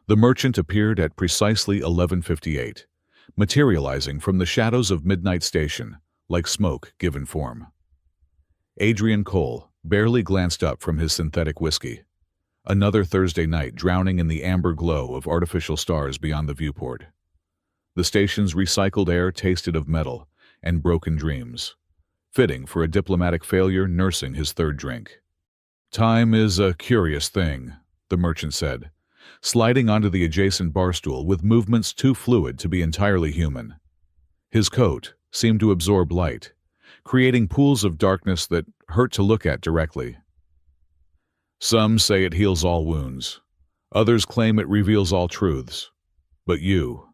The merchant appeared at precisely 11:58, materializing from the shadows of Midnight Station, like smoke given form. Adrian Cole barely glanced up from his synthetic whiskey. Another Thursday night drowning in the amber glow of artificial stars beyond the viewport. The station's recycled air tasted of metal and broken dreams, fitting for a diplomatic failure nursing his third drink. "Time is a curious thing," the merchant said, sliding onto the adjacent bar stool with movements too fluid to be entirely human. His coat seemed to absorb light, creating pools of darkness that hurt to look at directly. "Some say it heals all wounds. Others claim it reveals all truths. But you,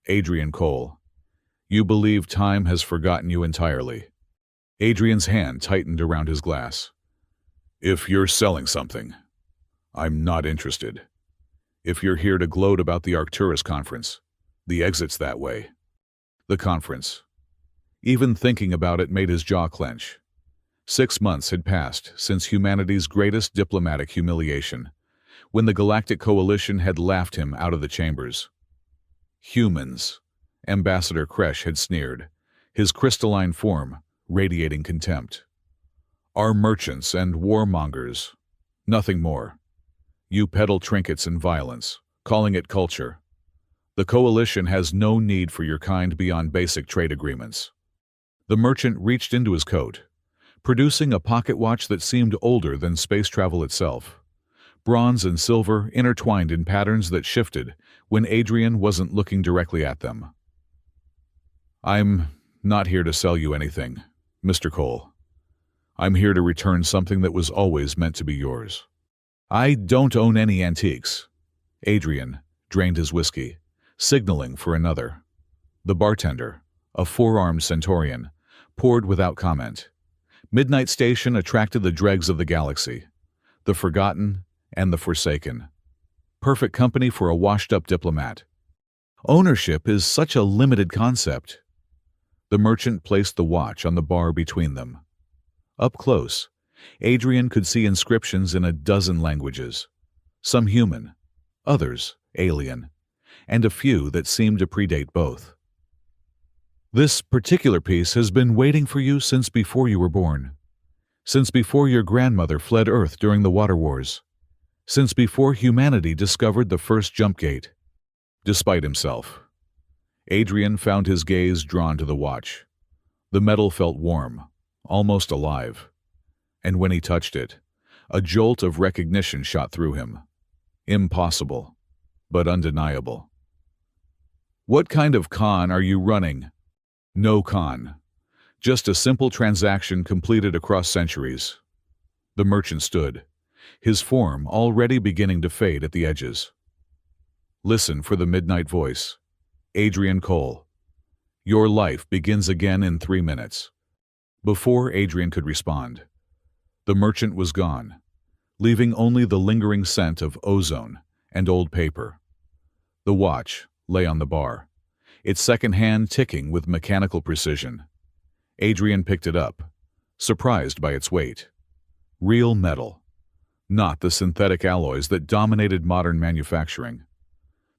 Adrian Cole, you believe time has forgotten you entirely." Adrian's hand tightened around his glass. "If you're selling something, I'm not interested. If you're here to gloat about the Arcturus conference, the exit's that way." The conference. Even thinking about it made his jaw clench. 6 months had passed since humanity's greatest diplomatic humiliation, when the Galactic Coalition had laughed him out of the chambers. "Humans," Ambassador Kresh had sneered, his crystalline form radiating contempt. "Are merchants and warmongers. Nothing more. You peddle trinkets and violence, calling it culture. The Coalition has no need for your kind beyond basic trade agreements." The merchant reached into his coat, producing a pocket watch that seemed older than space travel itself. Bronze and silver intertwined in patterns that shifted when Adrian wasn't looking directly at them. "I'm not here to sell you anything, Mr. Cole. I'm here to return something that was always meant to be yours." "I don't own any antiques." Adrian drained his whiskey, signaling for another. The bartender, a four-armed centaurian, poured without comment. Midnight Station attracted the dregs of the galaxy, the forgotten and the forsaken. Perfect company for a washed-up diplomat. Ownership is such a limited concept. The merchant placed the watch on the bar between them. Up close, Adrian could see inscriptions in a dozen languages, some human, others alien, and a few that seemed to predate both. "This particular piece has been waiting for you since before you were born. Since before your grandmother fled Earth during the Water Wars. Since before humanity discovered the first jump gate." Despite himself, Adrian found his gaze drawn to the watch. The metal felt warm, almost alive. And when he touched it, a jolt of recognition shot through him. Impossible, but undeniable. "What kind of con are you running?" "No con. Just a simple transaction completed across centuries." The merchant stood, his form already beginning to fade at the edges. "Listen for the midnight voice. Adrian Cole. Your life begins again in 3 minutes." Before Adrian could respond, the merchant was gone, leaving only the lingering scent of ozone and old paper. The watch lay on the bar, its second hand ticking with mechanical precision. Adrian picked it up, surprised by its weight. Real metal, not the synthetic alloys that dominated modern manufacturing.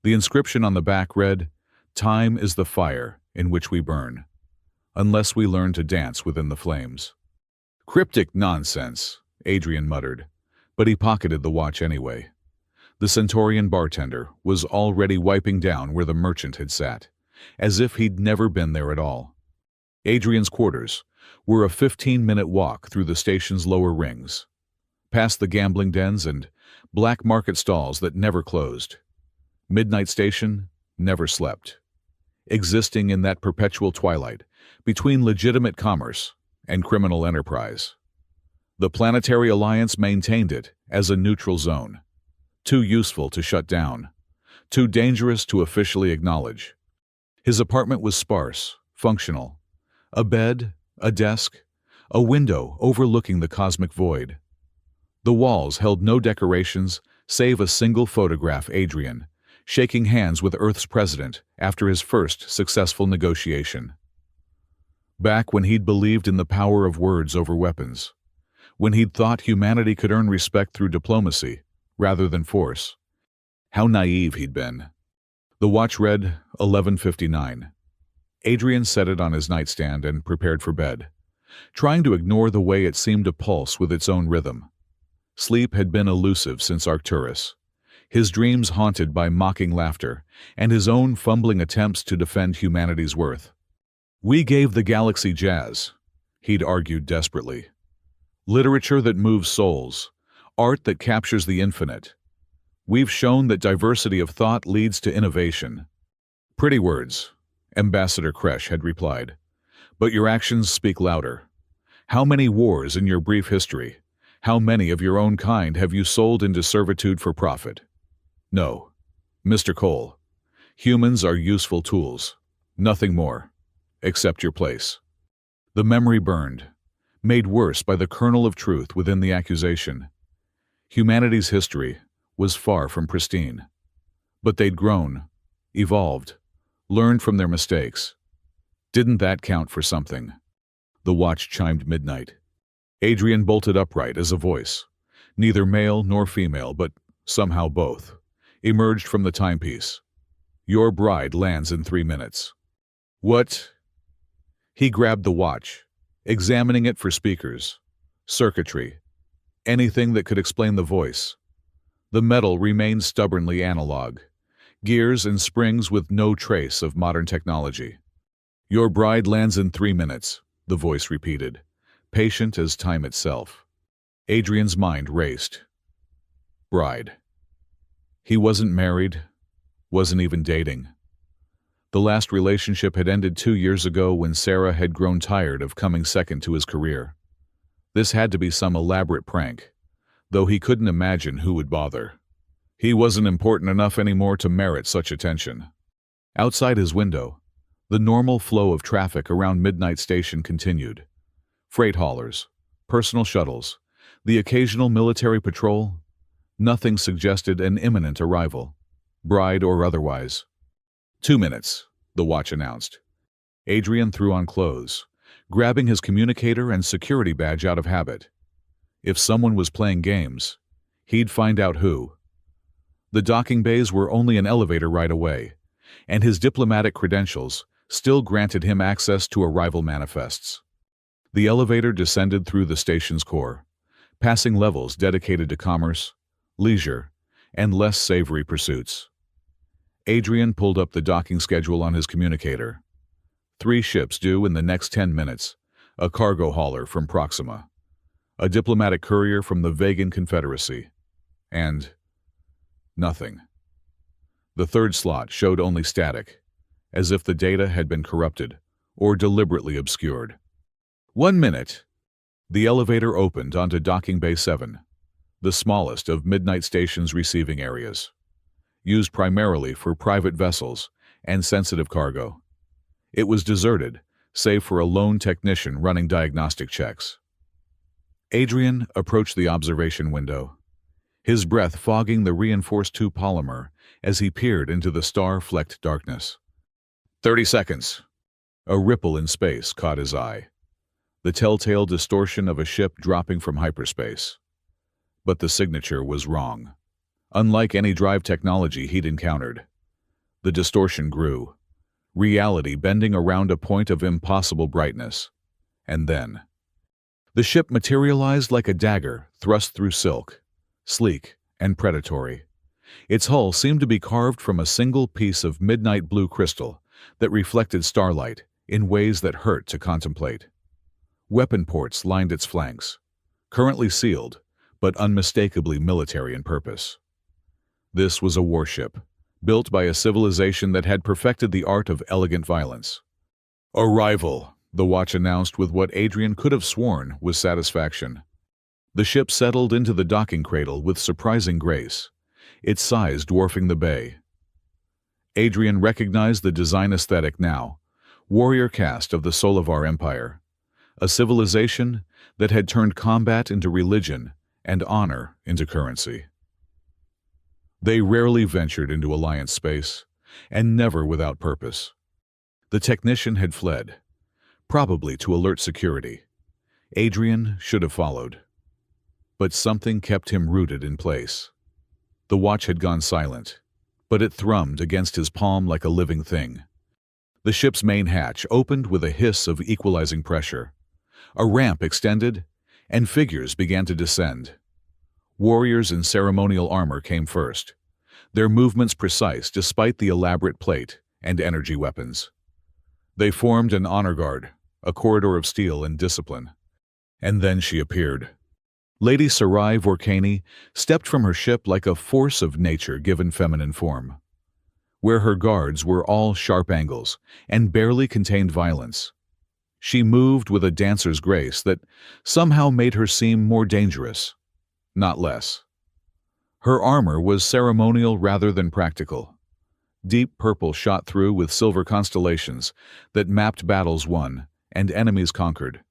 The inscription on the back read, "Time is the fire in which we burn, unless we learn to dance within the flames." "Cryptic nonsense," Adrian muttered, but he pocketed the watch anyway. The Centaurian bartender was already wiping down where the merchant had sat, as if he'd never been there at all. Adrian's quarters were a 15-minute walk through the station's lower rings, past the gambling dens and black market stalls that never closed. Midnight Station never slept, existing in that perpetual twilight between legitimate commerce and criminal enterprise. The Planetary Alliance maintained it as a neutral zone, too useful to shut down, too dangerous to officially acknowledge. His apartment was sparse, functional. A bed, a desk, a window overlooking the cosmic void. The walls held no decorations save a single photograph Adrian, shaking hands with Earth's president after his first successful negotiation. Back when he'd believed in the power of words over weapons, when he'd thought humanity could earn respect through diplomacy rather than force, How naive he'd been. The watch read 11:59. Adrian set it on his nightstand and prepared for bed, trying to ignore the way it seemed to pulse with its own rhythm. Sleep had been elusive since Arcturus, his dreams haunted by mocking laughter and his own fumbling attempts to defend humanity's worth. "We gave the galaxy jazz," he'd argued desperately. "Literature that moves souls, art that captures the infinite. We've shown that diversity of thought leads to innovation." "Pretty words," Ambassador Kresh had replied, "but your actions speak louder. How many wars in your brief history, how many of your own kind have you sold into servitude for profit? No, Mr. Cole, humans are useful tools, nothing more, except your place." The memory burned, made worse by the kernel of truth within the accusation. Humanity's history was far from pristine. But they'd grown, evolved, learned from their mistakes. Didn't that count for something? The watch chimed midnight. Adrian bolted upright as a voice, neither male nor female, but somehow both, emerged from the timepiece. "Your bride lands in 3 minutes." "What?" He grabbed the watch, examining it for speakers, circuitry, anything that could explain the voice. The metal remained stubbornly analog, gears and springs with no trace of modern technology. "Your bride lands in 3 minutes," the voice repeated, patient as time itself. Adrian's mind raced. Bride. He wasn't married, wasn't even dating. The last relationship had ended 2 years ago when Sarah had grown tired of coming second to his career. This had to be some elaborate prank, though he couldn't imagine who would bother. He wasn't important enough anymore to merit such attention. Outside his window, the normal flow of traffic around Midnight Station continued. Freight haulers, personal shuttles, the occasional military patrol. Nothing suggested an imminent arrival, bride or otherwise. 2 minutes, the watch announced. Adrian threw on clothes, grabbing his communicator and security badge out of habit. If someone was playing games, he'd find out who. The docking bays were only an elevator ride away, and his diplomatic credentials still granted him access to arrival manifests. The elevator descended through the station's core, passing levels dedicated to commerce, leisure, and less savory pursuits. Adrian pulled up the docking schedule on his communicator. 3 ships due in the next 10 minutes, a cargo hauler from Proxima, a diplomatic courier from the Vegan Confederacy, and nothing. The third slot showed only static, as if the data had been corrupted or deliberately obscured. 1 minute. The elevator opened onto Docking Bay 7, the smallest of Midnight Station's receiving areas, used primarily for private vessels and sensitive cargo. It was deserted, save for a lone technician running diagnostic checks. Adrian approached the observation window, his breath fogging the reinforced 2 polymer as he peered into the star-flecked darkness. 30 seconds. A ripple in space caught his eye, the telltale distortion of a ship dropping from hyperspace. But the signature was wrong. Unlike any drive technology he'd encountered, the distortion grew, reality bending around a point of impossible brightness. And then, the ship materialized like a dagger thrust through silk, sleek and predatory. Its hull seemed to be carved from a single piece of midnight blue crystal that reflected starlight in ways that hurt to contemplate. Weapon ports lined its flanks, currently sealed, but unmistakably military in purpose. This was a warship, built by a civilization that had perfected the art of elegant violence. "Arrival," the watch announced with what Adrian could have sworn was satisfaction. The ship settled into the docking cradle with surprising grace, its size dwarfing the bay. Adrian recognized the design aesthetic now, warrior caste of the Solovar Empire, a civilization that had turned combat into religion and honor into currency. They rarely ventured into Alliance space, and never without purpose. The technician had fled, probably to alert security. Adrian should have followed. But something kept him rooted in place. The watch had gone silent, but it thrummed against his palm like a living thing. The ship's main hatch opened with a hiss of equalizing pressure. A ramp extended, and figures began to descend. Warriors in ceremonial armor came first, their movements precise despite the elaborate plate and energy weapons. They formed an honor guard, a corridor of steel and discipline. And then she appeared. Lady Sarai Vorkani stepped from her ship like a force of nature given feminine form. Where her guards were all sharp angles and barely contained violence, she moved with a dancer's grace that somehow made her seem more dangerous, not less. Her armor was ceremonial rather than practical. Deep purple shot through with silver constellations that mapped battles won and enemies conquered.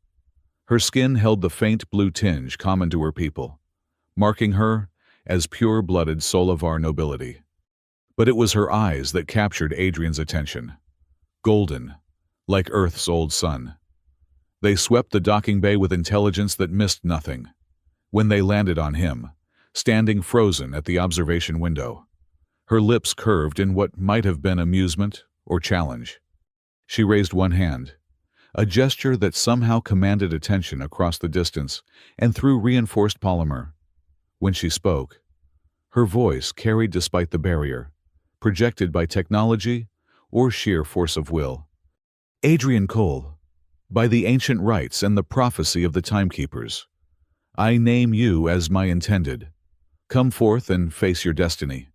Her skin held the faint blue tinge common to her people, marking her as pure-blooded Solovar nobility. But it was her eyes that captured Adrian's attention. Golden, like Earth's old sun. They swept the docking bay with intelligence that missed nothing. When they landed on him, standing frozen at the observation window, her lips curved in what might have been amusement or challenge. She raised one hand, a gesture that somehow commanded attention across the distance and through reinforced polymer. When she spoke, her voice carried despite the barrier, projected by technology or sheer force of will. Adrian Cole, by the ancient rites and the prophecy of the timekeepers, I name you as my intended. Come forth and face your destiny.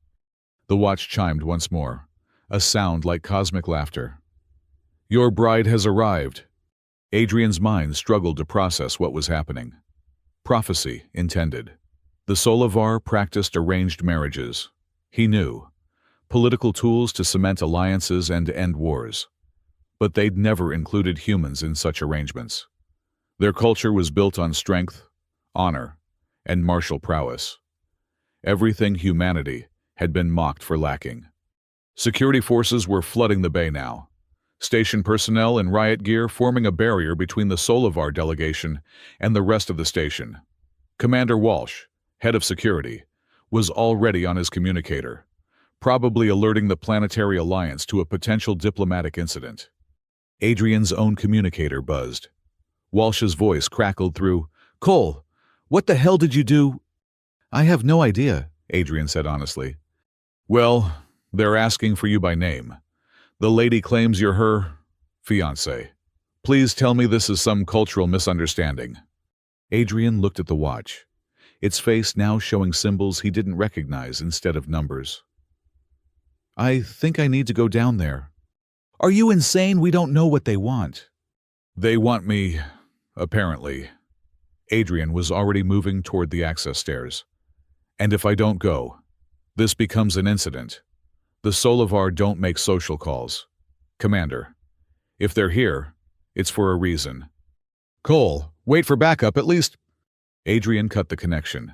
The watch chimed once more, a sound like cosmic laughter. Your bride has arrived. Adrian's mind struggled to process what was happening. Prophecy intended. The Solovar practiced arranged marriages. He knew. Political tools to cement alliances and end wars. But they'd never included humans in such arrangements. Their culture was built on strength, honor, and martial prowess. Everything humanity had been mocked for lacking. Security forces were flooding the bay now. Station personnel in riot gear forming a barrier between the Solovar delegation and the rest of the station. Commander Walsh, head of security, was already on his communicator, probably alerting the Planetary Alliance to a potential diplomatic incident. Adrian's own communicator buzzed. Walsh's voice crackled through, Cole, what the hell did you do? I have no idea, Adrian said honestly. Well, they're asking for you by name. The lady claims you're her fiancé. Please tell me this is some cultural misunderstanding. Adrian looked at the watch, its face now showing symbols he didn't recognize instead of numbers. I think I need to go down there. Are you insane? We don't know what they want. They want me, apparently. Adrian was already moving toward the access stairs. And if I don't go, this becomes an incident. The Solovar don't make social calls. Commander, if they're here, it's for a reason. Cole, wait for backup at least. Adrian cut the connection.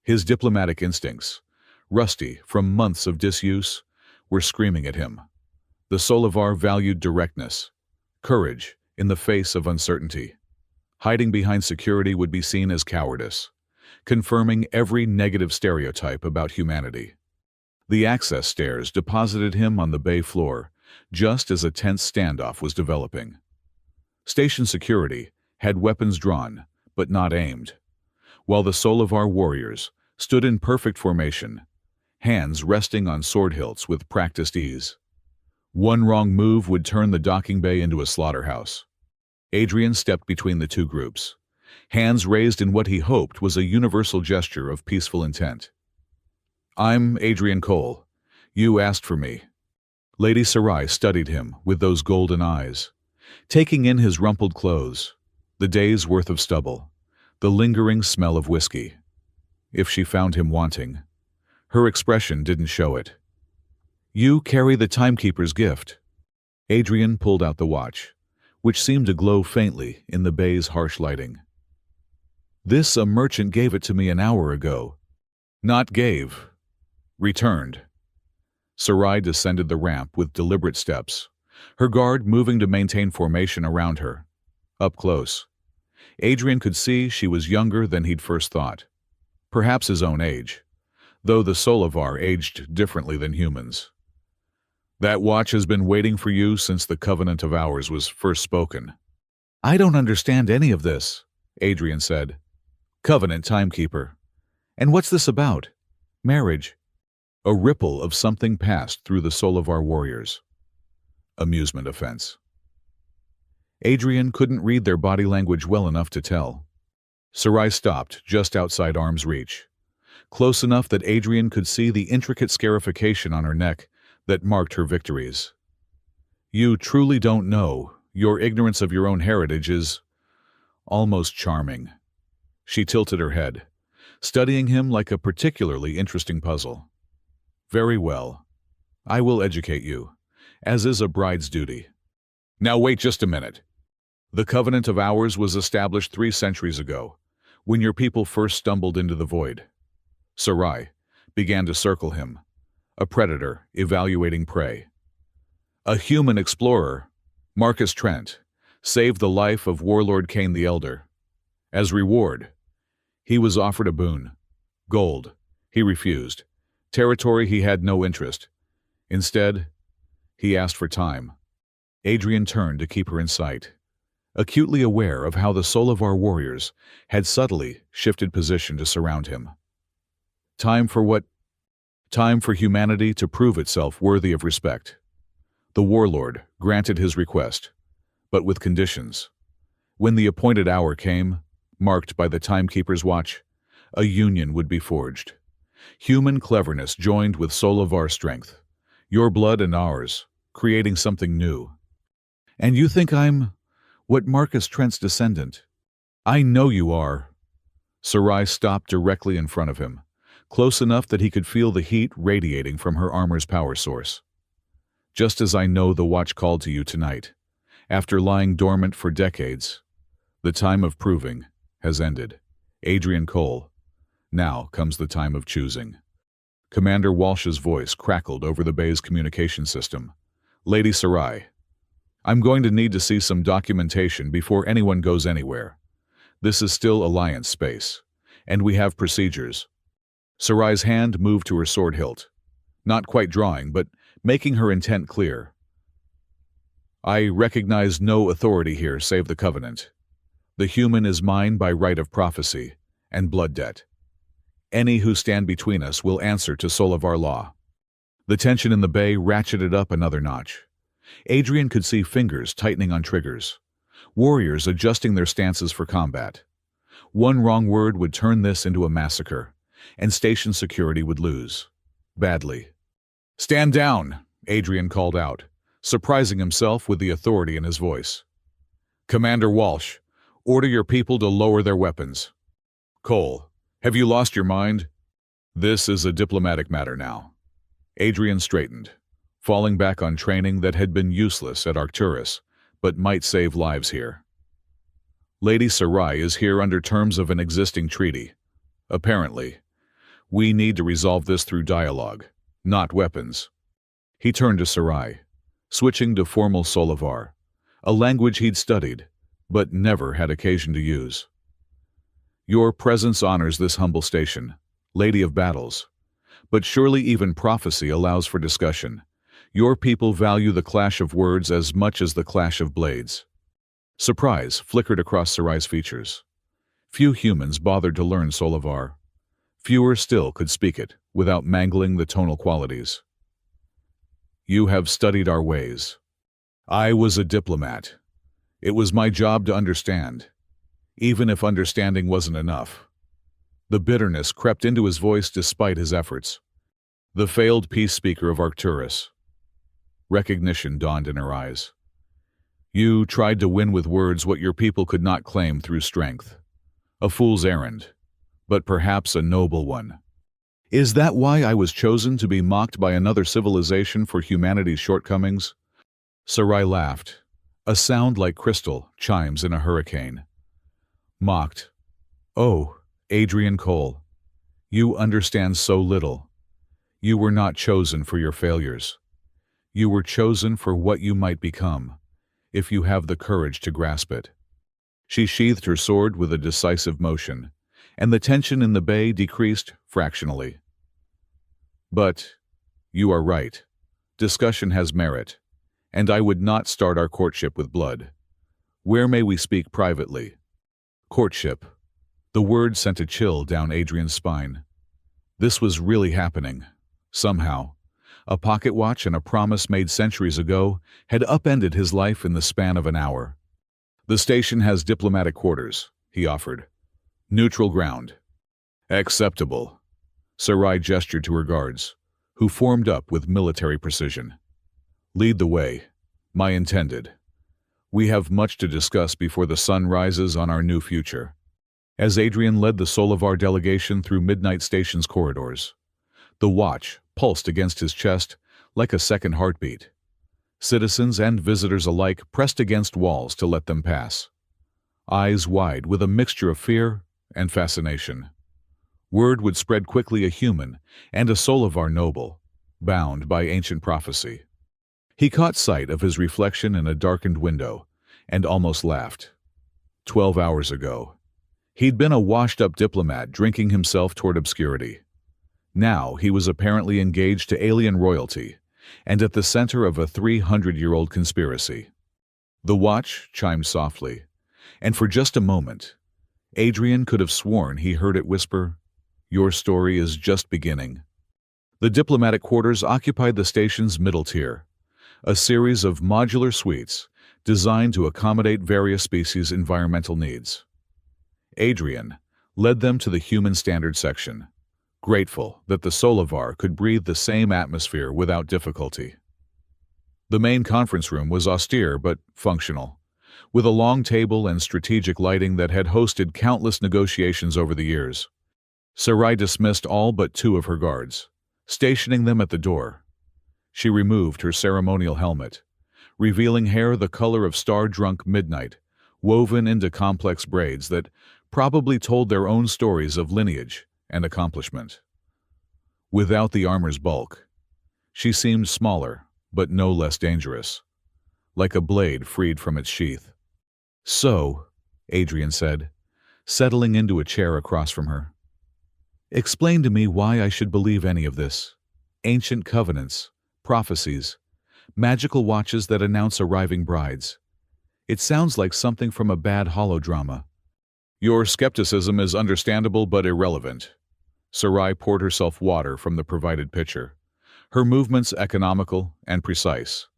His diplomatic instincts, rusty from months of disuse, were screaming at him. The Solovar valued directness, courage in the face of uncertainty. Hiding behind security would be seen as cowardice, confirming every negative stereotype about humanity. The access stairs deposited him on the bay floor, just as a tense standoff was developing. Station security had weapons drawn, but not aimed, while the Solovar warriors stood in perfect formation, hands resting on sword hilts with practiced ease. One wrong move would turn the docking bay into a slaughterhouse. Adrian stepped between the two groups, hands raised in what he hoped was a universal gesture of peaceful intent. I'm Adrian Cole. You asked for me. Lady Sarai studied him with those golden eyes, taking in his rumpled clothes, the day's worth of stubble, the lingering smell of whiskey. If she found him wanting, her expression didn't show it. You carry the timekeeper's gift. Adrian pulled out the watch, which seemed to glow faintly in the bay's harsh lighting. This a merchant gave it to me an hour ago. Not gave. Returned. Sarai descended the ramp with deliberate steps, her guard moving to maintain formation around her. Up close, Adrian could see she was younger than he'd first thought. Perhaps his own age. though the Solovar aged differently than humans. That watch has been waiting for you since the Covenant of Hours was first spoken. I don't understand any of this, Adrian said. Covenant timekeeper. And what's this about? Marriage. A ripple of something passed through the Solovar warriors. Amusement offense. Adrian couldn't read their body language well enough to tell. Sarai stopped just outside arm's reach, close enough that Adrian could see the intricate scarification on her neck that marked her victories. You truly don't know. Your ignorance of your own heritage is almost charming. She tilted her head, studying him like a particularly interesting puzzle. Very well. I will educate you, as is a bride's duty. Now wait just a minute. The Covenant of Hours was established 3 centuries ago, when your people first stumbled into the void. Sarai began to circle him, a predator evaluating prey. A human explorer, Marcus Trent, saved the life of warlord Cain the Elder. As reward, he was offered a boon. Gold. He refused. Territory he had no interest. Instead, he asked for time. Adrian turned to keep her in sight, acutely aware of how the Solovar warriors had subtly shifted position to surround him. Time for what? Time for humanity to prove itself worthy of respect. The warlord granted his request, but with conditions. When the appointed hour came, marked by the timekeeper's watch, a union would be forged. Human cleverness joined with Solovar strength, your blood and ours, creating something new. And you think I'm what Marcus Trent's descendant? I know you are. Sarai stopped directly in front of him, close enough that he could feel the heat radiating from her armor's power source. Just as I know the watch called to you tonight, after lying dormant for decades, the time of proving has ended. Adrian Cole, now comes the time of choosing. Commander Walsh's voice crackled over the bay's communication system. Lady Sarai, I'm going to need to see some documentation before anyone goes anywhere. This is still Alliance space, and we have procedures. Sarai's hand moved to her sword hilt, not quite drawing, but making her intent clear. I recognize no authority here save the Covenant. The human is mine by right of prophecy and blood debt. Any who stand between us will answer to Solovar law. The tension in the bay ratcheted up another notch. Adrian could see fingers tightening on triggers, warriors adjusting their stances for combat. One wrong word would turn this into a massacre, and station security would lose. Badly. Stand down, Adrian called out, surprising himself with the authority in his voice. Commander Walsh, order your people to lower their weapons. Cole, have you lost your mind? This is a diplomatic matter now. Adrian straightened, falling back on training that had been useless at Arcturus, but might save lives here. Lady Sarai is here under terms of an existing treaty. Apparently, we need to resolve this through dialogue, not weapons. He turned to Sarai, switching to formal Solovar, a language he'd studied, but never had occasion to use. Your presence honors this humble station, Lady of Battles, but surely even prophecy allows for discussion. Your people value the clash of words as much as the clash of blades. Surprise flickered across Sarai's features. Few humans bothered to learn Solovar. Fewer still could speak it without mangling the tonal qualities. You have studied our ways. I was a diplomat. It was my job to understand, even if understanding wasn't enough. The bitterness crept into his voice despite his efforts. The failed peace speaker of Arcturus. Recognition dawned in her eyes. You tried to win with words what your people could not claim through strength. A fool's errand, but perhaps a noble one. Is that why I was chosen to be mocked by another civilization for humanity's shortcomings? Sarai laughed, a sound like crystal chimes in a hurricane. Mocked. Oh, Adrian Cole, you understand so little. You were not chosen for your failures. You were chosen for what you might become, if you have the courage to grasp it. She sheathed her sword with a decisive motion, and the tension in the bay decreased fractionally. But you are right. Discussion has merit, and I would not start our courtship with blood. Where may we speak privately? Courtship. The word sent a chill down Adrian's spine. This was really happening. Somehow, a pocket watch and a promise made centuries ago had upended his life in the span of an hour. The station has diplomatic quarters, he offered. Neutral ground. Acceptable. Sarai gestured to her guards, who formed up with military precision. Lead the way, my intended. We have much to discuss before the sun rises on our new future. As Adrian led the Solovar delegation through Midnight Station's corridors, the watch pulsed against his chest like a second heartbeat. Citizens and visitors alike pressed against walls to let them pass, eyes wide with a mixture of fear and fascination. Word would spread quickly: a human and a Solovar noble, bound by ancient prophecy. He caught sight of his reflection in a darkened window and almost laughed. 12 hours ago, he'd been a washed-up diplomat drinking himself toward obscurity. Now he was apparently engaged to alien royalty and at the center of a 300-year-old conspiracy. The watch chimed softly, and for just a moment, Adrian could have sworn he heard it whisper, "Your story is just beginning." The diplomatic quarters occupied the station's middle tier, a series of modular suites designed to accommodate various species' environmental needs. Adrian led them to the human standard section, grateful that the Solovar could breathe the same atmosphere without difficulty. The main conference room was austere but functional, with a long table and strategic lighting that had hosted countless negotiations over the years. Sarai dismissed all but 2 of her guards, stationing them at the door. She removed her ceremonial helmet, revealing hair the color of star-drunk midnight, woven into complex braids that probably told their own stories of lineage and accomplishment. Without the armor's bulk, she seemed smaller, but no less dangerous, like a blade freed from its sheath. "So," Adrian said, settling into a chair across from her, "explain to me why I should believe any of this. Ancient covenants, prophecies, magical watches that announce arriving brides. It sounds like something from a bad holodrama." "Your skepticism is understandable but irrelevant." Sarai poured herself water from the provided pitcher, her movements economical and precise.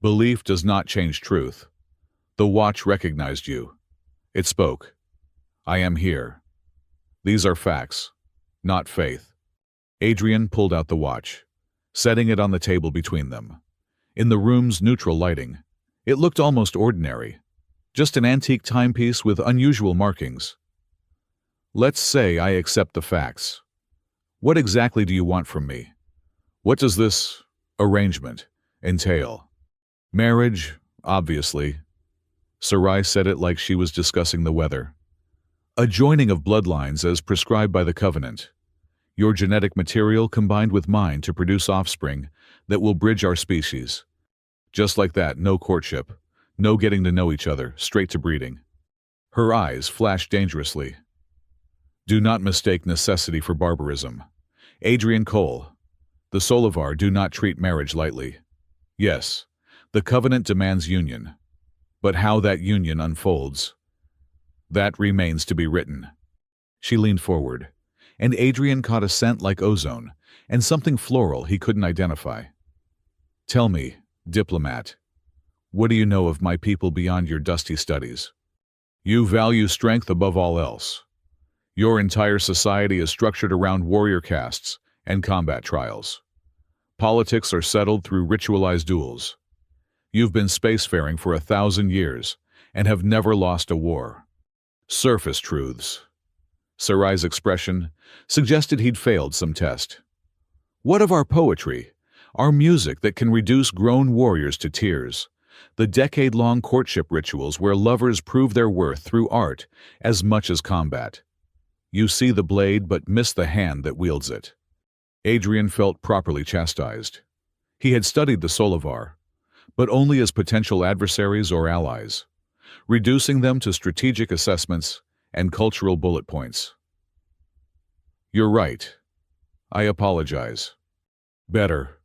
"Belief does not change truth. The watch recognized you. It spoke. I am here. These are facts, not faith." Adrian pulled out the watch, setting it on the table between them. In the room's neutral lighting, it looked almost ordinary, just an antique timepiece with unusual markings. "Let's say I accept the facts. What exactly do you want from me? What does this arrangement entail?" "Marriage, obviously." Sarai said it like she was discussing the weather. "A joining of bloodlines as prescribed by the covenant. Your genetic material combined with mine to produce offspring that will bridge our species. Just like that, no courtship, no getting to know each other, straight to breeding." Her eyes flashed dangerously. "Do not mistake necessity for barbarism. Adrian Cole, the Solovar do not treat marriage lightly. Yes, the covenant demands union, but how that union unfolds, that remains to be written." She leaned forward, and Adrian caught a scent like ozone and something floral he couldn't identify. "Tell me, diplomat, what do you know of my people beyond your dusty studies? You value strength above all else. Your entire society is structured around warrior castes and combat trials. Politics are settled through ritualized duels. You've been spacefaring for 1,000 years and have never lost a war. Surface truths." Sarai's expression suggested he'd failed some test. "What of our poetry, our music that can reduce grown warriors to tears, the decade-long courtship rituals where lovers prove their worth through art as much as combat? You see the blade but miss the hand that wields it." Adrian felt properly chastised. He had studied the Solovar, but only as potential adversaries or allies, reducing them to strategic assessments and cultural bullet points. "You're right. I apologize." Better.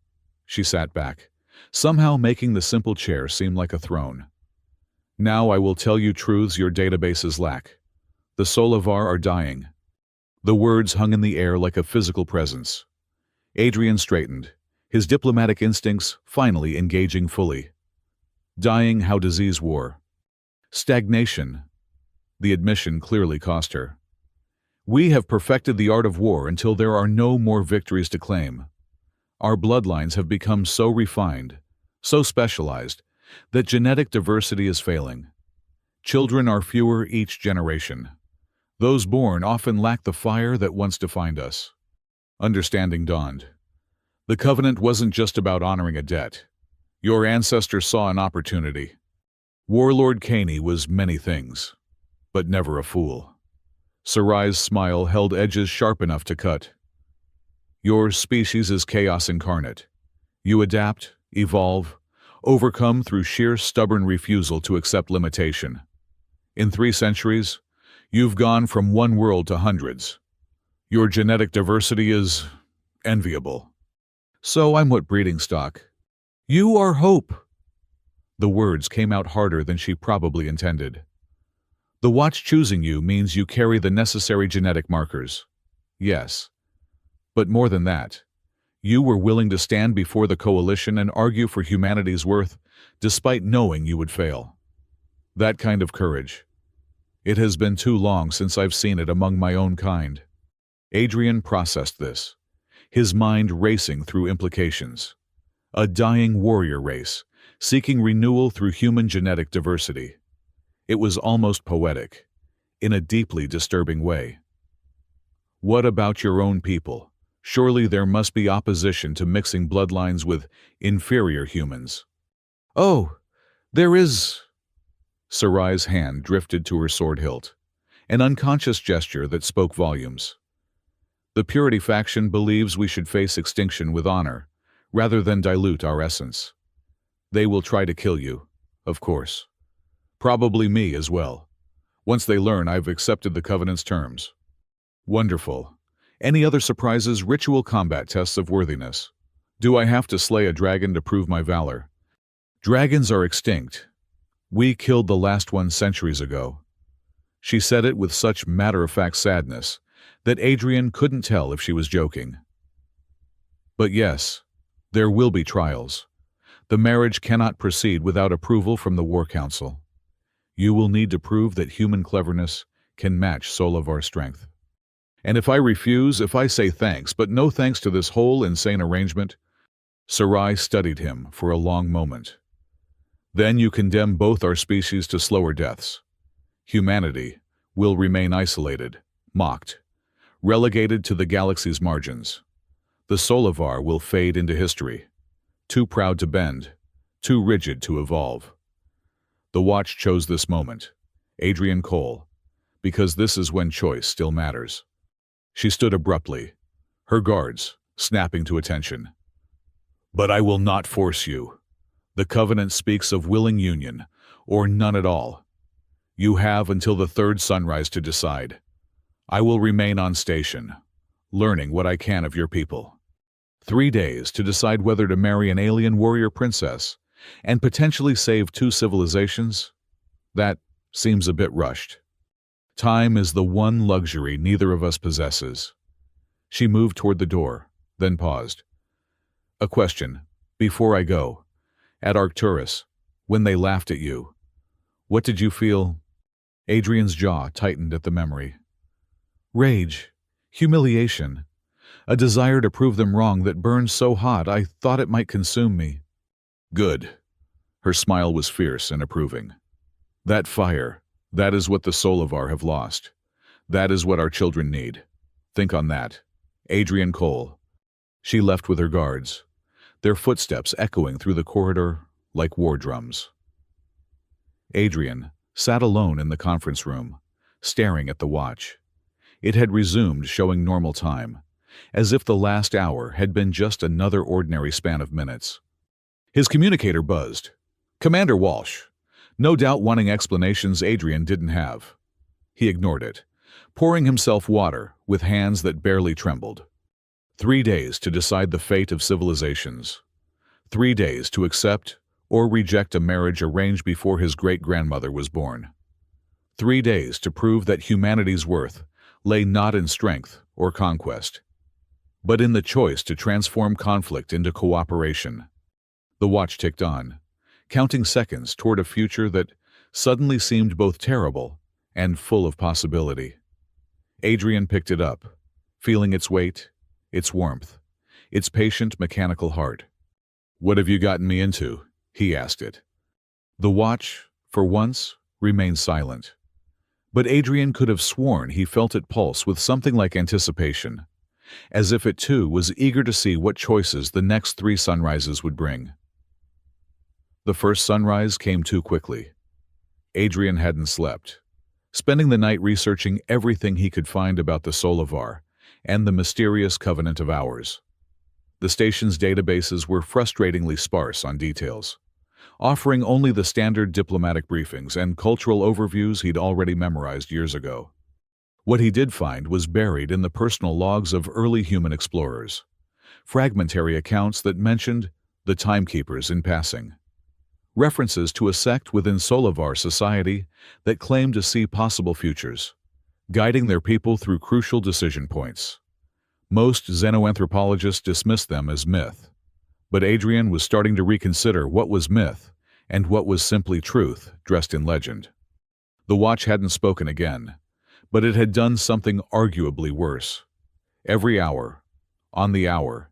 She sat back, somehow making the simple chair seem like a throne. Now I will tell you truths your databases lack. The Solovar are dying. The words hung in the air like a physical presence. Adrian straightened, his diplomatic instincts finally engaging fully. Dying how disease wore. Stagnation. The admission clearly cost her. We have perfected the art of war until there are no more victories to claim. Our bloodlines have become so refined, so specialized, that genetic diversity is failing. Children are fewer each generation. Those born often lack the fire that once defined us. Understanding dawned. The covenant wasn't just about honoring a debt. Your ancestors saw an opportunity. Warlord Caney was many things, but never a fool. Sarai's smile held edges sharp enough to cut. Your species is chaos incarnate. You adapt, evolve, overcome through sheer stubborn refusal to accept limitation. In 3 centuries, you've gone from one world to hundreds. Your genetic diversity is enviable. So I'm what breeding stock. You are hope. The words came out harder than she probably intended. The watch choosing you means you carry the necessary genetic markers. Yes. But more than that, you were willing to stand before the coalition and argue for humanity's worth, despite knowing you would fail. That kind of courage. It has been too long since I've seen it among my own kind. Adrian processed this, his mind racing through implications. A dying warrior race, seeking renewal through human genetic diversity. It was almost poetic, in a deeply disturbing way. What about your own people? Surely there must be opposition to mixing bloodlines with inferior humans. Oh, there is. Sarai's hand drifted to her sword hilt, an unconscious gesture that spoke volumes. The Purity faction believes we should face extinction with honor, rather than dilute our essence. They will try to kill you, of course. Probably me as well, once they learn I've accepted the Covenant's terms. Wonderful. Any other surprises? Ritual combat tests of worthiness. Do I have to slay a dragon to prove my valor? Dragons are extinct. We killed the last one centuries ago. She said it with such matter-of-fact sadness that Adrian couldn't tell if she was joking. But yes, there will be trials. The marriage cannot proceed without approval from the War Council. You will need to prove that human cleverness can match Solovar's strength. And if I refuse, if I say thanks, but no thanks to this whole insane arrangement? Sarai studied him for a long moment. Then you condemn both our species to slower deaths. Humanity will remain isolated, mocked, relegated to the galaxy's margins. The Solovar will fade into history, too proud to bend, too rigid to evolve. The Watch chose this moment, Adrian Cole, because this is when choice still matters. She stood abruptly, her guards snapping to attention. But I will not force you. The Covenant speaks of willing union, or none at all. You have until the 3rd sunrise to decide. I will remain on station, learning what I can of your people. 3 days to decide whether to marry an alien warrior princess and potentially save 2 civilizations? That seems a bit rushed. Time is the one luxury neither of us possesses. She moved toward the door, then paused. A question, before I go. At Arcturus, when they laughed at you, what did you feel? Adrian's jaw tightened at the memory. Rage, humiliation, a desire to prove them wrong that burned so hot I thought it might consume me. Good. Her smile was fierce and approving. That fire, that is what the Solovar have lost. That is what our children need. Think on that. Adrian Cole. She left with her guards, their footsteps echoing through the corridor like war drums. Adrian sat alone in the conference room, staring at the watch. It had resumed showing normal time, as if the last hour had been just another ordinary span of minutes. His communicator buzzed. Commander Walsh, no doubt wanting explanations Adrian didn't have. He ignored it, pouring himself water with hands that barely trembled. 3 days to decide the fate of civilizations. 3 days to accept or reject a marriage arranged before his great-grandmother was born. 3 days to prove that humanity's worth lay not in strength or conquest, but in the choice to transform conflict into cooperation. The watch ticked on, counting seconds toward a future that suddenly seemed both terrible and full of possibility. Adrian picked it up, feeling its weight, its warmth, its patient mechanical heart. "What have you gotten me into?" he asked it. The watch, for once, remained silent. But Adrian could have sworn he felt it pulse with something like anticipation, as if it too was eager to see what choices the next 3 sunrises would bring. The first sunrise came too quickly. Adrian hadn't slept, spending the night researching everything he could find about the Solovar and the mysterious Covenant of Hours. The station's databases were frustratingly sparse on details, offering only the standard diplomatic briefings and cultural overviews he'd already memorized years ago. What he did find was buried in the personal logs of early human explorers, fragmentary accounts that mentioned the timekeepers in passing, references to a sect within Solovar society that claimed to see possible futures, guiding their people through crucial decision points. Most xenoanthropologists dismissed them as myth, but Adrian was starting to reconsider what was myth and what was simply truth dressed in legend. The watch hadn't spoken again, but it had done something arguably worse. Every hour, on the hour,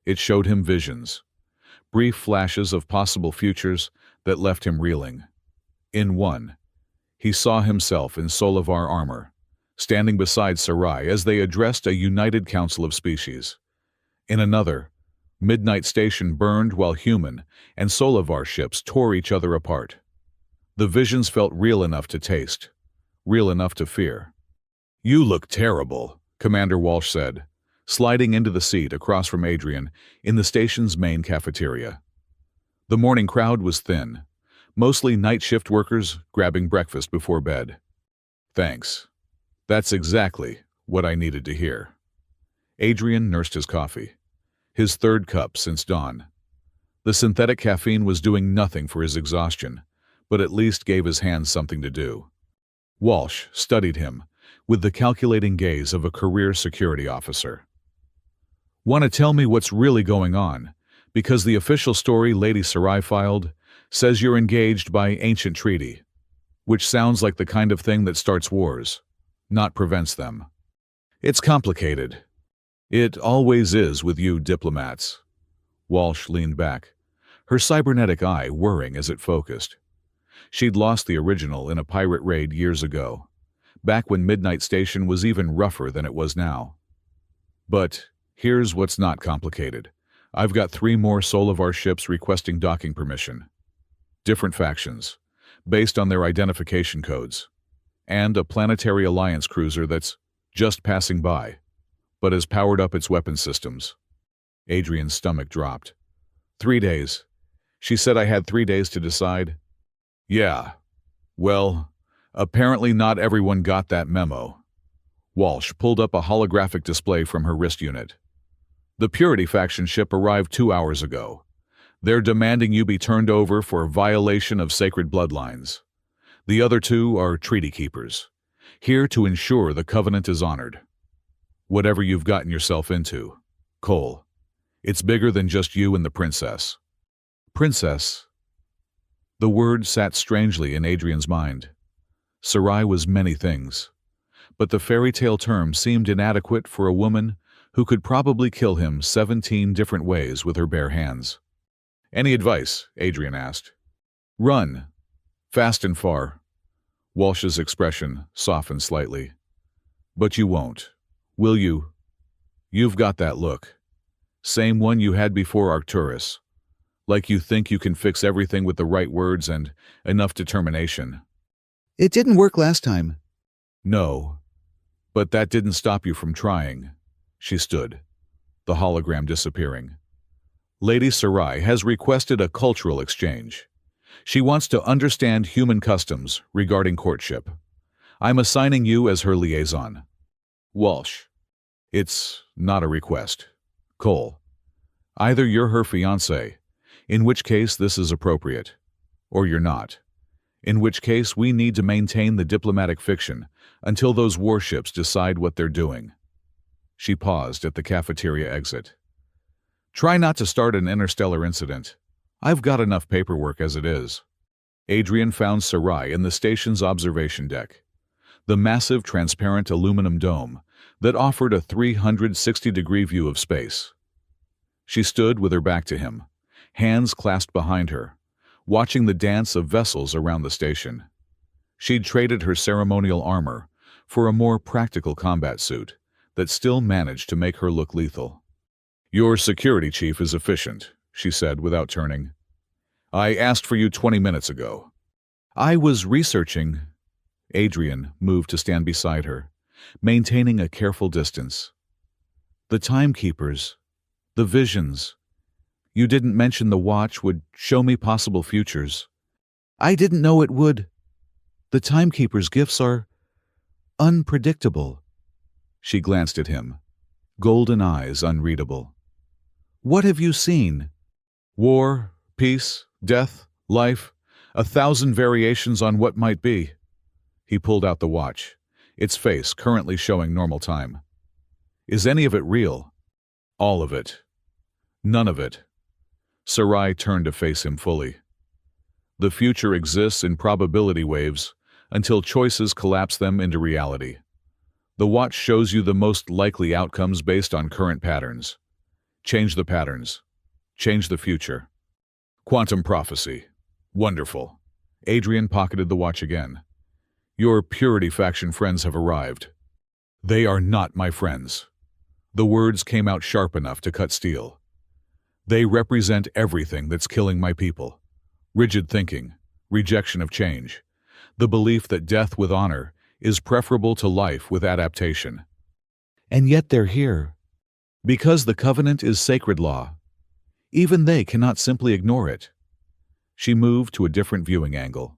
it showed him visions, brief flashes of possible futures that left him reeling. In one, he saw himself in Solovar armor, standing beside Sarai as they addressed a united council of species. In another, Midnight Station burned while human and Solovar ships tore each other apart. The visions felt real enough to taste, real enough to fear. "You look terrible," Commander Walsh said, sliding into the seat across from Adrian in the station's main cafeteria. The morning crowd was thin, mostly night shift workers grabbing breakfast before bed. "Thanks. That's exactly what I needed to hear." Adrian nursed his coffee, his 3rd cup since dawn. The synthetic caffeine was doing nothing for his exhaustion, but at least gave his hands something to do. Walsh studied him with the calculating gaze of a career security officer. "Want to tell me what's really going on? Because the official story Lady Sarai filed says you're engaged by ancient treaty, which sounds like the kind of thing that starts wars, not prevents them. It's complicated. It always is with you diplomats." Walsh leaned back, her cybernetic eye whirring as it focused. She'd lost the original in a pirate raid years ago, back when Midnight Station was even rougher than it was now. "But here's what's not complicated. I've got 3 more Solovar ships requesting docking permission. Different factions, based on their identification codes, and a Planetary Alliance cruiser that's just passing by, but has powered up its weapon systems." Adrian's stomach dropped. 3 days. She said I had 3 days to decide. "Yeah. Well, apparently not everyone got that memo." Walsh pulled up a holographic display from her wrist unit. "The Purity faction ship arrived 2 hours ago. They're demanding you be turned over for violation of sacred bloodlines. The other 2 are treaty keepers, here to ensure the covenant is honored. Whatever you've gotten yourself into, Cole, it's bigger than just you and the princess." Princess? The word sat strangely in Adrian's mind. Sarai was many things, but the fairy tale term seemed inadequate for a woman who could probably kill him 17 different ways with her bare hands. "Any advice?" Adrian asked. "Run. Fast and far." Walsh's expression softened slightly. "But you won't, will you? You've got that look. Same one you had before Arcturus. Like you think you can fix everything with the right words and enough determination." "It didn't work last time." "No, but that didn't stop you from trying." She stood, the hologram disappearing. "Lady Sarai has requested a cultural exchange. She wants to understand human customs regarding courtship. I'm assigning you as her liaison." "Walsh." "It's not a request. Cole. Either you're her fiancé, in which case this is appropriate, or you're not, in which case we need to maintain the diplomatic fiction until those warships decide what they're doing. She paused at the cafeteria exit. Try not to start an interstellar incident. I've got enough paperwork as it is. Adrian found Sarai in the station's observation deck, the massive transparent aluminum dome that offered a 360-degree view of space. She stood with her back to him, hands clasped behind her, watching the dance of vessels around the station. She'd traded her ceremonial armor for a more practical combat suit that still managed to make her look lethal. Your security chief is efficient, she said without turning. I asked for you 20 minutes ago. I was researching. Adrian moved to stand beside her, maintaining a careful distance. The timekeepers, the visions. You didn't mention the watch would show me possible futures. I didn't know it would. The timekeeper's gifts are unpredictable. She glanced at him, golden eyes unreadable. What have you seen? War, peace, death, life, 1,000 variations on what might be. He pulled out the watch, its face currently showing normal time. Is any of it real? All of it. None of it. Sarai turned to face him fully. The future exists in probability waves until choices collapse them into reality. The watch shows you the most likely outcomes based on current patterns. Change the patterns. Change the future. Quantum prophecy. Wonderful. Adrian pocketed the watch again. Your Purity faction friends have arrived. They are not my friends. The words came out sharp enough to cut steel. They represent everything that's killing my people. Rigid thinking, rejection of change, the belief that death with honor is preferable to life with adaptation. And yet they're here. Because the covenant is sacred law. Even they cannot simply ignore it. She moved to a different viewing angle,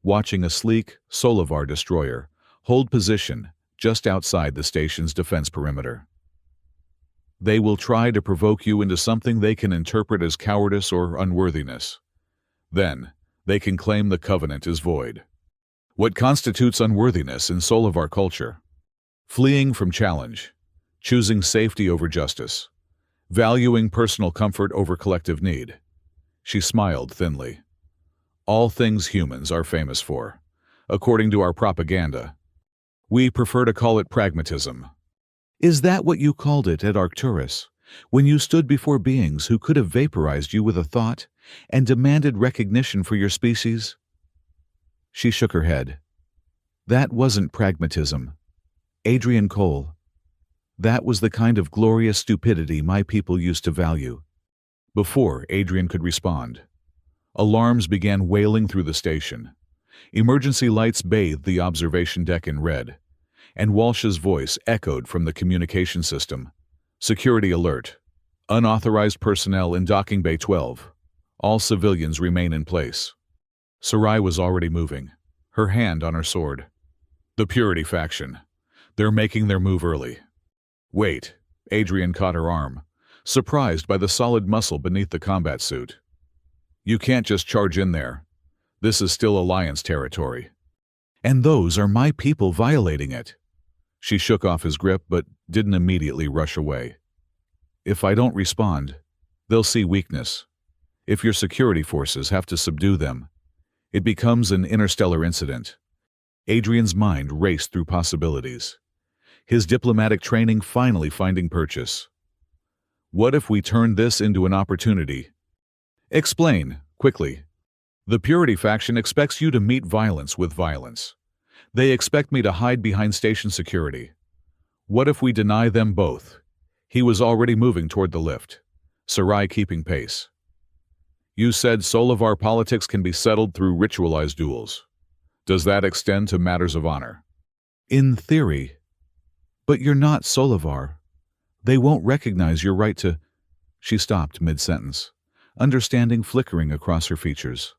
watching a sleek Solovar destroyer hold position just outside the station's defense perimeter. They will try to provoke you into something they can interpret as cowardice or unworthiness. Then, they can claim the covenant is void. What constitutes unworthiness in Solovar culture? Fleeing from challenge, choosing safety over justice, valuing personal comfort over collective need. She smiled thinly. All things humans are famous for, according to our propaganda. We prefer to call it pragmatism. Is that what you called it at Arcturus, when you stood before beings who could have vaporized you with a thought and demanded recognition for your species? She shook her head. That wasn't pragmatism. Adrian Cole. That was the kind of glorious stupidity my people used to value. Before Adrian could respond, alarms began wailing through the station. Emergency lights bathed the observation deck in red, and Walsh's voice echoed from the communication system. Security alert. Unauthorized personnel in Docking Bay 12. All civilians remain in place. Sarai was already moving, her hand on her sword. The Purity faction. They're making their move early. Wait. Adrian caught her arm, surprised by the solid muscle beneath the combat suit. You can't just charge in there. This is still Alliance territory. And those are my people violating it. She shook off his grip but didn't immediately rush away. If I don't respond, they'll see weakness. If your security forces have to subdue them, it becomes an interstellar incident. Adrian's mind raced through possibilities, his diplomatic training finally finding purchase. What if we turned this into an opportunity? Explain, quickly. The Purity faction expects you to meet violence with violence. They expect me to hide behind station security. What if we deny them both? He was already moving toward the lift, Sarai keeping pace. You said Solovar politics can be settled through ritualized duels. Does that extend to matters of honor? In theory. But you're not Solovar. They won't recognize your right to... She stopped mid-sentence, understanding flickering across her features.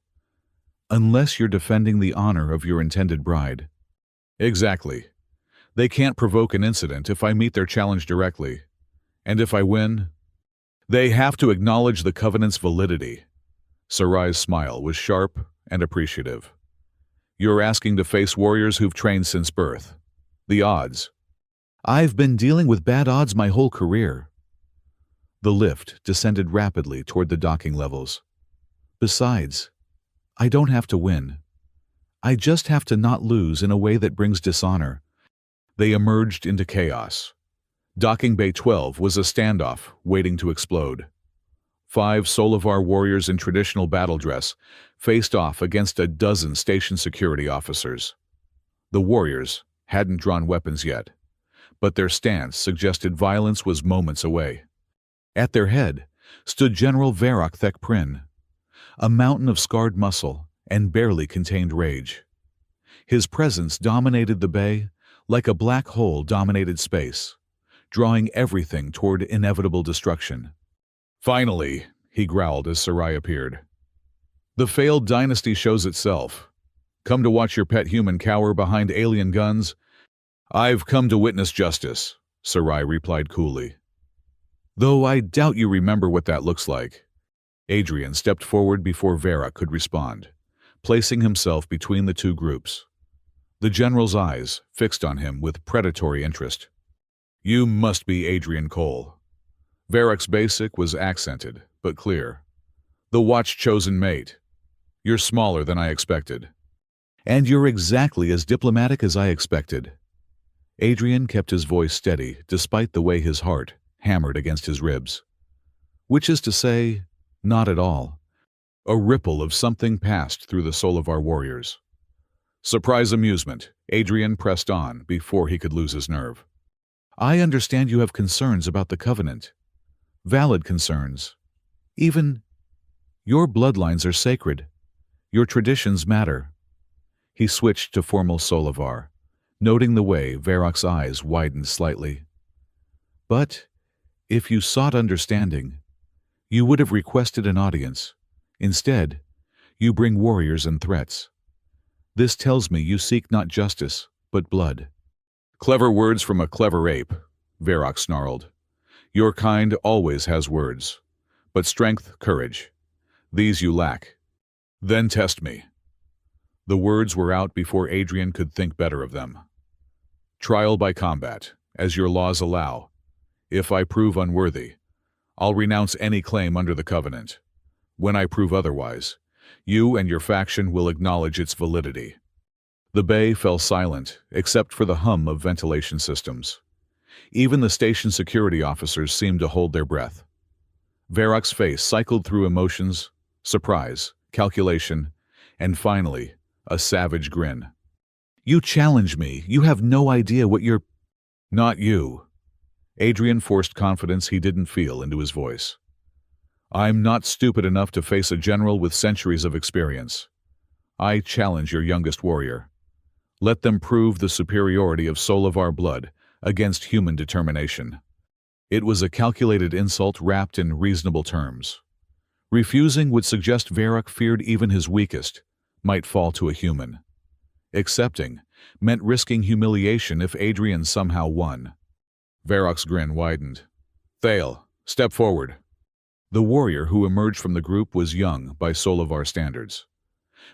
Unless you're defending the honor of your intended bride. Exactly. They can't provoke an incident if I meet their challenge directly. And if I win, They have to acknowledge the Covenant's validity. Sarai's smile was sharp and appreciative. You're asking to face warriors who've trained since birth. The odds. I've been dealing with bad odds my whole career. The lift descended rapidly toward the docking levels. Besides, I don't have to win. I just have to not lose in a way that brings dishonor. They emerged into chaos. Docking Bay 12 was a standoff waiting to explode. 5 Solivar warriors in traditional battle dress faced off against a dozen station security officers. The warriors hadn't drawn weapons yet, but their stance suggested violence was moments away. At their head stood General Varrock Thekprin, a mountain of scarred muscle and barely contained rage. His presence dominated the bay like a black hole dominated space, drawing everything toward inevitable destruction. Finally, he growled as Sarai appeared. The failed dynasty shows itself. Come to watch your pet human cower behind alien guns? I've come to witness justice, Sarai replied coolly. Though I doubt you remember what that looks like. Adrian stepped forward before Vera could respond, placing himself between the two groups. The general's eyes fixed on him with predatory interest. You must be Adrian Cole. Varrock's basic was accented, but clear. The watch-chosen mate. You're smaller than I expected. And you're exactly as diplomatic as I expected. Adrian kept his voice steady despite the way his heart hammered against his ribs. Which is to say, not at all. A ripple of something passed through the soul of our warriors. Surprise amusement, Adrian pressed on before he could lose his nerve. I understand you have concerns about the Covenant. Valid concerns. Even your bloodlines are sacred. Your traditions matter. He switched to formal Solivar, noting the way Varrock's eyes widened slightly. But if you sought understanding, you would have requested an audience. Instead, you bring warriors and threats. This tells me you seek not justice, but blood. Clever words from a clever ape, Varrock snarled. Your kind always has words, but strength, courage. These you lack. Then test me. The words were out before Adrian could think better of them. Trial by combat, as your laws allow. If I prove unworthy, I'll renounce any claim under the Covenant. When I prove otherwise, you and your faction will acknowledge its validity. The bay fell silent, except for the hum of ventilation systems. Even the station security officers seemed to hold their breath. Varrock's face cycled through emotions, surprise, calculation, and finally, a savage grin. You challenge me. You have no idea what you're... Not you. Adrian forced confidence he didn't feel into his voice. I'm not stupid enough to face a general with centuries of experience. I challenge your youngest warrior. Let them prove the superiority of Solivar blood against human determination. It was a calculated insult wrapped in reasonable terms. Refusing would suggest Varrock feared even his weakest might fall to a human. Accepting meant risking humiliation if Adrian somehow won. Varrock's grin widened. Thale, step forward. The warrior who emerged from the group was young by Solivar standards,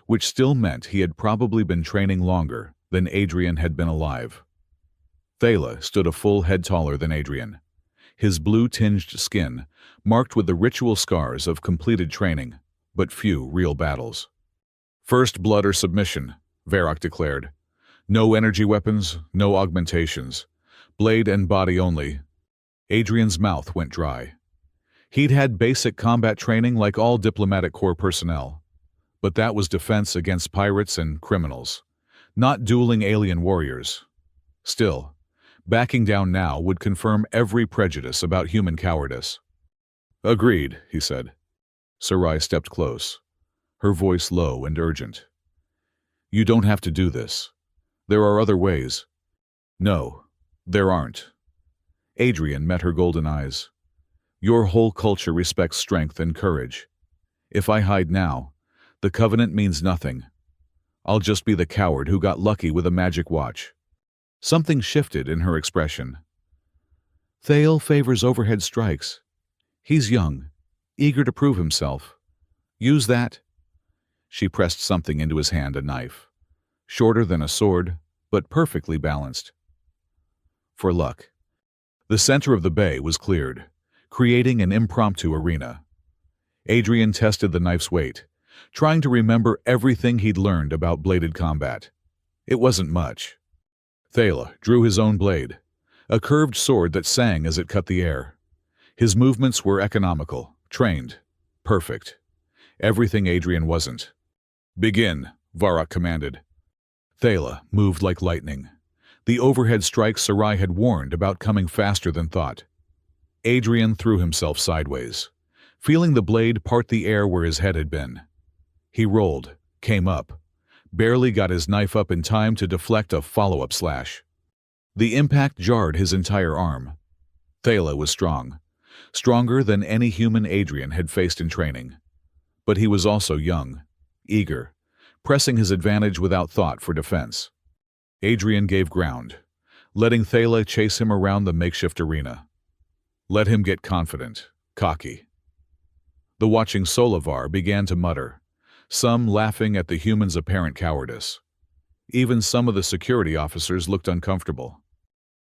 which still meant he had probably been training longer than Adrian had been alive. Thale stood a full head taller than Adrian, his blue-tinged skin marked with the ritual scars of completed training, but few real battles. First blood or submission, Varrock declared. No energy weapons, no augmentations. Blade and body only. Adrian's mouth went dry. He'd had basic combat training like all diplomatic corps personnel, but that was defense against pirates and criminals, not dueling alien warriors. Still, backing down now would confirm every prejudice about human cowardice. Agreed, he said. Sarai stepped close, her voice low and urgent. You don't have to do this. There are other ways. No, there aren't. Adrian met her golden eyes. Your whole culture respects strength and courage. If I hide now, the Covenant means nothing. I'll just be the coward who got lucky with a magic watch. Something shifted in her expression. Thale favors overhead strikes. He's young, eager to prove himself. Use that." She pressed something into his hand, a knife. Shorter than a sword, but perfectly balanced. For luck. The center of the bay was cleared, creating an impromptu arena. Adrian tested the knife's weight, trying to remember everything he'd learned about bladed combat. It wasn't much. Thala drew his own blade, a curved sword that sang as it cut the air. His movements were economical, trained, perfect. Everything Adrian wasn't. "Begin," Varrock commanded. Thala moved like lightning, the overhead strike Sarai had warned about coming faster than thought. Adrian threw himself sideways, feeling the blade part the air where his head had been. He rolled, came up, barely got his knife up in time to deflect a follow-up slash. The impact jarred his entire arm. Thala was strong, stronger than any human Adrian had faced in training. But he was also young, eager, pressing his advantage without thought for defense. Adrian gave ground, letting Thala chase him around the makeshift arena. Let him get confident, cocky. The watching Solovar began to mutter, some laughing at the human's apparent cowardice. Even some of the security officers looked uncomfortable.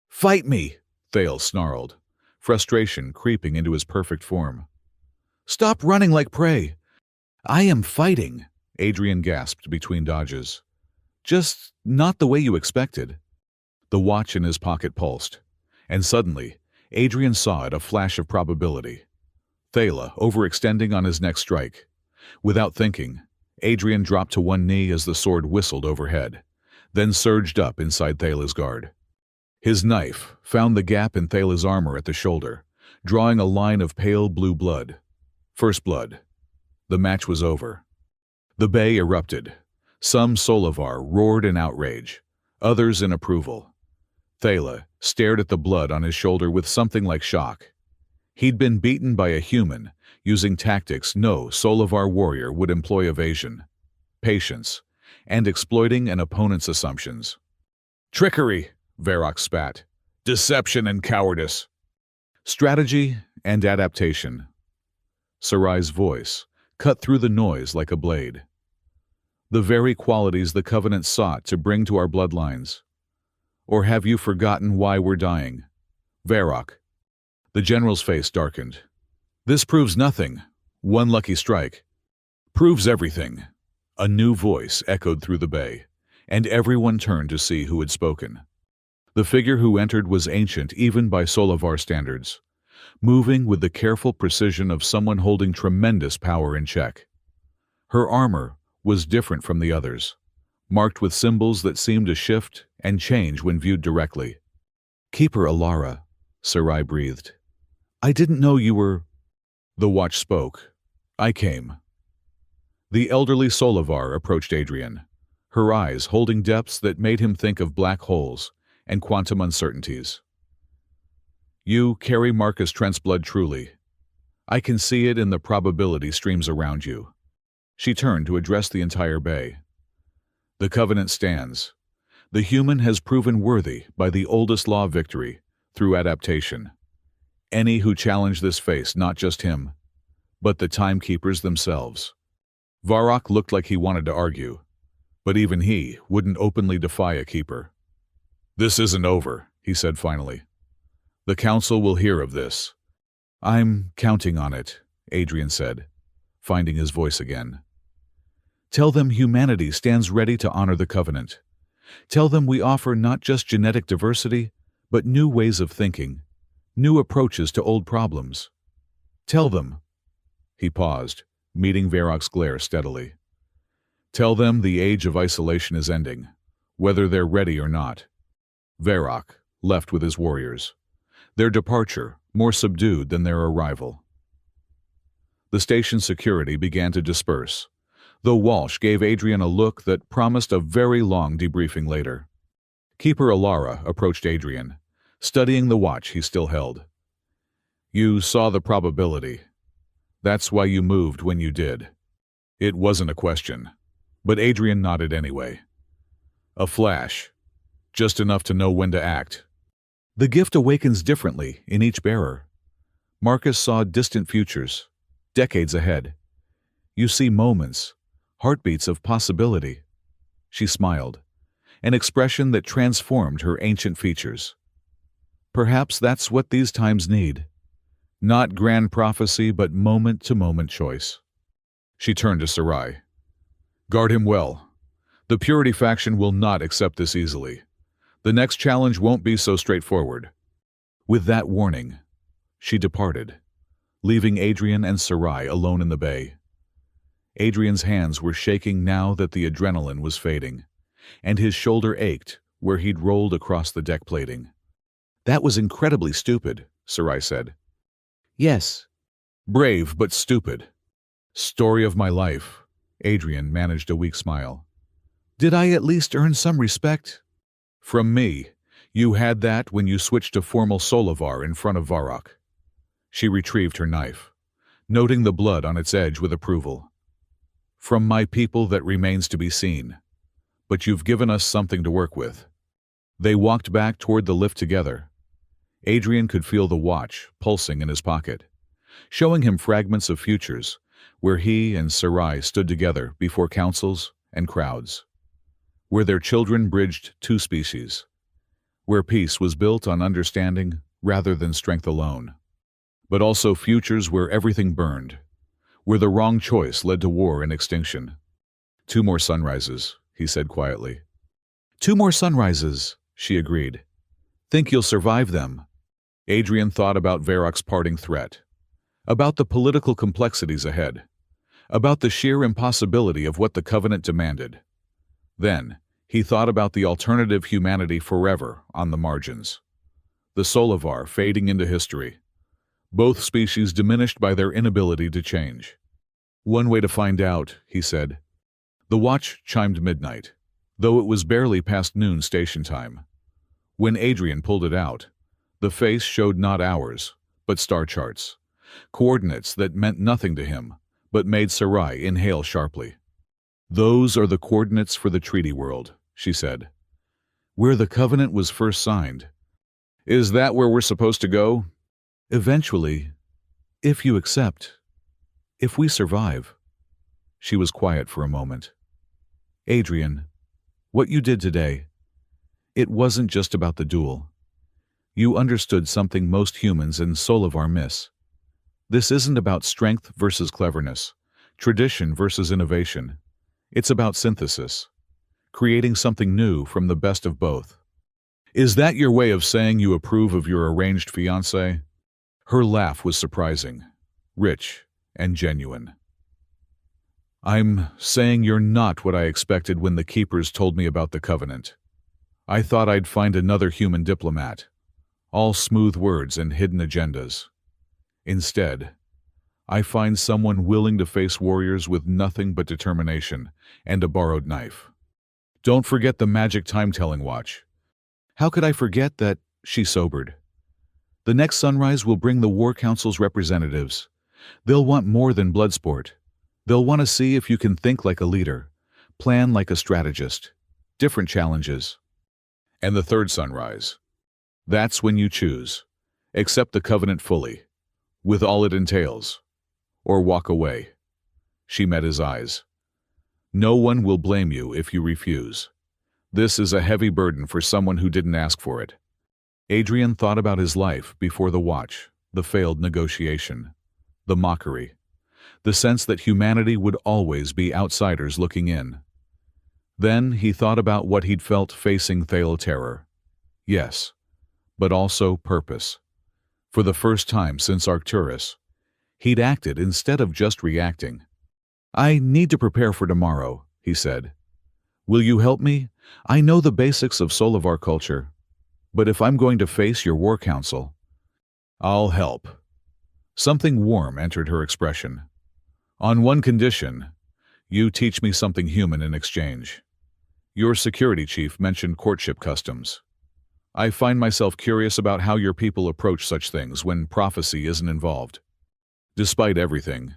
"Fight me!" Thale snarled, frustration creeping into his perfect form. "Stop running like prey!" "I am fighting," Adrian gasped between dodges. "Just not the way you expected." The watch in his pocket pulsed, and suddenly, Adrian saw it, a flash of probability. Thala overextending on his next strike. Without thinking, Adrian dropped to one knee as the sword whistled overhead, then surged up inside Thala's guard. His knife found the gap in Thala's armor at the shoulder, drawing a line of pale blue blood. First blood. The match was over. The bay erupted. Some Solovar roared in outrage, others in approval. Thala stared at the blood on his shoulder with something like shock. He'd been beaten by a human, using tactics no Solovar warrior would employ: evasion, patience, and exploiting an opponent's assumptions. "Trickery," Varrock spat. "Deception and cowardice." "Strategy and adaptation." Sarai's voice cut through the noise like a blade. "The very qualities the Covenant sought to bring to our bloodlines. Or have you forgotten why we're dying?" "Varrock." The general's face darkened. "This proves nothing. One lucky strike." "Proves everything." A new voice echoed through the bay, and everyone turned to see who had spoken. The figure who entered was ancient even by Solovar standards, moving with the careful precision of someone holding tremendous power in check. Her armor was different from the others, marked with symbols that seemed to shift and change when viewed directly. "Keeper Alara," Sarai breathed. "I didn't know you were—" The watch spoke. "I came." The elderly Solovar approached Adrian, her eyes holding depths that made him think of black holes and quantum uncertainties. "You carry Marcus Trent's blood truly. I can see it in the probability streams around you." She turned to address the entire bay. "The Covenant stands. The human has proven worthy by the oldest law of victory, through adaptation. Any who challenge this face not just him, but the timekeepers themselves." Varrock looked like he wanted to argue, but even he wouldn't openly defy a keeper. "This isn't over," he said finally. "The council will hear of this." "I'm counting on it," Adrian said, finding his voice again. "Tell them humanity stands ready to honor the Covenant. Tell them we offer not just genetic diversity, but new ways of thinking, new approaches to old problems. Tell them—" He paused, meeting Varrock's glare steadily. "Tell them the age of isolation is ending, whether they're ready or not." Varrock left with his warriors, their departure more subdued than their arrival. The station security began to disperse, though Walsh gave Adrian a look that promised a very long debriefing later. Keeper Alara approached Adrian, studying the watch he still held. "You saw the probability. That's why you moved when you did." It wasn't a question, but Adrian nodded anyway. "A flash, just enough to know when to act." "The gift awakens differently in each bearer." Marcus saw distant futures, decades ahead. You see moments, heartbeats of possibility. She smiled, an expression that transformed her ancient features. Perhaps that's what these times need. Not grand prophecy, but moment-to-moment choice. She turned to Sarai. Guard him well. The Purity faction will not accept this easily. The next challenge won't be so straightforward. With that warning, she departed, leaving Adrian and Sarai alone in the bay. Adrian's hands were shaking now that the adrenaline was fading, and his shoulder ached where he'd rolled across the deck plating. That was incredibly stupid, Sarai said. Yes. Brave but stupid. Story of my life. Adrian managed a weak smile. Did I at least earn some respect? From me. You had that when you switched to formal Solivar in front of Varrock. She retrieved her knife, noting the blood on its edge with approval. From my people that remains to be seen. But you've given us something to work with. They walked back toward the lift together. Adrian could feel the watch pulsing in his pocket, showing him fragments of futures where he and Sarai stood together before councils and crowds, where their children bridged two species, where peace was built on understanding rather than strength alone, but also futures where everything burned, where the wrong choice led to war and extinction. 2 more sunrises, he said quietly. 2 more sunrises, she agreed. Think you'll survive them? Adrian thought about Varrock's parting threat, about the political complexities ahead, about the sheer impossibility of what the Covenant demanded. Then, he thought about the alternative humanity forever on the margins. The Solivar fading into history, both species diminished by their inability to change. One way to find out, he said. The watch chimed midnight, though it was barely past noon station time. When Adrian pulled it out, the face showed not hours, but star charts, coordinates that meant nothing to him, but made Sarai inhale sharply. Those are the coordinates for the treaty world, she said. Where the Covenant was first signed. Is that where we're supposed to go? Eventually, if you accept, if we survive. She was quiet for a moment. Adrian, what you did today, it wasn't just about the duel. You understood something most humans in Solivar miss. This isn't about strength versus cleverness, tradition versus innovation. It's about synthesis, creating something new from the best of both. Is that your way of saying you approve of your arranged fiancé? Her laugh was surprising, rich, and genuine. I'm saying you're not what I expected when the Keepers told me about the Covenant. I thought I'd find another human diplomat, all smooth words and hidden agendas. Instead, I find someone willing to face warriors with nothing but determination and a borrowed knife. Don't forget the magic time-telling watch. How could I forget that? She sobered. The next sunrise will bring the War Council's representatives. They'll want more than blood sport. They'll want to see if you can think like a leader, plan like a strategist, different challenges. And the third sunrise. That's when you choose. Accept the Covenant fully, with all it entails, or walk away. She met his eyes. No one will blame you if you refuse. This is a heavy burden for someone who didn't ask for it. Adrian thought about his life before the watch, the failed negotiation, the mockery, the sense that humanity would always be outsiders looking in. Then he thought about what he'd felt facing Thale terror. Yes, but also purpose. For the first time since Arcturus, he'd acted instead of just reacting. I need to prepare for tomorrow, he said. Will you help me? I know the basics of Solivar culture, but if I'm going to face your war council, I'll help. Something warm entered her expression. On one condition, you teach me something human in exchange. Your security chief mentioned courtship customs. I find myself curious about how your people approach such things when prophecy isn't involved. Despite everything,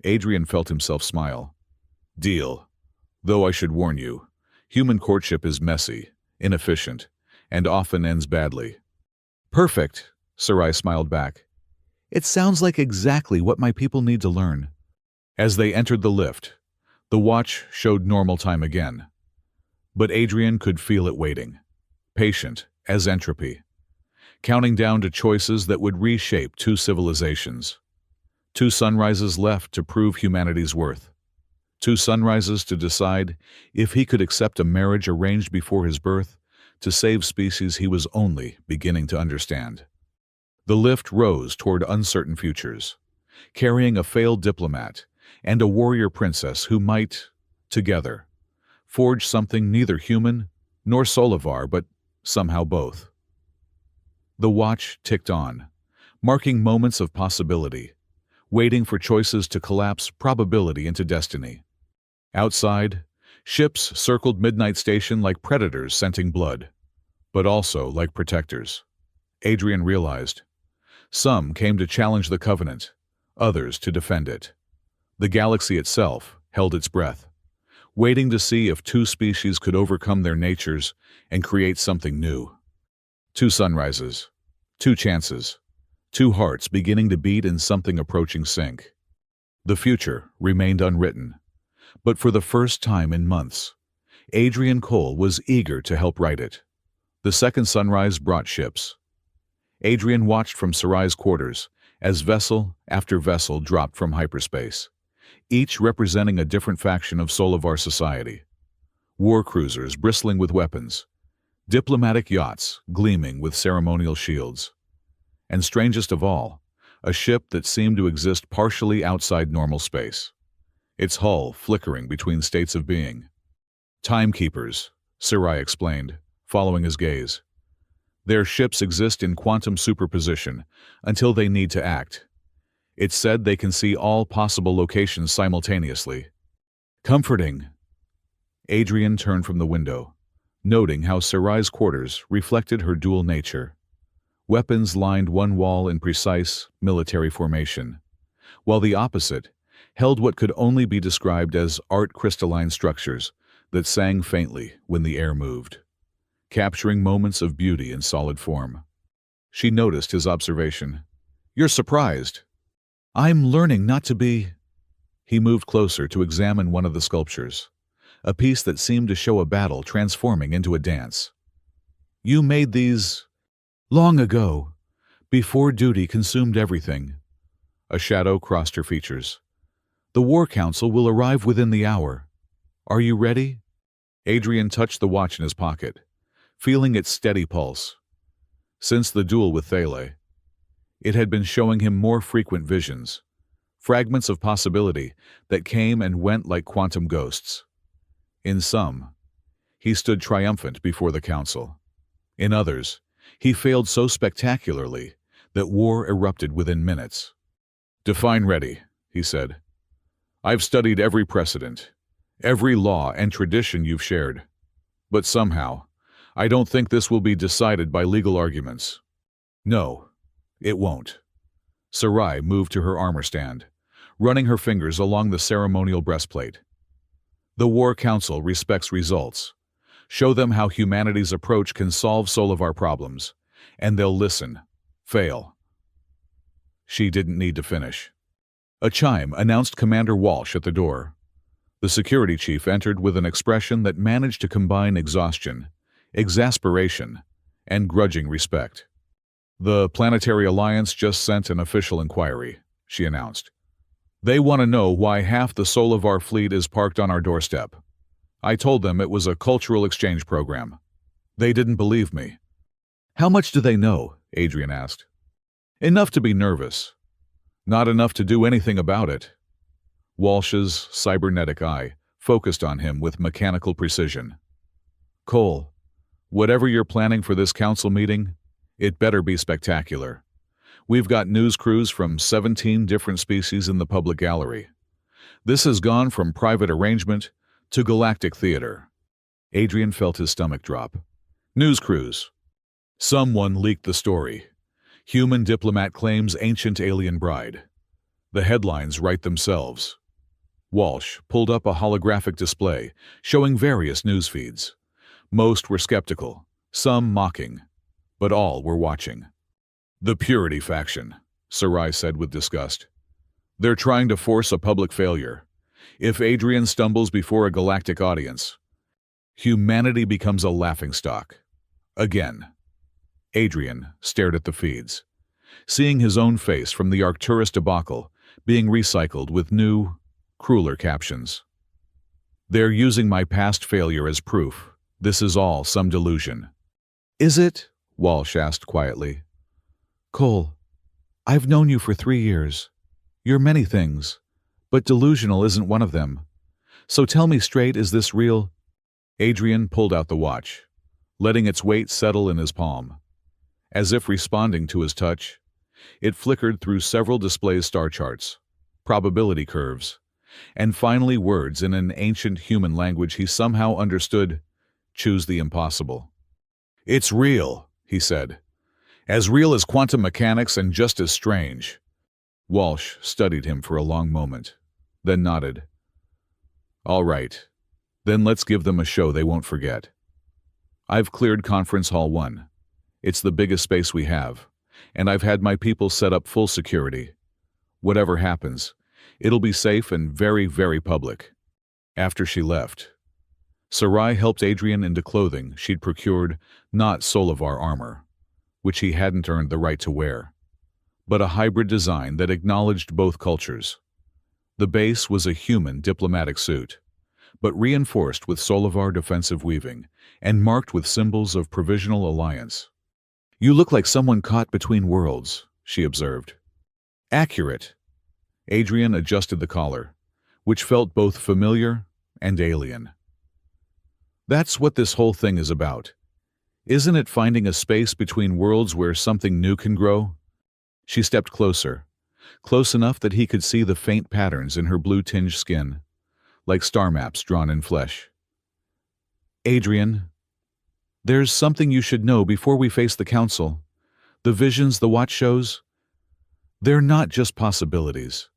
Adrian felt himself smile. Deal. Though I should warn you, human courtship is messy, inefficient, and often ends badly. Perfect, Sarai smiled back. It sounds like exactly what my people need to learn. As they entered the lift, the watch showed normal time again. But Adrian could feel it waiting, patient as entropy, counting down to choices that would reshape two civilizations. Two sunrises left to prove humanity's worth. Two sunrises to decide if he could accept a marriage arranged before his birth to save species he was only beginning to understand. The lift rose toward uncertain futures, carrying a failed diplomat and a warrior princess who might, together, forge something neither human nor Solivar, but somehow both. The watch ticked on, marking moments of possibility, waiting for choices to collapse probability into destiny. Outside, ships circled Midnight Station like predators scenting blood, but also like protectors. Adrian realized. Some came to challenge the Covenant, others to defend it. The galaxy itself held its breath, waiting to see if two species could overcome their natures and create something new. Two sunrises, two chances, two hearts beginning to beat in something approaching sync. The future remained unwritten, but for the first time in months, Adrian Cole was eager to help write it. The second sunrise brought ships. Adrian watched from Sarai's quarters as vessel after vessel dropped from hyperspace, each representing a different faction of Solivar society. War cruisers bristling with weapons, diplomatic yachts gleaming with ceremonial shields, and strangest of all, a ship that seemed to exist partially outside normal space, its hull flickering between states of being. Timekeepers, Sarai explained, following his gaze. Their ships exist in quantum superposition until they need to act. It's said they can see all possible locations simultaneously. Comforting. Adrian turned from the window, noting how Sarai's quarters reflected her dual nature. Weapons lined one wall in precise military formation, while the opposite held what could only be described as art crystalline structures that sang faintly when the air moved, capturing moments of beauty in solid form. She noticed his observation. "You're surprised." "I'm learning not to be." He moved closer to examine one of the sculptures, a piece that seemed to show a battle transforming into a dance. "You made these long ago, before duty consumed everything." A shadow crossed her features. "The War Council will arrive within the hour. Are you ready?" Adrian touched the watch in his pocket, feeling its steady pulse. Since the duel with Thale, it had been showing him more frequent visions, fragments of possibility that came and went like quantum ghosts. In some, he stood triumphant before the council. In others, he failed so spectacularly that war erupted within minutes. "Define ready," he said. "I've studied every precedent, every law and tradition you've shared. But somehow, I don't think this will be decided by legal arguments." "No, it won't." Sarai moved to her armor stand, running her fingers along the ceremonial breastplate. "The War Council respects results. Show them how humanity's approach can solve Solivar problems, and they'll listen. Fail." She didn't need to finish. A chime announced Commander Walsh at the door. The security chief entered with an expression that managed to combine exhaustion, exasperation, and grudging respect. "The Planetary Alliance just sent an official inquiry," she announced. "They want to know why half the Solivar fleet is parked on our doorstep. I told them it was a cultural exchange program. They didn't believe me." "How much do they know?" Adrian asked. "Enough to be nervous. Not enough to do anything about it." Walsh's cybernetic eye focused on him with mechanical precision. "Cole, whatever you're planning for this council meeting, it better be spectacular. We've got news crews from 17 different species in the public gallery. This has gone from private arrangement to galactic theater." Adrian felt his stomach drop. "News crews. Someone leaked the story. Human diplomat claims ancient alien bride. The headlines write themselves." Walsh pulled up a holographic display showing various news feeds. Most were skeptical, some mocking, but all were watching. "The Purity faction," Sarai said with disgust. They're trying to force a public failure. If Adrian stumbles before a galactic audience, humanity becomes a laughingstock. Again. Adrian stared at the feeds, seeing his own face from the Arcturus debacle being recycled with new, crueler captions. They're using my past failure as proof. This is all some delusion. Is it? Walsh asked quietly. Cole, I've known you for 3 years. You're many things, but delusional isn't one of them. So tell me straight, is this real? Adrian pulled out the watch, letting its weight settle in his palm. As if responding to his touch, it flickered through several display star charts, probability curves, and finally words in an ancient human language he somehow understood. Choose the impossible. It's real, he said. As real as quantum mechanics and just as strange. Walsh studied him for a long moment, then nodded. All right, then let's give them a show they won't forget. I've cleared Conference Hall 1. It's the biggest space we have, and I've had my people set up full security. Whatever happens, it'll be safe and very, very public. After she left, Sarai helped Adrian into clothing she'd procured, not Solivar armor, which he hadn't earned the right to wear, but a hybrid design that acknowledged both cultures. The base was a human diplomatic suit, but reinforced with Solivar defensive weaving and marked with symbols of provisional alliance. You look like someone caught between worlds, she observed. Accurate. Adrian adjusted the collar, which felt both familiar and alien. That's what this whole thing is about. Isn't it finding a space between worlds where something new can grow? She stepped closer, close enough that he could see the faint patterns in her blue-tinged skin, like star maps drawn in flesh. Adrian, there's something you should know before we face the Council. The visions the watch shows, they're not just possibilities.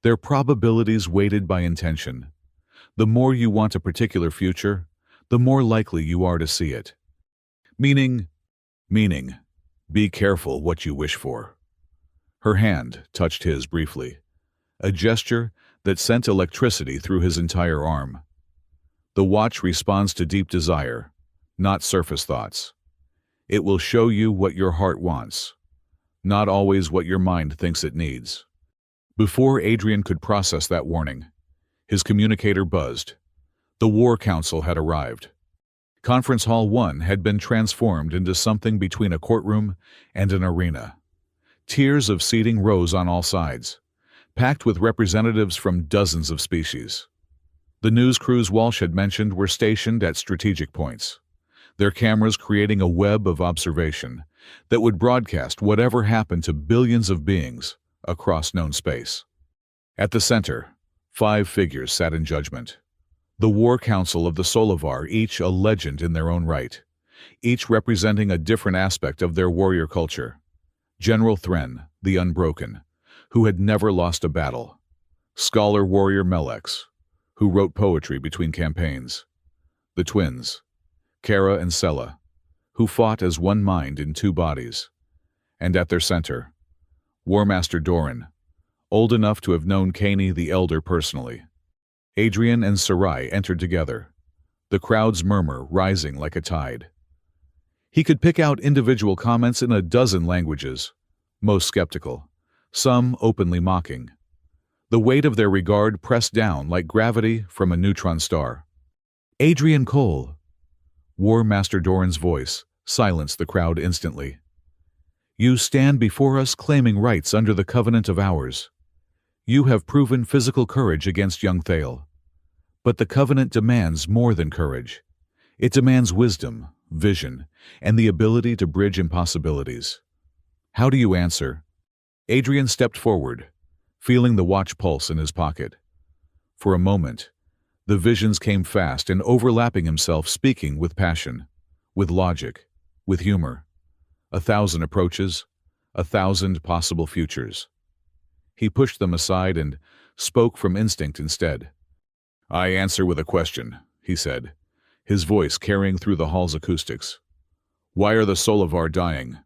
They're probabilities weighted by intention. The more you want a particular future, the more likely you are to see it. Meaning, be careful what you wish for. Her hand touched his briefly, a gesture that sent electricity through his entire arm. The watch responds to deep desire, not surface thoughts. It will show you what your heart wants, not always what your mind thinks it needs. Before Adrian could process that warning, his communicator buzzed. The War Council had arrived. Conference Hall 1 had been transformed into something between a courtroom and an arena. Tiers of seating rose on all sides, packed with representatives from dozens of species. The news crews Walsh had mentioned were stationed at strategic points, their cameras creating a web of observation that would broadcast whatever happened to billions of beings across known space. At the center, 5 figures sat in judgment. The War Council of the Solivar, each a legend in their own right, each representing a different aspect of their warrior culture. General Thren, the Unbroken, who had never lost a battle. Scholar warrior Melex, who wrote poetry between campaigns. The twins, Kara and Sela, who fought as one mind in 2 bodies. And at their center, War Master Doran, old enough to have known Kaney the Elder personally. Adrian and Sarai entered together, the crowd's murmur rising like a tide. He could pick out individual comments in a dozen languages, most skeptical, some openly mocking. The weight of their regard pressed down like gravity from a neutron star. Adrian Cole. War Master Doran's voice silenced the crowd instantly. You stand before us claiming rights under the covenant of ours. You have proven physical courage against young Thale. But the covenant demands more than courage. It demands wisdom, vision, and the ability to bridge impossibilities. How do you answer? Adrian stepped forward, feeling the watch pulse in his pocket. For a moment, the visions came fast and overlapping himself, speaking with passion, with logic, with humor. 1,000 approaches, 1,000 possible futures. He pushed them aside and spoke from instinct instead. I answer with a question, he said, his voice carrying through the hall's acoustics. Why are the Solivar dying?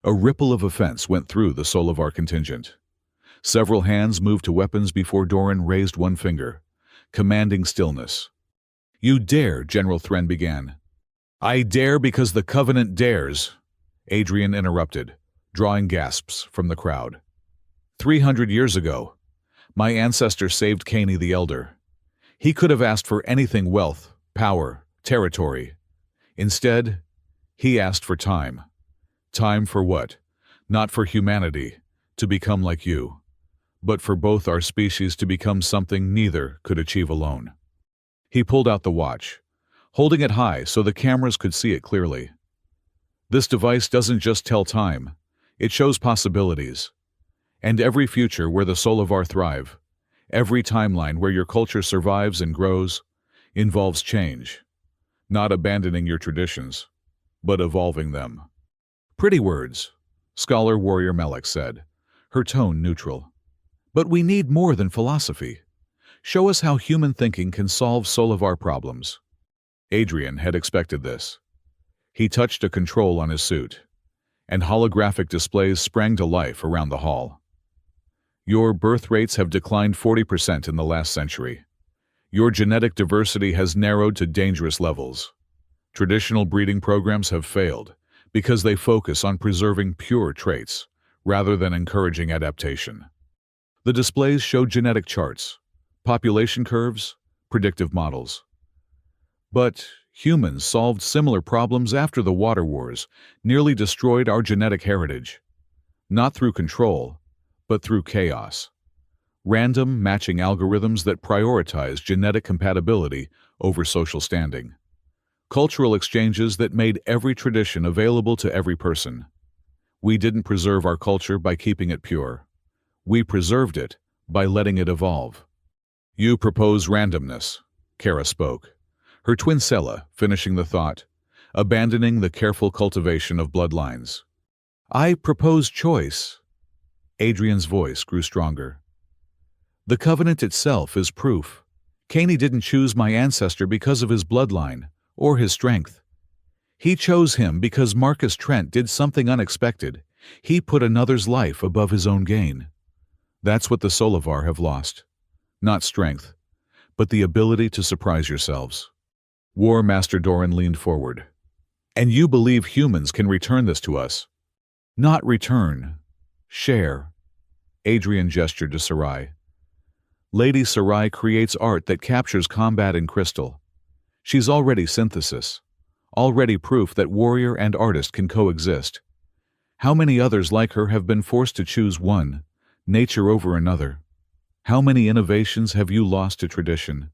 A ripple of offense went through the soul of our contingent. Several hands moved to weapons before Doran raised one finger, commanding stillness. "You dare," General Thren began. "I dare because the Covenant dares," Adrian interrupted, drawing gasps from the crowd. 300 years ago, my ancestor saved Caney the Elder. He could have asked for anything: wealth, power, territory. Instead, he asked for time. Time for what? Not for humanity, to become like you, but for both our species to become something neither could achieve alone. He pulled out the watch, holding it high so the cameras could see it clearly. This device doesn't just tell time, it shows possibilities. And every future where the Solovar thrive, every timeline where your culture survives and grows, involves change. Not abandoning your traditions, but evolving them. "Pretty words," Scholar Warrior Melek said, her tone neutral. "But we need more than philosophy. Show us how human thinking can solve Solovar problems." Adrian had expected this. He touched a control on his suit, and holographic displays sprang to life around the hall. "Your birth rates have declined 40% in the last century. Your genetic diversity has narrowed to dangerous levels. Traditional breeding programs have failed because they focus on preserving pure traits rather than encouraging adaptation." The displays showed genetic charts, population curves, predictive models. But humans solved similar problems after the water wars nearly destroyed our genetic heritage. Not through control, but through chaos. Random matching algorithms that prioritize genetic compatibility over social standing. Cultural exchanges that made every tradition available to every person. We didn't preserve our culture by keeping it pure. We preserved it by letting it evolve. "You propose randomness," Kara spoke, her twin Sela finishing the thought, abandoning the careful cultivation of bloodlines. "I propose choice." Adrian's voice grew stronger. "The Covenant itself is proof. Caney didn't choose my ancestor because of his bloodline or his strength. He chose him because Marcus Trent did something unexpected. He put another's life above his own gain. That's what the Solovar have lost. Not strength, but the ability to surprise yourselves." War Master Doran leaned forward. "And you believe humans can return this to us?" "Not return. Share." Adrian gestured to Sarai. "Lady Sarai creates art that captures combat in crystal. She's already synthesis, already proof that warrior and artist can coexist. How many others like her have been forced to choose one, nature over another? How many innovations have you lost to tradition?"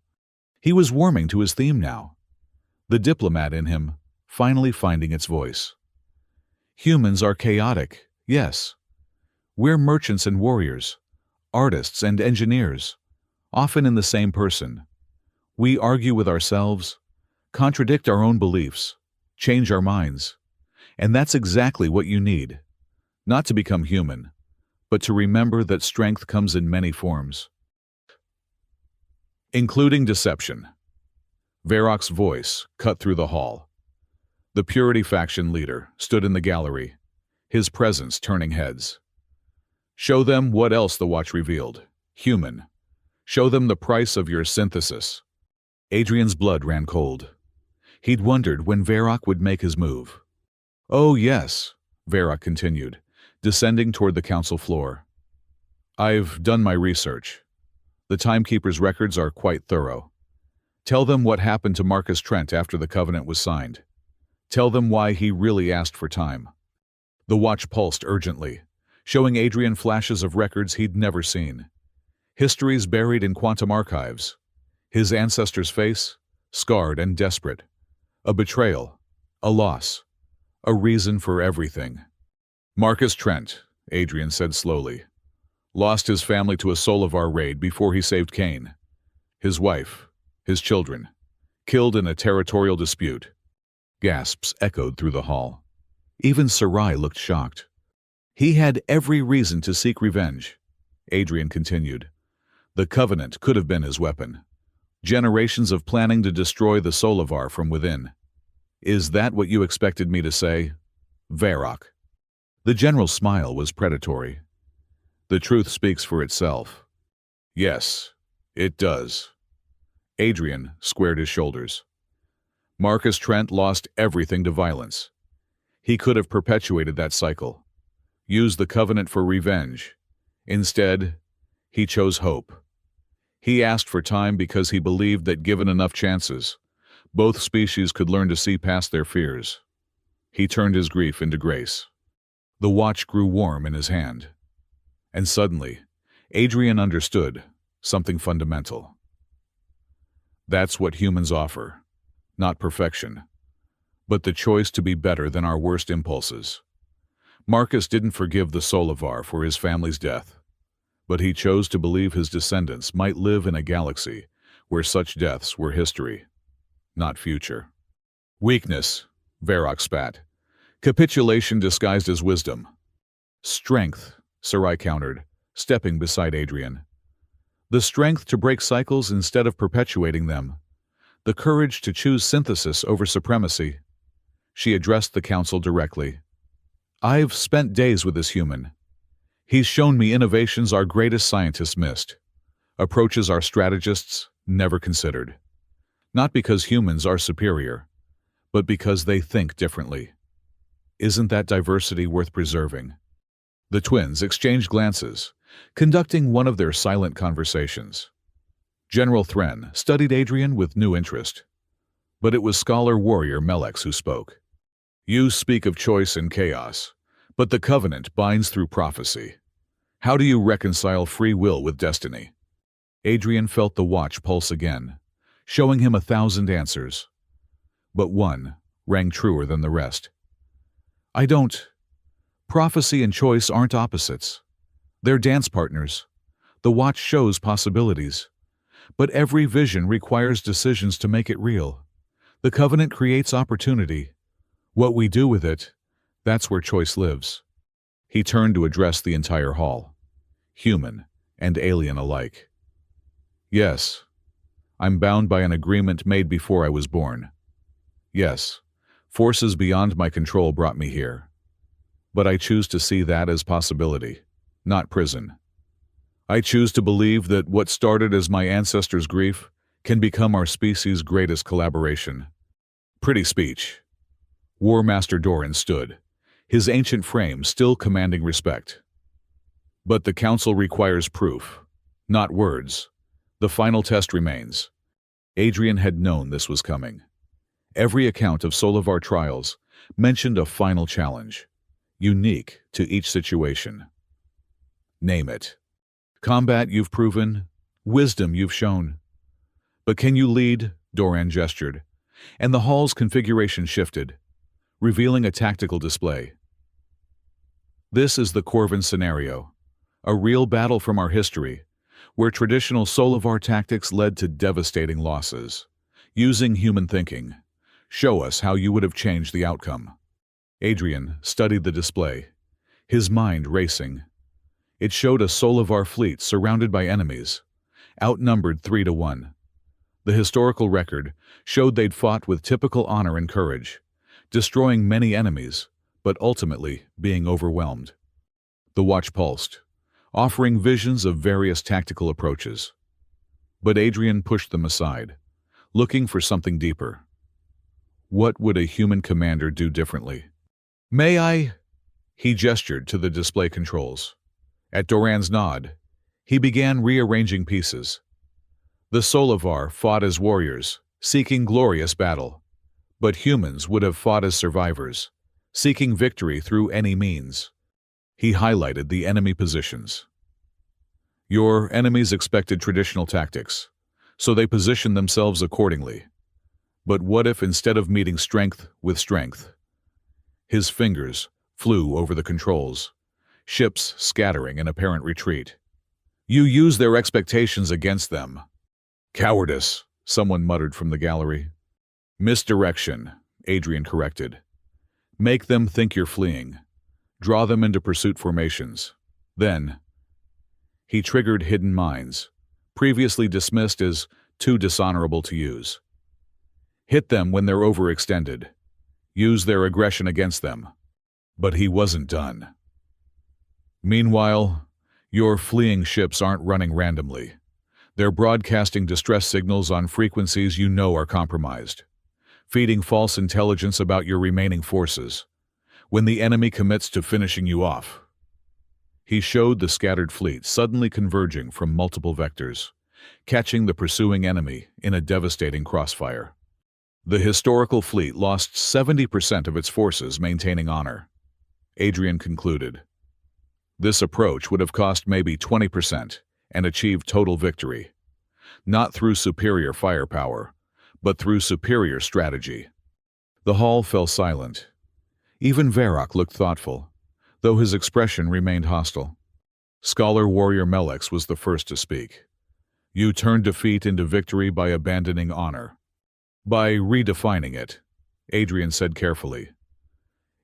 He was warming to his theme now. The diplomat in him finally finding its voice. "Humans are chaotic, yes. We're merchants and warriors, artists and engineers, often in the same person. We argue with ourselves, contradict our own beliefs, change our minds. And that's exactly what you need. Not to become human, but to remember that strength comes in many forms. Including deception." Varrock's voice cut through the hall. The Purity faction leader stood in the gallery, his presence turning heads. "Show them what else the watch revealed. Human. Show them the price of your synthesis." Adrian's blood ran cold. He'd wondered when Varrock would make his move. "Oh yes," Varrock continued, descending toward the council floor. "I've done my research. The Timekeeper's records are quite thorough. Tell them what happened to Marcus Trent after the Covenant was signed. Tell them why he really asked for time." The watch pulsed urgently, showing Adrian flashes of records he'd never seen. Histories buried in quantum archives. His ancestor's face, scarred and desperate. A betrayal, a loss, a reason for everything. "Marcus Trent," Adrian said slowly, "lost his family to a Solovar raid before he saved Cain. His wife, his children, killed in a territorial dispute." Gasps echoed through the hall. Even Sarai looked shocked. "He had every reason to seek revenge," Adrian continued. "The Covenant could have been his weapon. Generations of planning to destroy the Solovar from within. Is that what you expected me to say? Varrock." The general's smile was predatory. The truth speaks for itself. Yes, it does. Adrian squared his shoulders. Marcus Trent lost everything to violence. He could have perpetuated that cycle, used the Covenant for revenge. Instead, he chose hope. He asked for time because he believed that given enough chances, both species could learn to see past their fears. He turned his grief into grace. The watch grew warm in his hand. And suddenly, Adrian understood something fundamental. That's what humans offer. Not perfection, but the choice to be better than our worst impulses. Marcus didn't forgive the Solivar for his family's death, but he chose to believe his descendants might live in a galaxy where such deaths were history, not future. Weakness, Varrock spat. Capitulation disguised as wisdom. Strength, Sarai countered, stepping beside Adrian. The strength to break cycles instead of perpetuating them. The courage to choose synthesis over supremacy. She addressed the council directly. I've spent days with this human. He's shown me innovations our greatest scientists missed, approaches our strategists never considered. Not because humans are superior, but because they think differently. Isn't that diversity worth preserving? The twins exchanged glances, conducting one of their silent conversations. General Thren studied Adrian with new interest, but it was scholar-warrior Melex who spoke. You speak of choice and chaos, but the Covenant binds through prophecy. How do you reconcile free will with destiny? Adrian felt the watch pulse again, showing him 1,000 answers. But one rang truer than the rest. I don't. Prophecy and choice aren't opposites. They're dance partners. The watch shows possibilities. But every vision requires decisions to make it real. The Covenant creates opportunity. What we do with it, that's where choice lives. He turned to address the entire hall, human and alien alike. Yes, I'm bound by an agreement made before I was born. Yes, forces beyond my control brought me here. But I choose to see that as possibility, not prison. I choose to believe that what started as my ancestors' grief can become our species' greatest collaboration. Pretty speech. War Master Doran stood, his ancient frame still commanding respect. But the Council requires proof, not words. The final test remains. Adrian had known this was coming. Every account of Solivar trials mentioned a final challenge, unique to each situation. Name it. Combat you've proven, wisdom you've shown. But can you lead? Doran gestured, and the hall's configuration shifted, revealing a tactical display. This is the Corvin scenario, a real battle from our history, where traditional Solivar tactics led to devastating losses. Using human thinking, show us how you would have changed the outcome. Adrian studied the display, his mind racing. It showed a Solivar fleet surrounded by enemies, outnumbered 3-1. The historical record showed they'd fought with typical honor and courage, destroying many enemies, but ultimately being overwhelmed. The watch pulsed, offering visions of various tactical approaches. But Adrian pushed them aside, looking for something deeper. What would a human commander do differently? May I? He gestured to the display controls. At Doran's nod, he began rearranging pieces. The Solivar fought as warriors, seeking glorious battle, but humans would have fought as survivors, seeking victory through any means. He highlighted the enemy positions. Your enemies expected traditional tactics, so they positioned themselves accordingly. But what if instead of meeting strength with strength? His fingers flew over the controls, ships scattering in apparent retreat. You use their expectations against them. Cowardice, someone muttered from the gallery. Misdirection, Adrian corrected. Make them think you're fleeing. Draw them into pursuit formations. Then, he triggered hidden mines, previously dismissed as too dishonorable to use. Hit them when they're overextended. Use their aggression against them. But he wasn't done. Meanwhile, your fleeing ships aren't running randomly. They're broadcasting distress signals on frequencies you know are compromised, feeding false intelligence about your remaining forces. When the enemy commits to finishing you off, he showed the scattered fleet suddenly converging from multiple vectors, catching the pursuing enemy in a devastating crossfire. The historical fleet lost 70% of its forces maintaining honor, Adrian concluded. This approach would have cost maybe 20% and achieved total victory, not through superior firepower, but through superior strategy. The hall fell silent. Even Varrock looked thoughtful, though his expression remained hostile. Scholar Warrior Melex was the first to speak. You turned defeat into victory by abandoning honor. By redefining it, Adrian said carefully.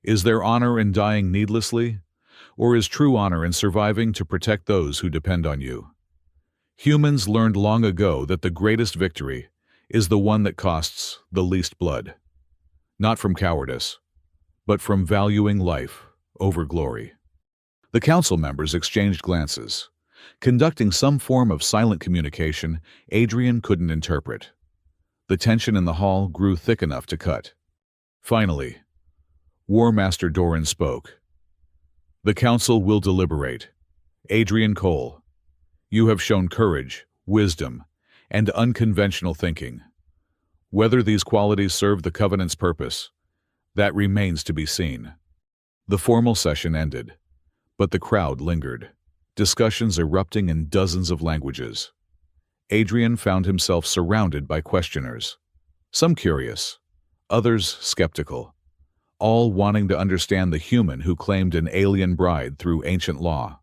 Is there honor in dying needlessly, or is true honor in surviving to protect those who depend on you? Humans learned long ago that the greatest victory is the one that costs the least blood. Not from cowardice, but from valuing life over glory. The council members exchanged glances, conducting some form of silent communication Adrian couldn't interpret. The tension in the hall grew thick enough to cut. Finally, War Master Doran spoke. The council will deliberate. Adrian Cole, you have shown courage, wisdom, and unconventional thinking. Whether these qualities serve the Covenant's purpose, that remains to be seen. The formal session ended, but the crowd lingered, discussions erupting in dozens of languages. Adrian found himself surrounded by questioners, some curious, others skeptical, all wanting to understand the human who claimed an alien bride through ancient law.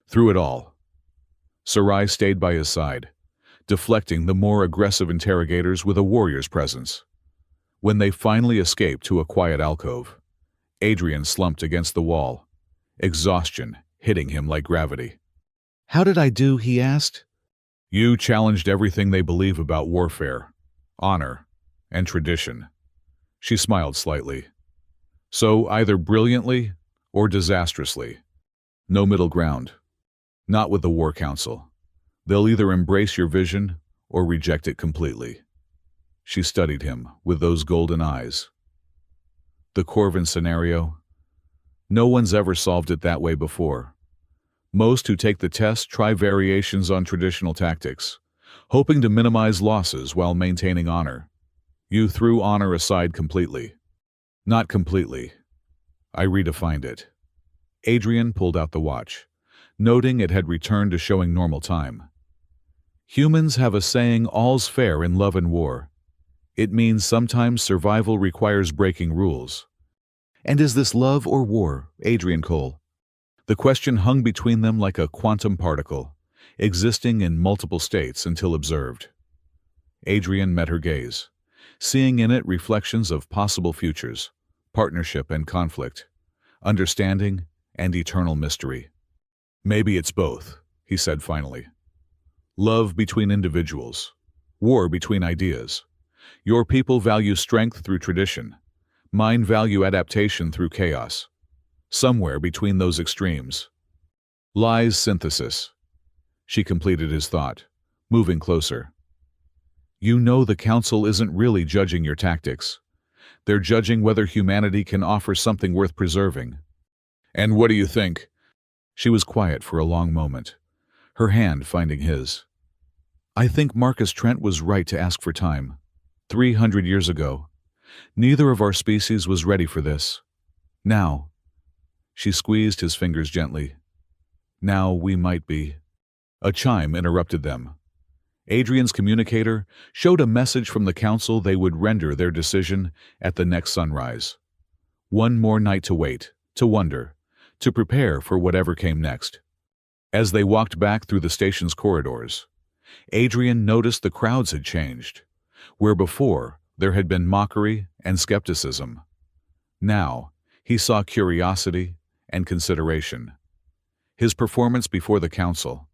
Through it all, Sarai stayed by his side, deflecting the more aggressive interrogators with a warrior's presence. When they finally escaped to a quiet alcove, Adrian slumped against the wall, exhaustion hitting him like gravity. How did I do? He asked. You challenged everything they believe about warfare, honor, and tradition. She smiled slightly. So either brilliantly or disastrously. No middle ground. Not with the War Council. They'll either embrace your vision or reject it completely. She studied him with those golden eyes. The Corvin scenario? No one's ever solved it that way before. Most who take the test try variations on traditional tactics, hoping to minimize losses while maintaining honor. You threw honor aside completely. Not completely. I redefined it. Adrian pulled out the watch, noting it had returned to showing normal time. Humans have a saying, all's fair in love and war. It means sometimes survival requires breaking rules. And is this love or war, Adrian Cole? The question hung between them like a quantum particle, existing in multiple states until observed. Adrian met her gaze, seeing in it reflections of possible futures, partnership and conflict, understanding and eternal mystery. Maybe it's both, he said finally. Love between individuals, war between ideas. Your people value strength through tradition. Mine value adaptation through chaos. Somewhere between those extremes lies synthesis. She completed his thought, moving closer. You know the Council isn't really judging your tactics. They're judging whether humanity can offer something worth preserving. And what do you think? She was quiet for a long moment, her hand finding his. I think Marcus Trent was right to ask for time. 300 years ago. Neither of our species was ready for this. Now, she squeezed his fingers gently. Now we might be. A chime interrupted them. Adrian's communicator showed a message from the council they would render their decision at the next sunrise. One more night to wait, to wonder, to prepare for whatever came next. As they walked back through the station's corridors, Adrian noticed the crowds had changed. Where before there had been mockery and skepticism, now he saw curiosity and consideration. His performance before the council,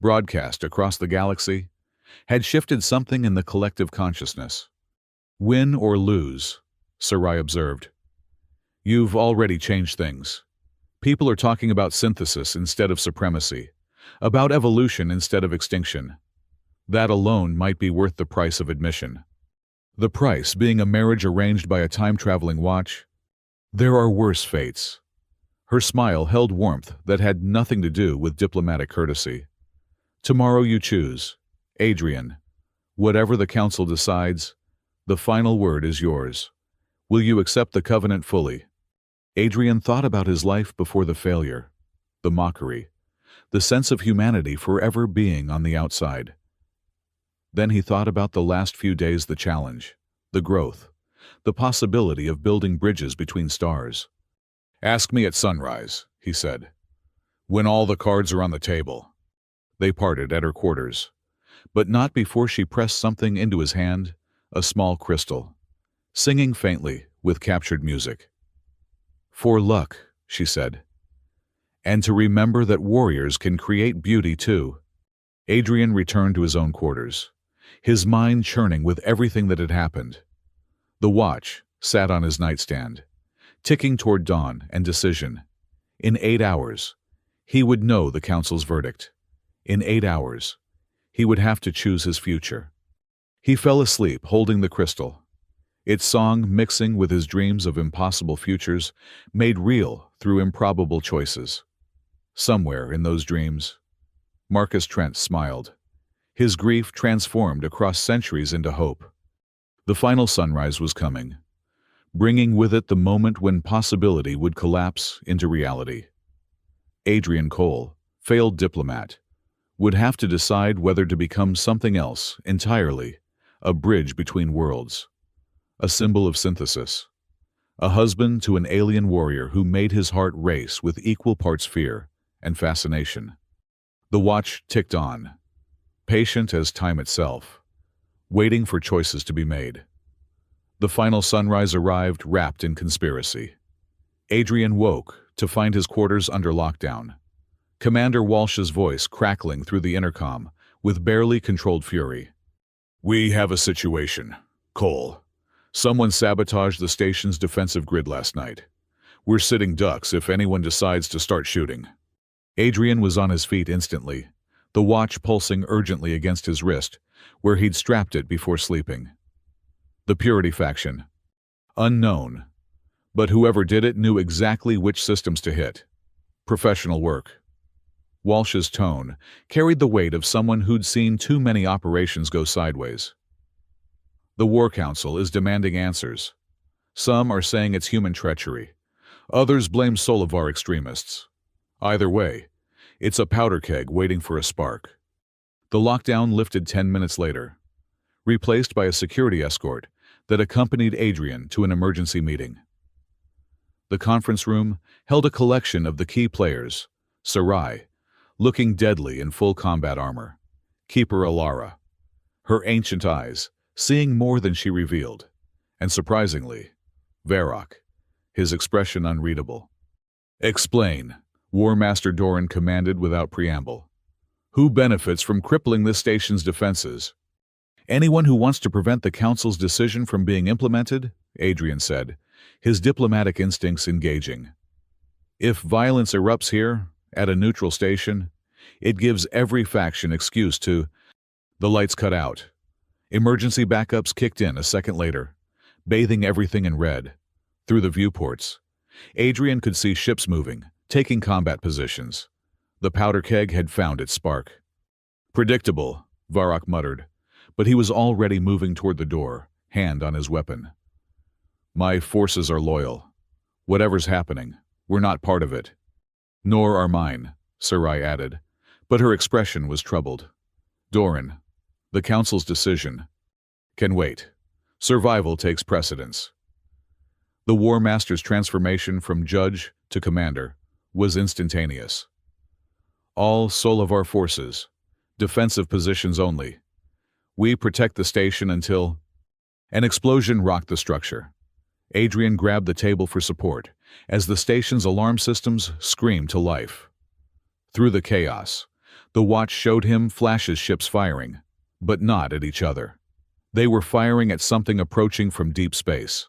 broadcast across the galaxy, had shifted something in the collective consciousness. Win or lose, Sarai observed. You've already changed things. People are talking about synthesis instead of supremacy, about evolution instead of extinction. That alone might be worth the price of admission. The price being a marriage arranged by a time-traveling watch? There are worse fates. Her smile held warmth that had nothing to do with diplomatic courtesy. Tomorrow you choose. Adrian. Whatever the council decides, the final word is yours. Will you accept the covenant fully? Adrian thought about his life before the failure, the mockery, the sense of humanity forever being on the outside. Then he thought about the last few days, the challenge, the growth, the possibility of building bridges between stars. Ask me at sunrise, he said, when all the cards are on the table. They parted at her quarters, but not before she pressed something into his hand, a small crystal, singing faintly with captured music. For luck, she said, and to remember that warriors can create beauty too. Adrian returned to his own quarters, his mind churning with everything that had happened. The watch sat on his nightstand, ticking toward dawn and decision. In 8 hours, he would know the council's verdict. In 8 hours, he would have to choose his future. He fell asleep holding the crystal, its song mixing with his dreams of impossible futures made real through improbable choices. Somewhere in those dreams, Marcus Trent smiled, his grief transformed across centuries into hope. The final sunrise was coming, bringing with it the moment when possibility would collapse into reality. Adrian Cole, failed diplomat, would have to decide whether to become something else entirely, a bridge between worlds, a symbol of synthesis, a husband to an alien warrior who made his heart race with equal parts fear and fascination. The watch ticked on, patient as time itself, waiting for choices to be made. The final sunrise arrived wrapped in conspiracy. Adrian woke to find his quarters under lockdown, Commander Walsh's voice crackling through the intercom with barely controlled fury. We have a situation, Cole. Someone sabotaged the station's defensive grid last night. We're sitting ducks if anyone decides to start shooting. Adrian was on his feet instantly, the watch pulsing urgently against his wrist, where he'd strapped it before sleeping. The Purity faction. Unknown. But whoever did it knew exactly which systems to hit. Professional work. Walsh's tone carried the weight of someone who'd seen too many operations go sideways. The War Council is demanding answers. Some are saying it's human treachery. Others blame Solovar extremists. Either way, it's a powder keg waiting for a spark. The lockdown lifted 10 minutes later, replaced by a security escort that accompanied Adrian to an emergency meeting. The conference room held a collection of the key players, Sarai, looking deadly in full combat armor, Keeper Alara, her ancient eyes seeing more than she revealed, and surprisingly, Varrock, his expression unreadable. Explain, War Master Doran commanded without preamble. Who benefits from crippling this station's defenses? Anyone who wants to prevent the Council's decision from being implemented, Adrian said, his diplomatic instincts engaging. If violence erupts here, at a neutral station, it gives every faction excuse to... The lights cut out. Emergency backups kicked in a second later, bathing everything in red. Through the viewports, Adrian could see ships moving, taking combat positions. The powder keg had found its spark. Predictable, Varrock muttered, but he was already moving toward the door, hand on his weapon. My forces are loyal. Whatever's happening, we're not part of it. Nor are mine, Sarai added, but her expression was troubled. Doran, the Council's decision can wait. Survival takes precedence. The War Master's transformation from judge to commander was instantaneous. All Solovar forces, defensive positions only. We protect the station until... An explosion rocked the structure. Adrian grabbed the table for support as the station's alarm systems screamed to life. Through the chaos, the watch showed him Flash's ships firing, but not at each other. They were firing at something approaching from deep space.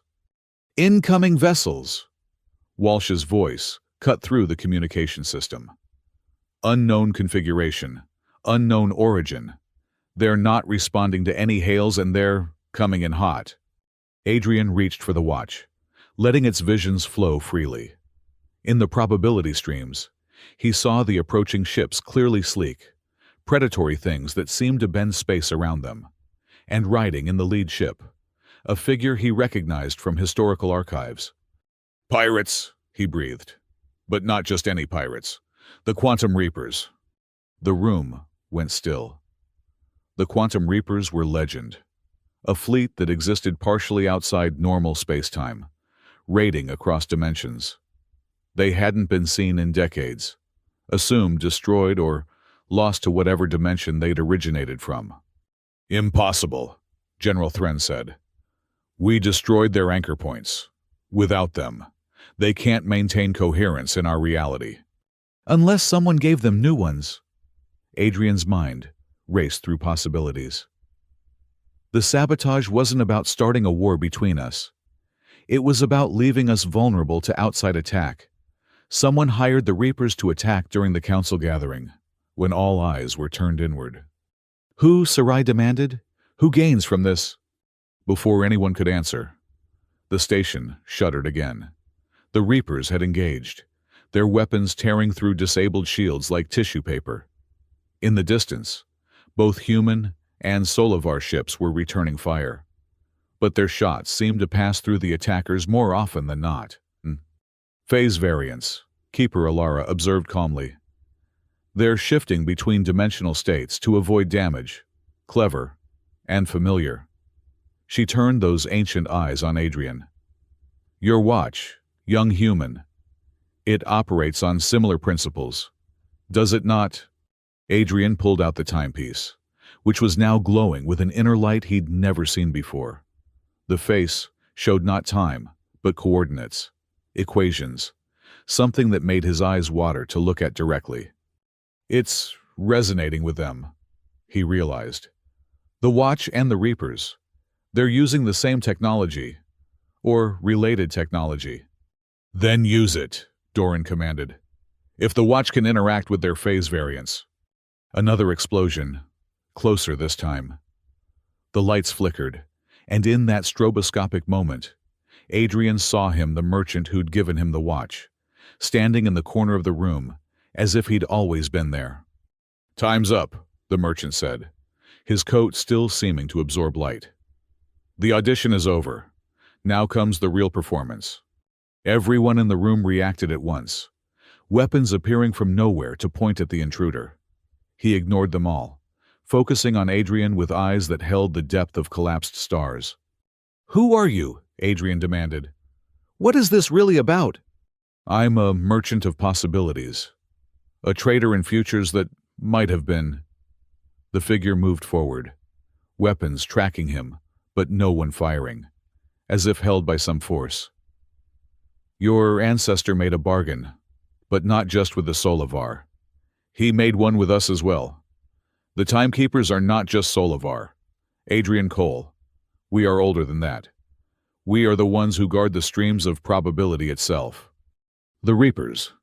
Incoming vessels! Walsh's voice cut through the communication system. Unknown configuration. Unknown origin. They're not responding to any hails and they're coming in hot. Adrian reached for the watch, letting its visions flow freely. In the probability streams, he saw the approaching ships clearly sleek, predatory things that seemed to bend space around them. And riding in the lead ship, a figure he recognized from historical archives. "Pirates," he breathed. But not just any pirates. The Quantum Reapers. The room went still. The Quantum Reapers were legend. A fleet that existed partially outside normal space-time, raiding across dimensions. They hadn't been seen in decades, assumed destroyed or lost to whatever dimension they'd originated from. "Impossible," General Thren said. "We destroyed their anchor points. Without them, they can't maintain coherence in our reality." Unless someone gave them new ones. Adrian's mind raced through possibilities. The sabotage wasn't about starting a war between us. It was about leaving us vulnerable to outside attack. Someone hired the Reapers to attack during the council gathering, when all eyes were turned inward. "Who?" Sarai demanded. "Who gains from this?" Before anyone could answer, the station shuddered again. The Reapers had engaged, their weapons tearing through disabled shields like tissue paper. In the distance, both human and Solovar ships were returning fire. But their shots seemed to pass through the attackers more often than not. "Phase variance," Keeper Alara observed calmly. "They're shifting between dimensional states to avoid damage. Clever and familiar." She turned those ancient eyes on Adrian. "Your watch, young human. It operates on similar principles. Does it not?" Adrian pulled out the timepiece, which was now glowing with an inner light he'd never seen before. The face showed not time, but coordinates, equations, something that made his eyes water to look at directly. "It's resonating with them," he realized. "The watch and the Reapers. They're using the same technology, or related technology." "Then use it," Doran commanded. "If the watch can interact with their phase variants." Another explosion, closer this time. The lights flickered, and in that stroboscopic moment, Adrian saw him, the merchant who'd given him the watch, standing in the corner of the room, as if he'd always been there. "Time's up," the merchant said, his coat still seeming to absorb light. "The audition is over. Now comes the real performance." Everyone in the room reacted at once, weapons appearing from nowhere to point at the intruder. He ignored them all, focusing on Adrian with eyes that held the depth of collapsed stars. "Who are you?" Adrian demanded. "What is this really about?" "I'm a merchant of possibilities. A trader in futures that might have been." The figure moved forward, weapons tracking him, but no one firing, as if held by some force. "Your ancestor made a bargain, but not just with the Solovar. He made one with us as well. The Timekeepers are not just Solovar. Adrian Cole. We are older than that. We are the ones who guard the streams of probability itself. The Reapers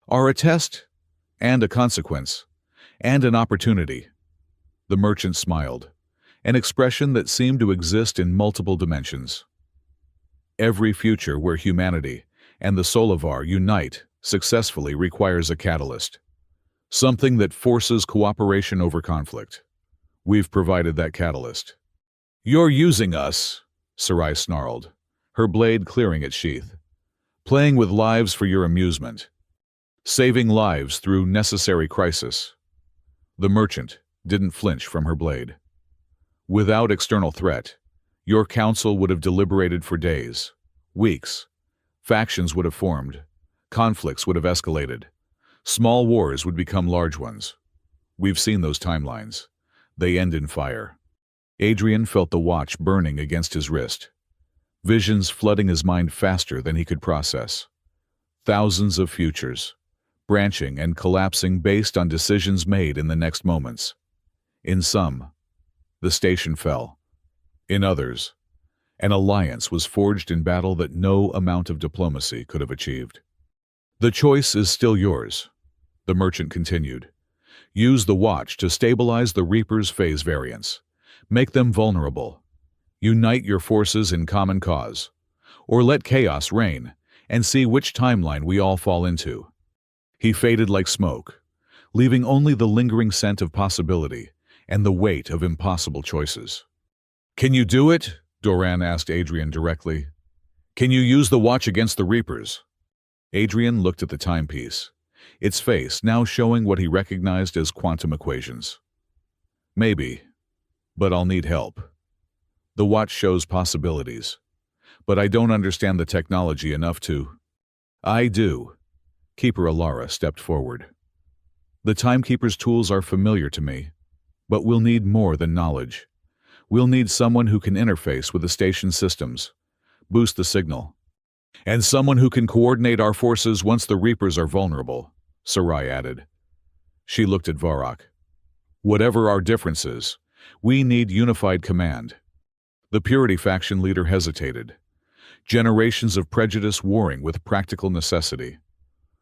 are a test and a consequence and an opportunity." The merchant smiled, an expression that seemed to exist in multiple dimensions. "Every future where humanity and the Solovar unite successfully requires a catalyst. Something that forces cooperation over conflict. We've provided that catalyst." "You're using us," Sarai snarled, her blade clearing its sheath. "Playing with lives for your amusement. Saving lives through necessary crisis." The merchant didn't flinch from her blade. "Without external threat, your council would have deliberated for days, weeks. Factions would have formed. Conflicts would have escalated. Small wars would become large ones. We've seen those timelines. They end in fire." Adrian felt the watch burning against his wrist, visions flooding his mind faster than he could process. Thousands of futures, branching and collapsing based on decisions made in the next moments. In some, the station fell. In others, An alliance was forged in battle that no amount of diplomacy could have achieved. The choice is still yours, the merchant continued. Use the watch to stabilize the Reaper's phase variants. Make them vulnerable. Unite your forces in common cause. Or let chaos reign, and see which timeline we all fall into. He faded like smoke, leaving only the lingering scent of possibility and the weight of impossible choices. "Can you do it?" Doran asked Adrian directly. "Can you use the watch against the Reapers?" Adrian looked at the timepiece, its face now showing what he recognized as quantum equations. "Maybe, but I'll need help. The watch shows possibilities, but I don't understand the technology enough to—" "I do." Keeper Alara stepped forward. "The Timekeeper's tools are familiar to me, but we'll need more than knowledge. We'll need someone who can interface with the station's systems, boost the signal, and someone who can coordinate our forces once the Reapers are vulnerable," Sarai added. She looked at Varrock. "Whatever our differences, we need unified command." The Purity faction leader hesitated. Generations of prejudice warring with practical necessity.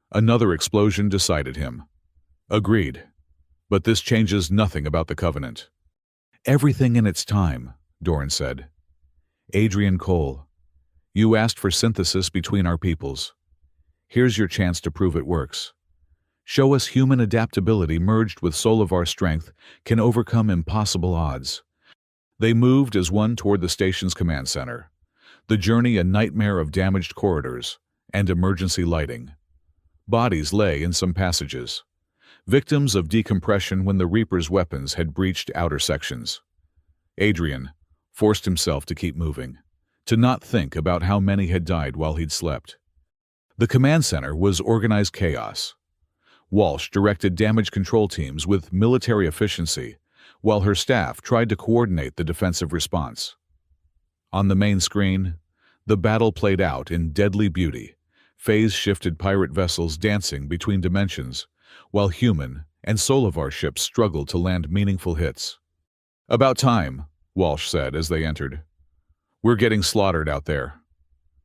Another explosion decided him. "Agreed. But this changes nothing about the Covenant." "Everything in its time," Doran said. "Adrian Cole, you asked for synthesis between our peoples. Here's your chance to prove it works. Show us human adaptability merged with Solovar strength can overcome impossible odds." They moved as one toward the station's command center. The journey a nightmare of damaged corridors and emergency lighting. Bodies lay in some passages, victims of decompression when the Reaper's weapons had breached outer sections. Adrian forced himself to keep moving, to not think about how many had died while he'd slept. The command center was organized chaos. Walsh directed damage control teams with military efficiency, while her staff tried to coordinate the defensive response. On the main screen, the battle played out in deadly beauty, phase-shifted pirate vessels dancing between dimensions, while human and Solovar ships struggled to land meaningful hits. "About time," Walsh said as they entered. "We're getting slaughtered out there.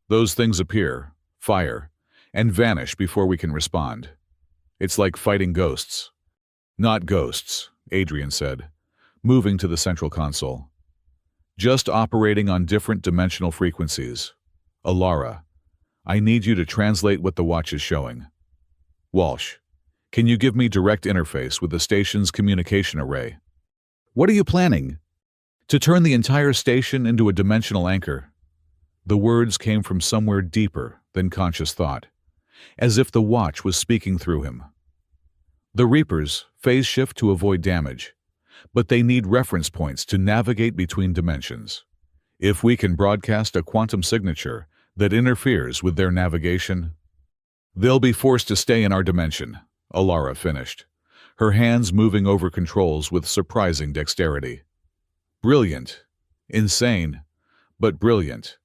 Those things appear, fire, and vanish before we can respond. It's like fighting ghosts." "Not ghosts," Adrian said, moving to the central console. "Just operating on different dimensional frequencies. Alara, I need you to translate what the watch is showing. Walsh, can you give me direct interface with the station's communication array?" "What are you planning?" "To turn the entire station into a dimensional anchor." The words came from somewhere deeper than conscious thought, as if the watch was speaking through him. "The Reapers phase shift to avoid damage, but they need reference points to navigate between dimensions. If we can broadcast a quantum signature that interferes with their navigation, they'll be forced to stay in our dimension," Alara finished, her hands moving over controls with surprising dexterity. "Brilliant. Insane, but brilliant."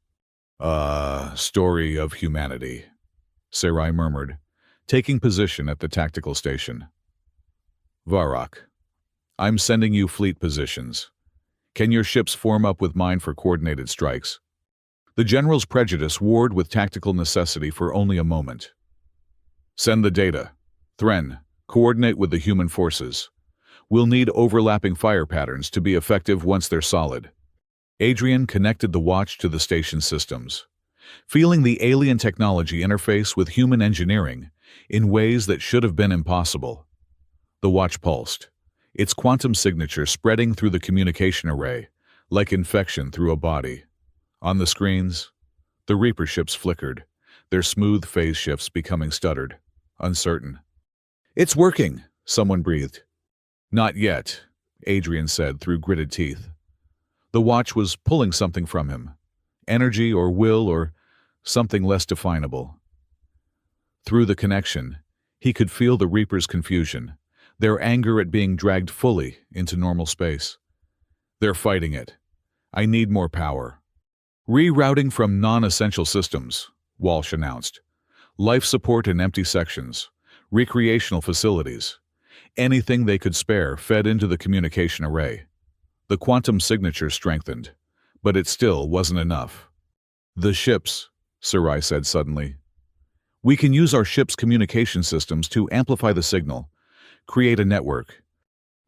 Story of humanity," Sarai murmured, taking position at the tactical station. "Varrock, I'm sending you fleet positions. Can your ships form up with mine for coordinated strikes?" The general's prejudice warred with tactical necessity for only a moment. "Send the data. Thren, coordinate with the human forces. We'll need overlapping fire patterns to be effective once they're solid." Adrian connected the watch to the station systems, feeling the alien technology interface with human engineering in ways that should have been impossible. The watch pulsed, its quantum signature spreading through the communication array, like infection through a body. On the screens, the Reaper ships flickered, their smooth phase shifts becoming stuttered, uncertain. "It's working," someone breathed. "Not yet," Adrian said through gritted teeth. The watch was pulling something from him, energy or will or something less definable. Through the connection, he could feel the Reaper's confusion, their anger at being dragged fully into normal space. "They're fighting it. I need more power." "Rerouting from non-essential systems," Walsh announced. "Life support in empty sections, recreational facilities. Anything they could spare fed into the communication array." The quantum signature strengthened, But it still wasn't enough. "The ships," Sarai said suddenly. "We can use our ship's communication systems to amplify the signal, create a network."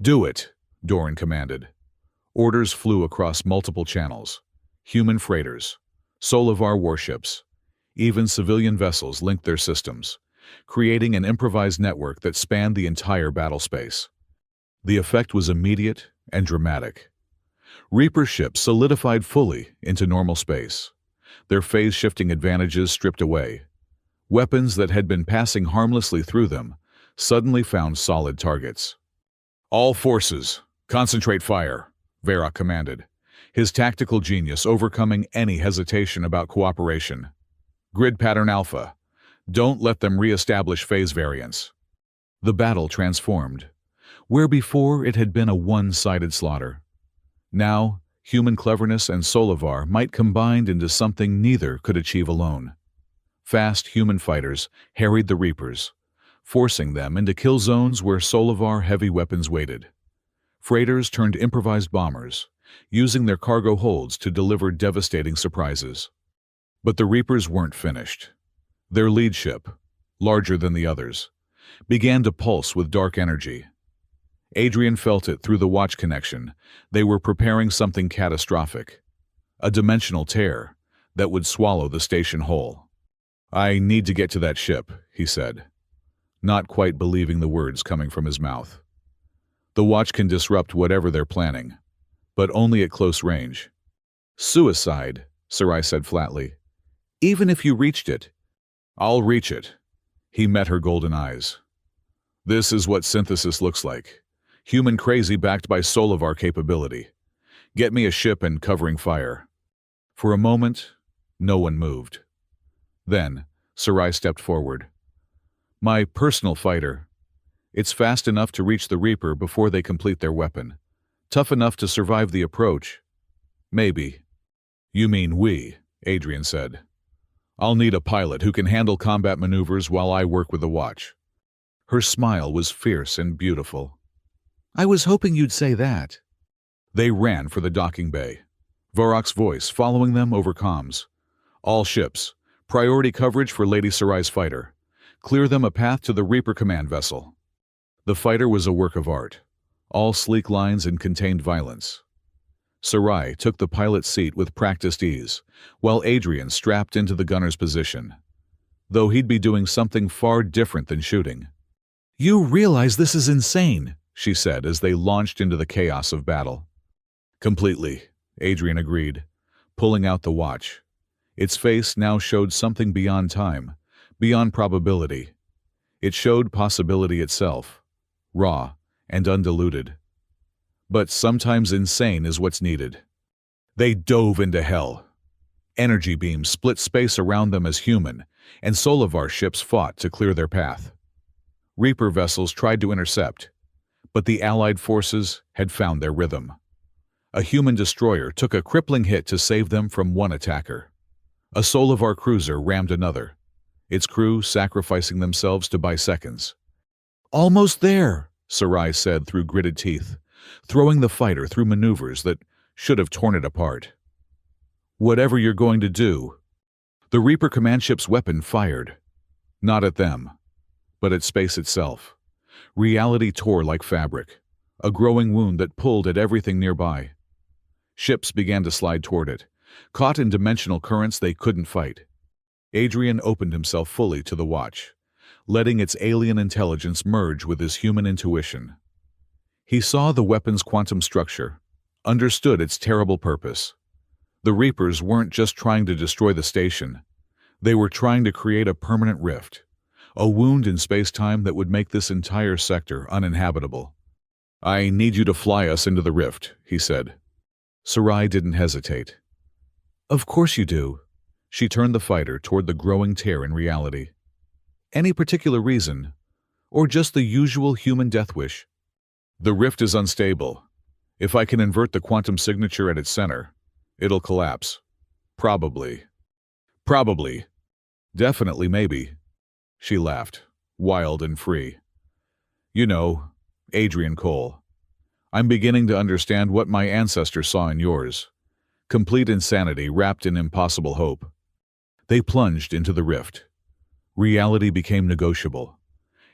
"Do it," Doran commanded. Orders flew across multiple channels. Human freighters, Solivar warships, even civilian vessels linked their systems, creating an improvised network that spanned the entire battle space. The effect was immediate and dramatic. Reaper ships solidified fully into normal space, their phase-shifting advantages stripped away. Weapons that had been passing harmlessly through them suddenly found solid targets. "All forces, concentrate fire," Varrock commanded, his tactical genius overcoming any hesitation about cooperation. "Grid pattern alpha. Don't let them re-establish phase variance." The battle transformed. Where before it had been a one-sided slaughter, now human cleverness and Solivar might combine into something neither could achieve alone. Fast human fighters harried the Reapers, forcing them into kill zones where Solivar heavy weapons waited. Freighters turned improvised bombers, using their cargo holds to deliver devastating surprises. But the Reapers weren't finished. Their lead ship, larger than the others, began to pulse with dark energy. Adrian felt it through the watch connection. They were preparing something catastrophic. A dimensional tear that would swallow the station whole. "I need to get to that ship," he said, not quite believing the words coming from his mouth. "The watch can disrupt whatever they're planning, but only at close range." "Suicide," Sarai said flatly. "Even if you reached it." "I'll reach it." He met her golden eyes. "This is what synthesis looks like. Human crazy backed by Solivar capability. Get me a ship and covering fire." For a moment, no one moved. Then, Sarai stepped forward. "My personal fighter. It's fast enough to reach the Reaper before they complete their weapon. Tough enough to survive the approach. Maybe." "You mean we," Adrian said. "I'll need a pilot who can handle combat maneuvers while I work with the watch." Her smile was fierce and beautiful. "I was hoping you'd say that." They ran for the docking bay, Varrock's voice following them over comms. "All ships, priority coverage for Lady Sarai's fighter. Clear them a path to the Reaper command vessel." The fighter was a work of art, all sleek lines and contained violence. Sarai took the pilot's seat with practiced ease, while Adrian strapped into the gunner's position, though he'd be doing something far different than shooting. "You realize this is insane," she said as they launched into the chaos of battle. "Completely," Adrian agreed, pulling out the watch. Its face now showed something beyond time, beyond probability. It showed possibility itself, raw and undiluted. But sometimes insane is what's needed. They dove into hell. Energy beams split space around them as human, and Solivar ships fought to clear their path. Reaper vessels tried to intercept, but the Allied forces had found their rhythm. A human destroyer took a crippling hit to save them from one attacker. A Solivar cruiser rammed another, its crew sacrificing themselves to buy seconds. "Almost there," Sarai said through gritted teeth, throwing the fighter through maneuvers that should have torn it apart. "Whatever you're going to do." The Reaper command ship's weapon fired. Not at them, but at space itself. Reality tore like fabric, a growing wound that pulled at everything nearby. Ships began to slide toward it, caught in dimensional currents they couldn't fight. Adrian opened himself fully to the watch, letting its alien intelligence merge with his human intuition. He saw the weapon's quantum structure, understood its terrible purpose. The Reapers weren't just trying to destroy the station. They were trying to create a permanent rift, a wound in space-time that would make this entire sector uninhabitable. "I need you to fly us into the rift," he said. Sarai didn't hesitate. "Of course you do." She turned the fighter toward the growing tear in reality. "Any particular reason? Or just the usual human death wish?" "The rift is unstable. If I can invert the quantum signature at its center, it'll collapse. Probably. Probably. Definitely maybe." She laughed, wild and free. "You know, Adrian Cole, I'm beginning to understand what my ancestor saw in yours. Complete insanity wrapped in impossible hope. They plunged into the rift. Reality became negotiable.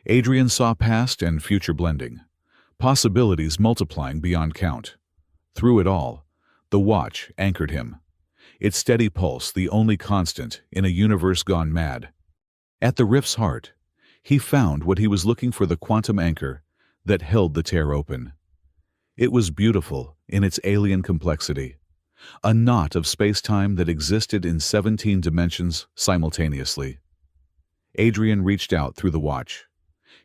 Adrian saw past and future blending, possibilities multiplying beyond count. Through it all, the watch anchored him, its steady pulse the only constant in a universe gone mad. At the rift's heart, he found what he was looking for, the quantum anchor that held the tear open. It was beautiful in its alien complexity, a knot of space-time that existed in 17 dimensions simultaneously. Adrian reached out through the watch,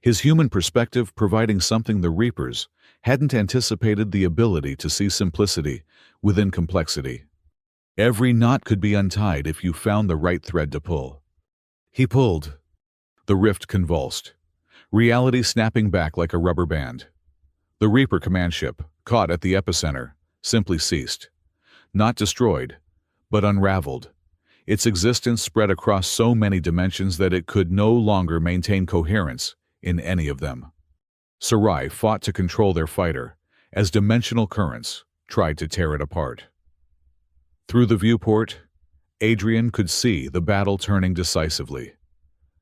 his human perspective providing something the Reapers hadn't anticipated: the ability to see simplicity within complexity. Every knot could be untied if you found the right thread to pull. He pulled. The rift convulsed, reality snapping back like a rubber band. The Reaper command ship, caught at the epicenter, simply ceased. Not destroyed, but unraveled. Its existence spread across so many dimensions that it could no longer maintain coherence in any of them. Sarai fought to control their fighter, as dimensional currents tried to tear it apart. Through the viewport, Adrian could see the battle turning decisively.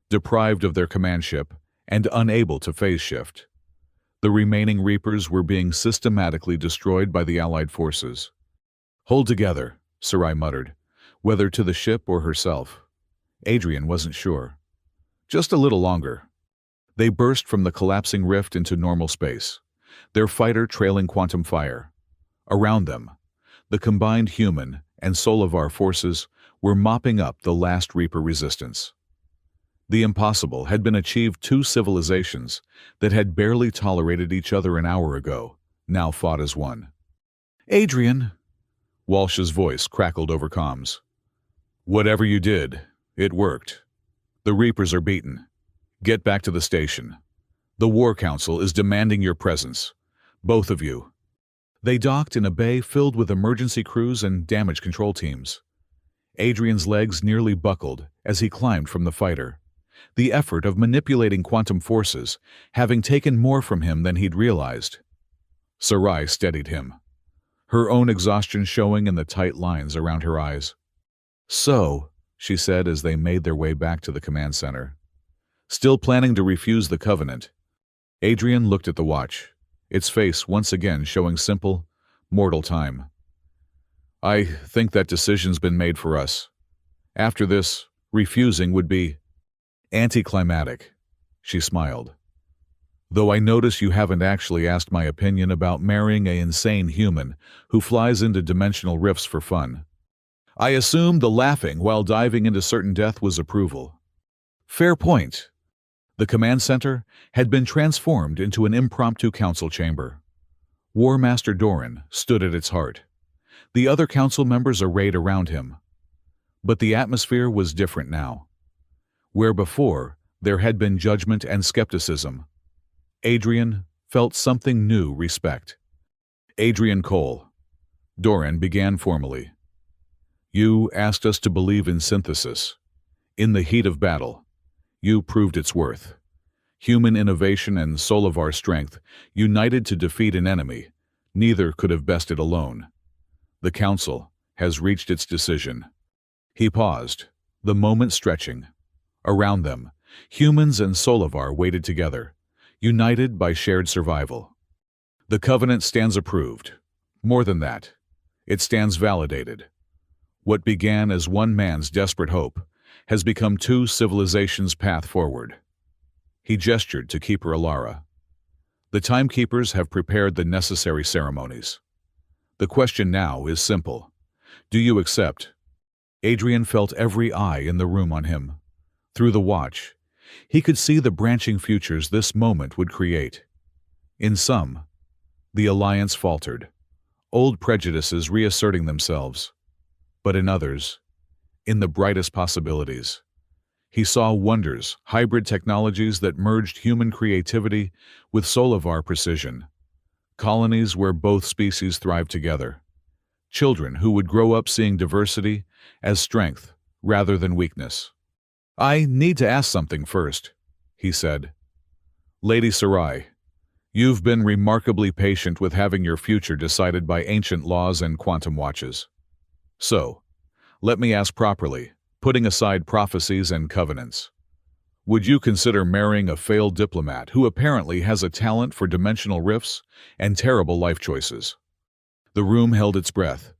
Deprived of their command ship and unable to phase shift, the remaining Reapers were being systematically destroyed by the Allied forces. "Hold together," Sarai muttered, whether to the ship or herself. Adrian wasn't sure. Just a little longer. They burst from the collapsing rift into normal space, their fighter trailing quantum fire. Around them, the combined human and Solovar forces were mopping up the last Reaper resistance. The impossible had been achieved. Two civilizations that had barely tolerated each other an hour ago now fought as one. "Adrian," Walsh's voice crackled over comms. "Whatever you did, it worked. The Reapers are beaten. Get back to the station. The War Council is demanding your presence. Both of you." They docked in a bay filled with emergency crews and damage control teams. Adrian's legs nearly buckled as he climbed from the fighter, the effort of manipulating quantum forces having taken more from him than he'd realized. Sarai steadied him, her own exhaustion showing in the tight lines around her eyes. "So," she said as they made their way back to the command center, "still planning to refuse the Covenant?" Adrian looked at the watch, its face once again showing simple, mortal time. "I think that decision's been made for us. After this, refusing would be anticlimactic," she smiled. "Though I notice you haven't actually asked my opinion about marrying an insane human who flies into dimensional rifts for fun. I assumed the laughing while diving into certain death was approval." Fair point. The command center had been transformed into an impromptu council chamber. War Master Doran stood at its heart, the other council members arrayed around him. But the atmosphere was different now. Where before there had been judgment and skepticism, Adrian felt something new: respect. "Adrian Cole," Doran began formally, "you asked us to believe in synthesis. In the heat of battle, you proved its worth. Human innovation and Solovar strength united to defeat an enemy neither could have bested alone. The Council has reached its decision." He paused, the moment stretching. Around them, humans and Solovar waited together, united by shared survival. "The Covenant stands approved. More than that, it stands validated. What began as one man's desperate hope has become two civilizations' path forward." He gestured to Keeper Alara. "The Timekeepers have prepared the necessary ceremonies. The question now is simple. Do you accept?" Adrian felt every eye in the room on him. Through the watch, he could see the branching futures this moment would create. In some, the alliance faltered, old prejudices reasserting themselves. But in others, in the brightest possibilities, he saw wonders: hybrid technologies that merged human creativity with Solovar precision, colonies where both species thrived together, children who would grow up seeing diversity as strength rather than weakness. "I need to ask something first," he said. "Lady Sarai, you've been remarkably patient with having your future decided by ancient laws and quantum watches. So, let me ask properly, putting aside prophecies and covenants. Would you consider marrying a failed diplomat who apparently has a talent for dimensional rifts and terrible life choices? The room held its breath.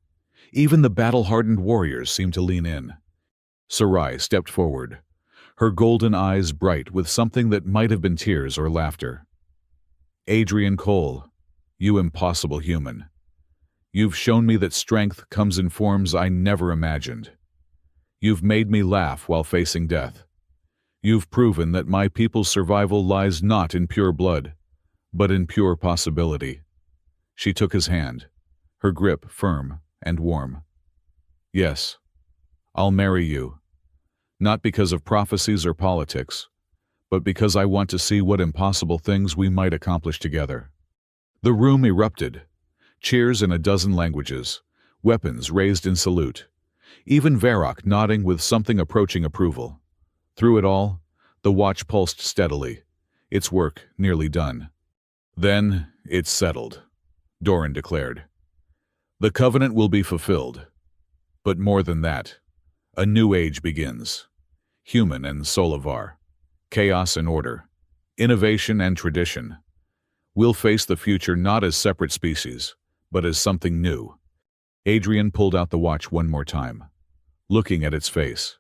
Even the battle-hardened warriors seemed to lean in. Sarai stepped forward, her golden eyes bright with something that might have been tears or laughter. Adrian Cole, you impossible human. You've shown me that strength comes in forms I never imagined. You've made me laugh while facing death. You've proven that my people's survival lies not in pure blood, but in pure possibility. She took his hand, her grip firm and warm. Yes, I'll marry you. Not because of prophecies or politics, but because I want to see what impossible things we might accomplish together. The room erupted. Cheers in a dozen languages, weapons raised in salute, even Varrock nodding with something approaching approval. Through it all, the watch pulsed steadily, its work nearly done. Then, it's settled, Doran declared. The covenant will be fulfilled. But more than that, a new age begins. Human and Solovar, chaos and order, innovation and tradition. We'll face the future not as separate species, but as something new. Adrian pulled out the watch one more time, looking at its face.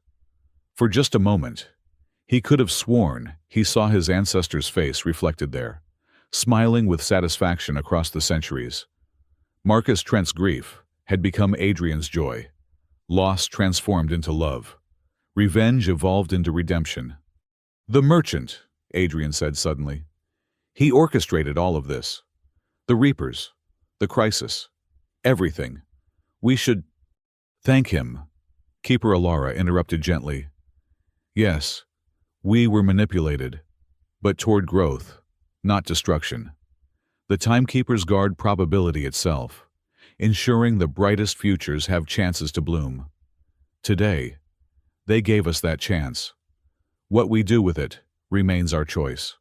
For just a moment, he could have sworn he saw his ancestor's face reflected there, smiling with satisfaction across the centuries. Marcus Trent's grief had become Adrian's joy, loss transformed into love, revenge evolved into redemption. The merchant, Adrian said suddenly. He orchestrated all of this. The Reapers, the crisis, everything. We should thank him. Keeper Alara interrupted gently. Yes, we were manipulated, but toward growth, not destruction. The timekeepers guard probability itself, ensuring the brightest futures have chances to bloom. Today, they gave us that chance. What we do with it remains our choice.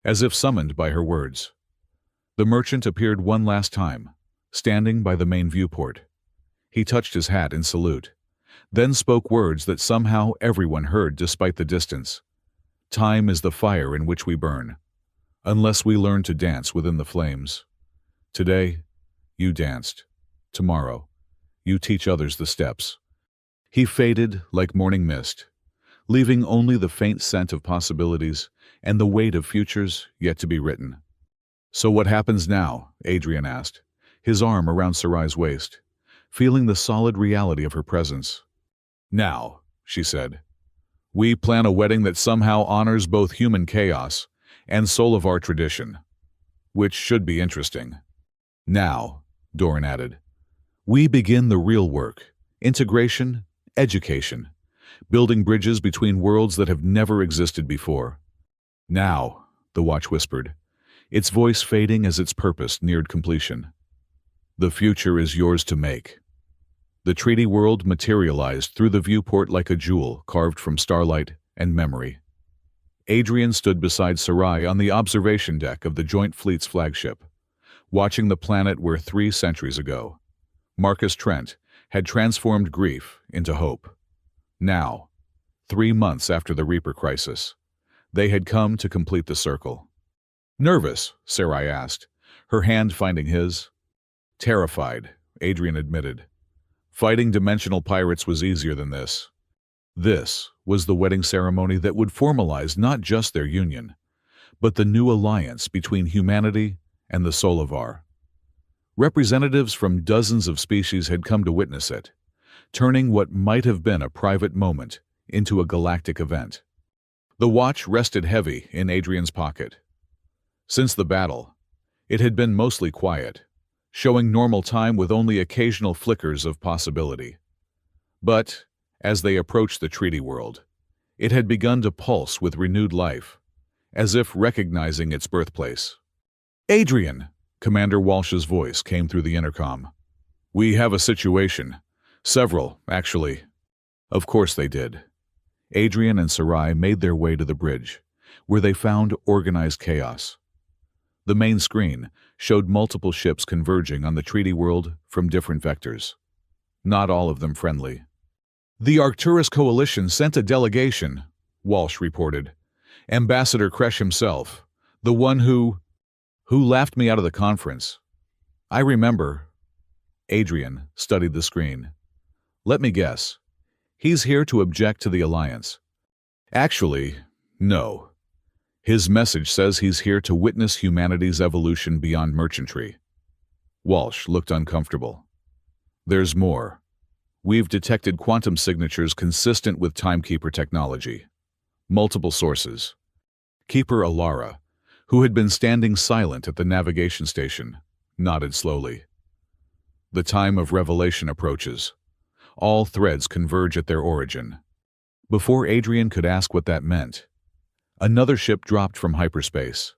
As if summoned by her words, the merchant appeared one last time, standing by the main viewport. He touched his hat in salute, then spoke words that somehow everyone heard despite the distance. Time is the fire in which we burn, unless we learn to dance within the flames. Today, you danced. Tomorrow, you teach others the steps. He faded like morning mist, leaving only the faint scent of possibilities and the weight of futures yet to be written. So what happens now? Adrian asked, his arm around Sarai's waist, feeling the solid reality of her presence. Now, she said, we plan a wedding that somehow honors both human chaos and Solovar tradition, which should be interesting. Now, Doran added, we begin the real work, integration, education, building bridges between worlds that have never existed before. Now, the watch whispered, its voice fading as its purpose neared completion. The future is yours to make. The treaty world materialized through the viewport like a jewel carved from starlight and memory. Adrian stood beside Sarai on the observation deck of the Joint Fleet's flagship, watching the planet where 3 centuries ago, Marcus Trent had transformed grief into hope. Now, 3 months after the Reaper crisis, they had come to complete the circle. Nervous, Sarai asked, her hand finding his. Terrified, Adrian admitted. Fighting dimensional pirates was easier than this. This was the wedding ceremony that would formalize not just their union, but the new alliance between humanity and the Solovar. Representatives from dozens of species had come to witness it, turning what might have been a private moment into a galactic event. The watch rested heavy in Adrian's pocket. Since the battle, it had been mostly quiet, showing normal time with only occasional flickers of possibility. But, as they approached the treaty world, it had begun to pulse with renewed life, as if recognizing its birthplace. Adrian, Commander Walsh's voice came through the intercom. We have a situation. Several, actually. Of course they did. Adrian and Sarai made their way to the bridge, where they found organized chaos. The main screen showed multiple ships converging on the treaty world from different vectors. not all of them friendly. The Arcturus Coalition sent a delegation, Walsh reported. Ambassador Kresh himself, the one who laughed me out of the conference. I remember. Adrian studied the screen. Let me guess. He's here to object to the alliance. Actually, no. His message says he's here to witness humanity's evolution beyond merchantry. Walsh looked uncomfortable. There's more. We've detected quantum signatures consistent with timekeeper technology. Multiple sources. Keeper Alara, who had been standing silent at the navigation station, nodded slowly. The time of revelation approaches. All threads converge at their origin. Before Adrian could ask what that meant, another ship dropped from hyperspace.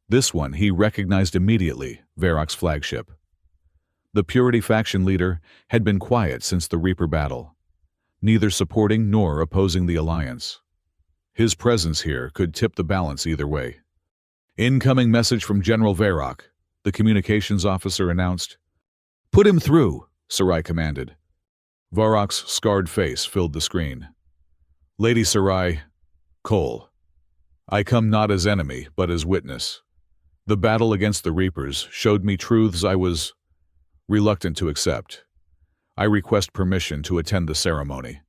This one he recognized immediately, Varrock's flagship. The Purity faction leader had been quiet since the Reaper battle, neither supporting nor opposing the alliance. His presence here could tip the balance either way. Incoming message from General Varrock, the communications officer announced. Put him through, Sarai commanded. Varrock's scarred face filled the screen. Lady Sarai, Cole. I come not as enemy, but as witness. The battle against the Reapers showed me truths I was reluctant to accept. I request permission to attend the ceremony.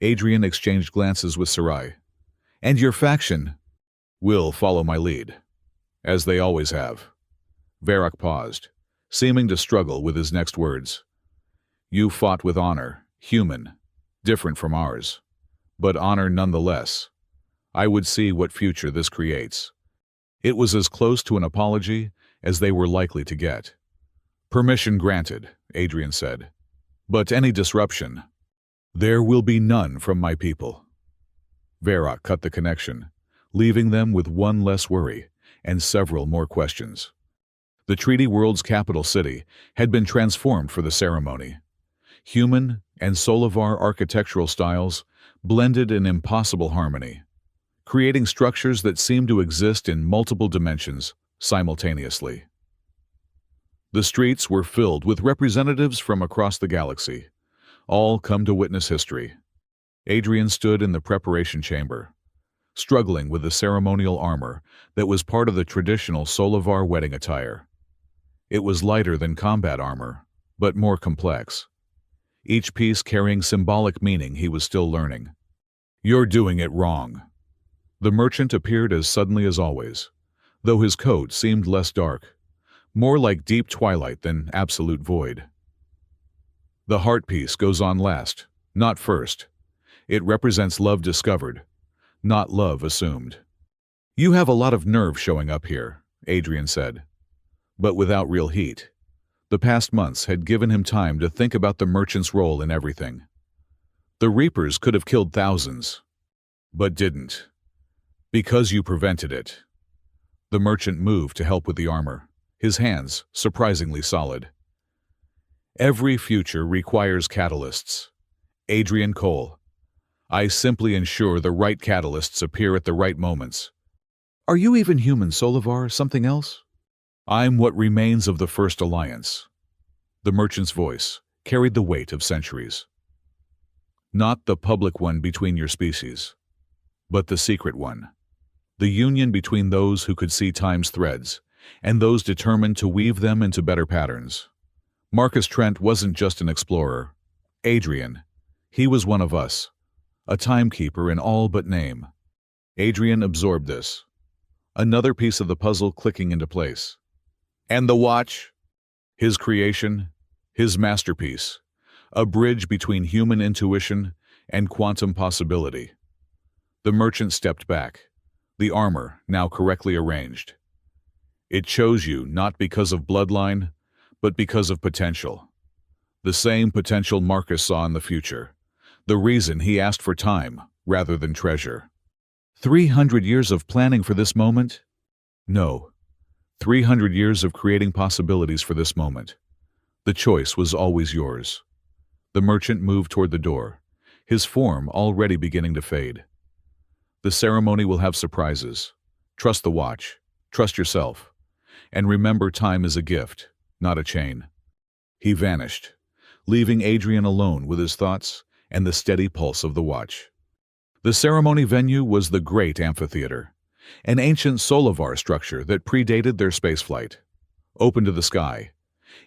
Adrian exchanged glances with Sarai. And your faction will follow my lead, as they always have. Varrock paused, seeming to struggle with his next words. You fought with honor, human, different from ours, but honor nonetheless. I would see what future this creates. It was as close to an apology as they were likely to get. Permission granted, Adrian said. But any disruption, there will be none from my people. Varrock cut the connection, leaving them with one less worry and several more questions. The Treaty World's capital city had been transformed for the ceremony. Human and Solovar architectural styles blended in impossible harmony, creating structures that seemed to exist in multiple dimensions simultaneously. The streets were filled with representatives from across the galaxy, all come to witness history. Adrian stood in the preparation chamber, struggling with the ceremonial armor that was part of the traditional Solovar wedding attire. It was lighter than combat armor, but more complex, each piece carrying symbolic meaning he was still learning. You're doing it wrong. The merchant appeared as suddenly as always, though his coat seemed less dark, more like deep twilight than absolute void. The heart piece goes on last, not first. It represents love discovered, not love assumed. You have a lot of nerve showing up here, Adrian said, but without real heat. The past months had given him time to think about the merchant's role in everything. The Reapers could have killed thousands, but didn't. Because you prevented it. The merchant moved to help with the armor, his hands surprisingly solid. Every future requires catalysts. Adrian Cole. I simply ensure the right catalysts appear at the right moments. Are you even human, Solovar? Something else? I'm what remains of the First Alliance. The merchant's voice carried the weight of centuries. Not the public one between your species, but the secret one. The union between those who could see time's threads and those determined to weave them into better patterns. Marcus Trent wasn't just an explorer. Adrian. He was one of us. A timekeeper in all but name. Adrian absorbed this. Another piece of the puzzle clicking into place. And the watch? His creation, his masterpiece. A bridge between human intuition and quantum possibility. The merchant stepped back, the armor now correctly arranged. It chose you not because of bloodline, but because of potential. The same potential Marcus saw in the future. The reason he asked for time rather than treasure. 300 years of planning for this moment? No. 300 years of creating possibilities for this moment. The choice was always yours. The merchant moved toward the door, his form already beginning to fade. The ceremony will have surprises. Trust the watch. Trust yourself. And remember, time is a gift, not a chain. He vanished, leaving Adrian alone with his thoughts and the steady pulse of the watch. The ceremony venue was the Great Amphitheater, an ancient Solovar structure that predated their spaceflight. Open to the sky,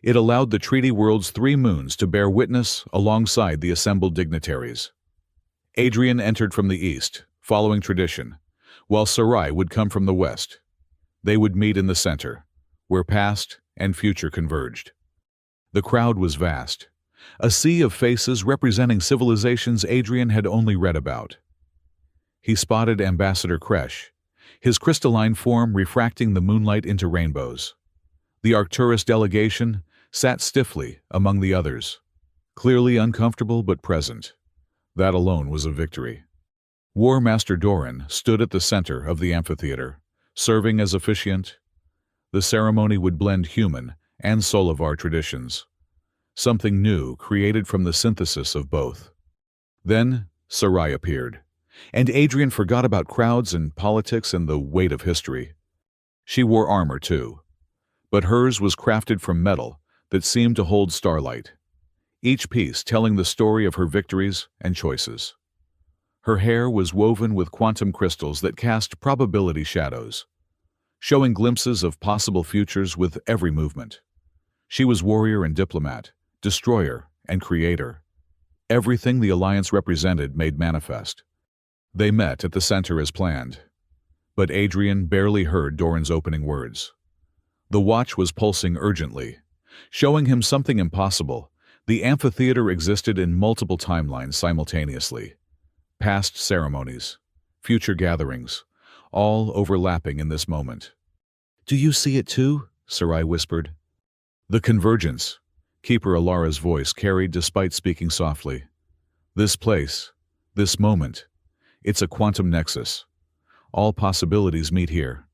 it allowed the treaty world's 3 moons to bear witness alongside the assembled dignitaries. Adrian entered from the east, following tradition, while Sarai would come from the west. They would meet in the center, where past and future converged. The crowd was vast, a sea of faces representing civilizations Adrian had only read about. He spotted Ambassador Kresh, his crystalline form refracting the moonlight into rainbows. The Arcturus delegation sat stiffly among the others, clearly uncomfortable but present. That alone was a victory. War Master Doran stood at the center of the amphitheater, serving as officiant. The ceremony would blend human and Solovar traditions, something new created from the synthesis of both. Then Sarai appeared, and Adrian forgot about crowds and politics and the weight of history. She wore armor too, but hers was crafted from metal that seemed to hold starlight, each piece telling the story of her victories and choices. Her hair was woven with quantum crystals that cast probability shadows, showing glimpses of possible futures with every movement. She was warrior and diplomat, destroyer and creator. Everything the Alliance represented made manifest. They met at the center as planned, but Adrian barely heard Doran's opening words. The watch was pulsing urgently, showing him something impossible. The amphitheater existed in multiple timelines simultaneously. Past ceremonies, future gatherings, all overlapping in this moment. "Do you see it too?" Sarai whispered. "The convergence," Keeper Alara's voice carried despite speaking softly. "This place, this moment, it's a quantum nexus. All possibilities meet here."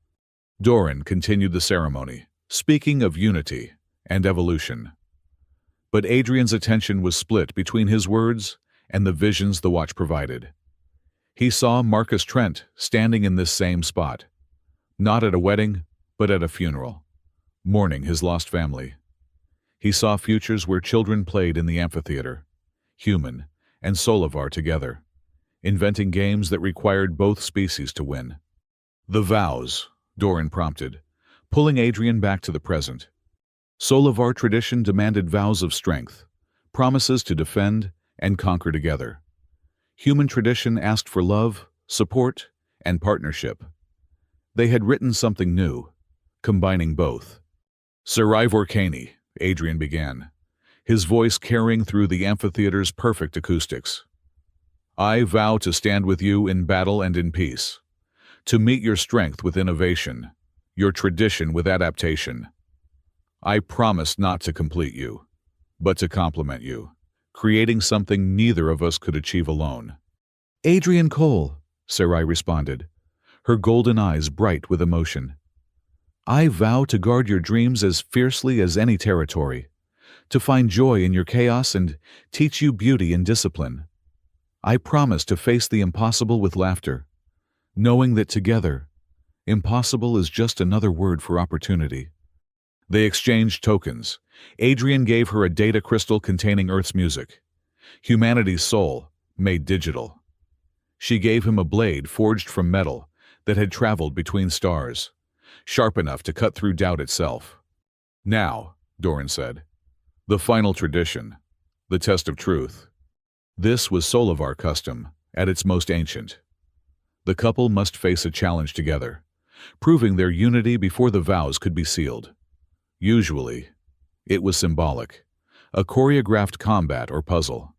Doran continued the ceremony, speaking of unity and evolution. But Adrian's attention was split between his words and the visions the watch provided. He saw Marcus Trent standing in this same spot, not at a wedding, but at a funeral, mourning his lost family. He saw futures where children played in the amphitheater, human and Solovar together, inventing games that required both species to win. "The vows," Doran prompted, pulling Adrian back to the present. Solovar tradition demanded vows of strength, promises to defend and conquer together. Human tradition asked for love, support, and partnership. They had written something new, combining both. "Sarai Vorkani," Adrian began, his voice carrying through the amphitheater's perfect acoustics. "I vow to stand with you in battle and in peace, to meet your strength with innovation, your tradition with adaptation. I promise not to complete you, but to complement you, creating something neither of us could achieve alone." "Adrian Cole," Sarai responded, her golden eyes bright with emotion. "I vow to guard your dreams as fiercely as any territory, to find joy in your chaos and teach you beauty and discipline. I promise to face the impossible with laughter, knowing that together, impossible is just another word for opportunity." They exchanged tokens. Adrian gave her a data crystal containing Earth's music, humanity's soul, made digital. She gave him a blade forged from metal that had traveled between stars, sharp enough to cut through doubt itself. "Now," Doran said, "the final tradition, the test of truth." This was Solovar custom, at its most ancient. The couple must face a challenge together, proving their unity before the vows could be sealed. Usually, it was symbolic, a choreographed combat or puzzle.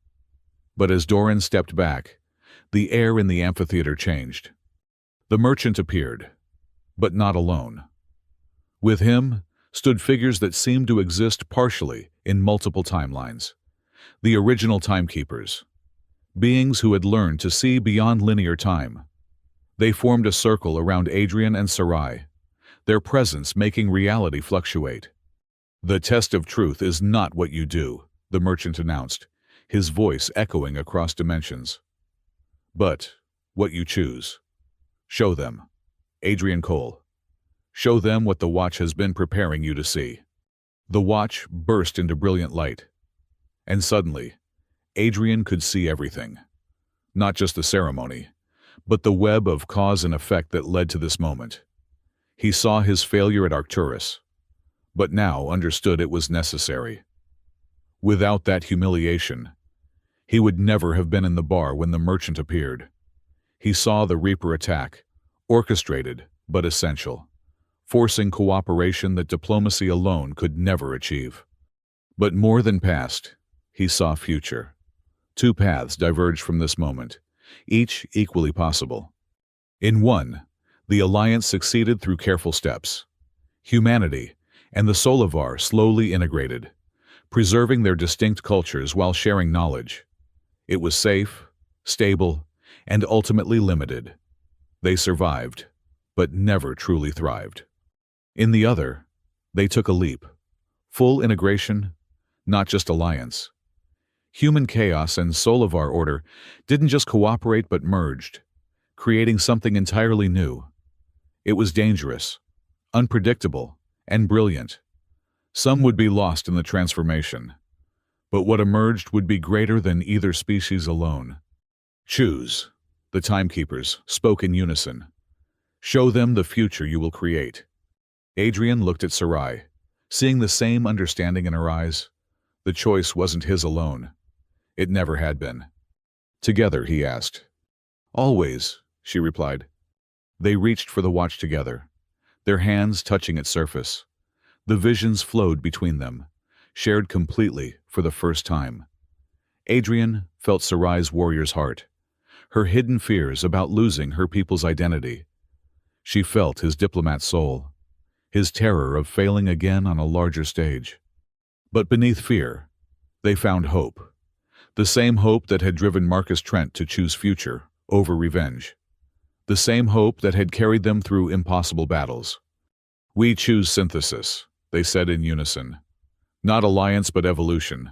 But as Doran stepped back, the air in the amphitheater changed. The merchant appeared, but not alone. With him stood figures that seemed to exist partially in multiple timelines. The original timekeepers, beings who had learned to see beyond linear time. They formed a circle around Adrian and Sarai, their presence making reality fluctuate. "The test of truth is not what you do," the merchant announced, his voice echoing across dimensions. "But what you choose. Show them. Adrian Cole. Show them what the watch has been preparing you to see." The watch burst into brilliant light. And suddenly, Adrian could see everything. Not just the ceremony, but the web of cause and effect that led to this moment. He saw his failure at Arcturus, but now understood it was necessary. Without that humiliation, he would never have been in the bar when the merchant appeared. He saw the Reaper attack, orchestrated but essential, forcing cooperation that diplomacy alone could never achieve. But more than past, he saw future. Two paths diverged from this moment, each equally possible. In one, the alliance succeeded through careful steps. Humanity and the Solivar slowly integrated, preserving their distinct cultures while sharing knowledge. It was safe, stable, and ultimately limited. They survived, but never truly thrived. In the other, they took a leap. Full integration, not just alliance. Human chaos and Solivar order didn't just cooperate but merged, creating something entirely new. It was dangerous, unpredictable, and brilliant. Some would be lost in the transformation, but what emerged would be greater than either species alone. Choose, the timekeepers spoke in unison. Show them the future you will create. Adrian looked at Sarai, seeing the same understanding in her eyes. The choice wasn't his alone. It never had been. Together, he asked. Always, she replied. They reached for the watch together, their hands touching its surface. The visions flowed between them, shared completely for the first time. Adrian felt Sarai's warrior's heart, her hidden fears about losing her people's identity. She felt his diplomat's soul, his terror of failing again on a larger stage. But beneath fear, they found hope. The same hope that had driven Marcus Trent to choose future over revenge. The same hope that had carried them through impossible battles. We choose synthesis, they said in unison. Not alliance but evolution.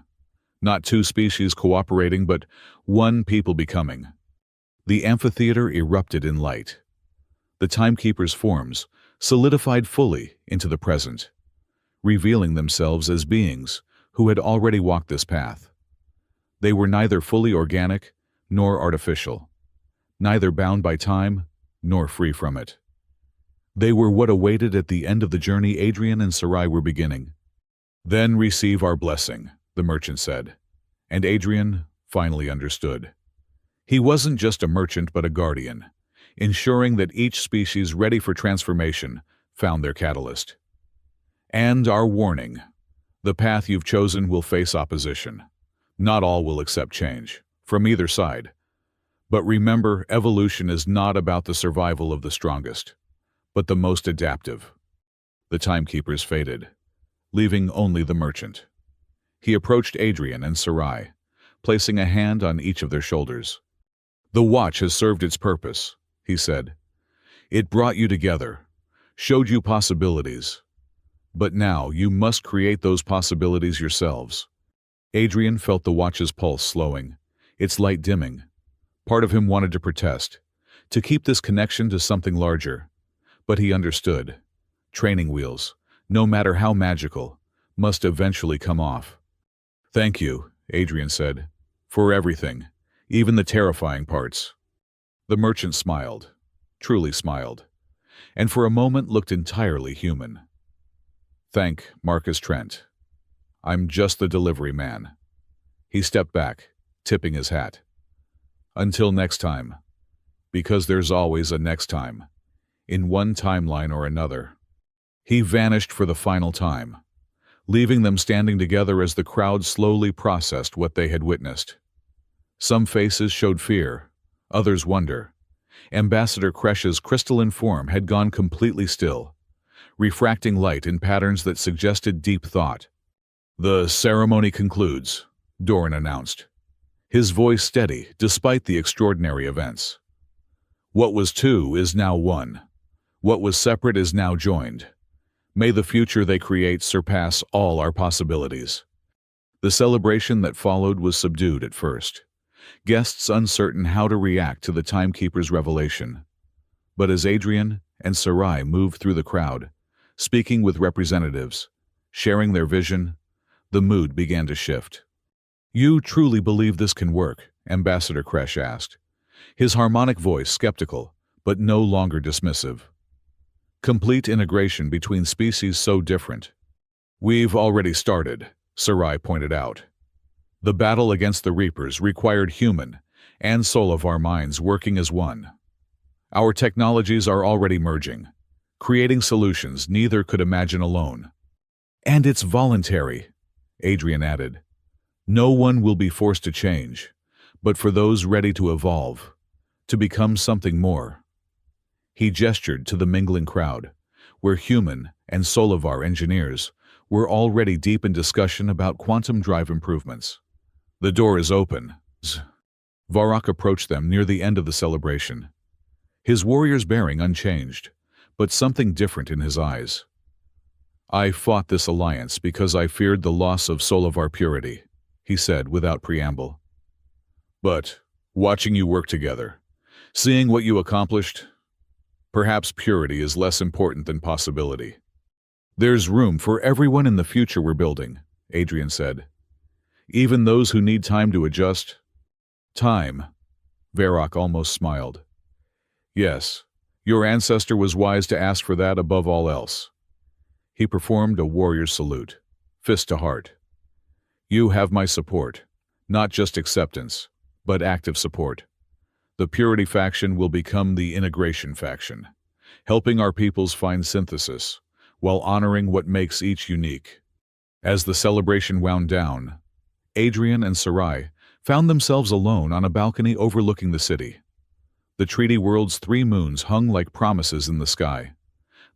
Not two species cooperating but one people becoming. The amphitheater erupted in light. The timekeepers' forms solidified fully into the present, revealing themselves as beings who had already walked this path. They were neither fully organic nor artificial, neither bound by time nor free from it. They were what awaited at the end of the journey Adrian and Sarai were beginning. Then receive our blessing, the merchant said, and Adrian finally understood. He wasn't just a merchant but a guardian, ensuring that each species ready for transformation found their catalyst. And our warning, the path you've chosen will face opposition. Not all will accept change, from either side. But remember, evolution is not about the survival of the strongest, but the most adaptive. The timekeepers faded, leaving only the merchant. He approached Adrian and Sarai, placing a hand on each of their shoulders. The watch has served its purpose, he said. It brought you together, showed you possibilities. But now you must create those possibilities yourselves. Adrian felt the watch's pulse slowing, its light dimming. Part of him wanted to protest, to keep this connection to something larger. But he understood. Training wheels, no matter how magical, must eventually come off. Thank you, Adrian said, for everything, even the terrifying parts. The merchant smiled, truly smiled, and for a moment looked entirely human. Thank Marcus Trent. I'm just the delivery man. He stepped back, tipping his hat. Until next time, because there's always a next time, in one timeline or another. He vanished for the final time, leaving them standing together as the crowd slowly processed what they had witnessed. Some faces showed fear, others wonder. Ambassador Kresh's crystalline form had gone completely still, refracting light in patterns that suggested deep thought. The ceremony concludes, Doran announced, his voice steady despite the extraordinary events. What was two is now one. What was separate is now joined. May the future they create surpass all our possibilities. The celebration that followed was subdued at first, guests uncertain how to react to the timekeeper's revelation. But as Adrian and Sarai moved through the crowd, speaking with representatives, sharing their vision, the mood began to shift. You truly believe this can work? Ambassador Kresh asked, his harmonic voice skeptical, but no longer dismissive. Complete integration between species so different. We've already started, Sarai pointed out. The battle against the Reapers required human and Solovar minds working as one. Our technologies are already merging, creating solutions neither could imagine alone. And it's voluntary, Adrian added. No one will be forced to change, but for those ready to evolve, to become something more. He gestured to the mingling crowd, where human and Solovar engineers were already deep in discussion about quantum drive improvements. The door is open. Varrock approached them near the end of the celebration, his warrior's bearing unchanged, but something different in his eyes. I fought this alliance because I feared the loss of Solovar purity, he said without preamble. But, watching you work together, seeing what you accomplished, perhaps purity is less important than possibility. There's room for everyone in the future we're building, Adrian said. Even those who need time to adjust. Time, Varrock almost smiled. Yes, your ancestor was wise to ask for that above all else. He performed a warrior's salute, fist to heart. You have my support, not just acceptance, but active support. The Purity faction will become the Integration faction, helping our peoples find synthesis, while honoring what makes each unique. As the celebration wound down, Adrian and Sarai found themselves alone on a balcony overlooking the city. The treaty world's 3 moons hung like promises in the sky,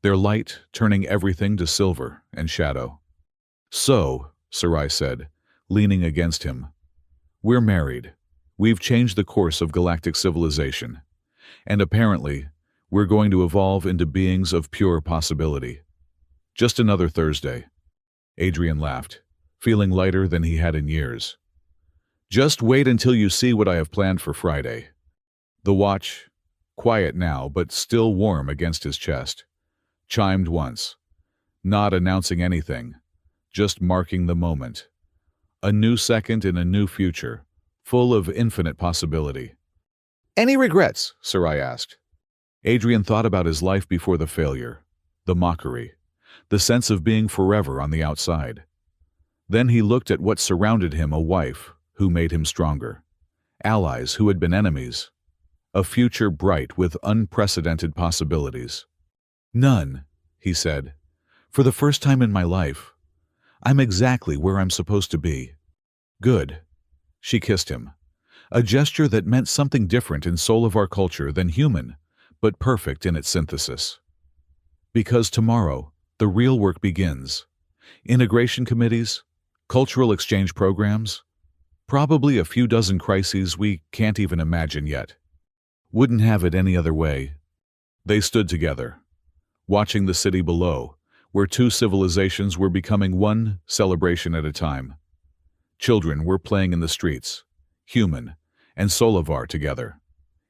their light turning everything to silver and shadow. So, Sarai said, leaning against him, we're married. We've changed the course of galactic civilization, and apparently, we're going to evolve into beings of pure possibility. Just another Thursday. Adrian laughed, feeling lighter than he had in years. Just wait until you see what I have planned for Friday. The watch, quiet now but still warm against his chest, chimed once, not announcing anything, just marking the moment. A new second in a new future, full of infinite possibility. Any regrets? Sarai asked. Adrian thought about his life before the failure, the mockery, the sense of being forever on the outside. Then he looked at what surrounded him, a wife who made him stronger, allies who had been enemies, a future bright with unprecedented possibilities. None, he said. For the first time in my life, I'm exactly where I'm supposed to be. Good. She kissed him, a gesture that meant something different in Solovar culture than human, but perfect in its synthesis. Because tomorrow, the real work begins. Integration committees, cultural exchange programs, probably a few dozen crises we can't even imagine yet. Wouldn't have it any other way. They stood together, watching the city below, where 2 civilizations were becoming one celebration at a time. Children were playing in the streets, human and Solovar together,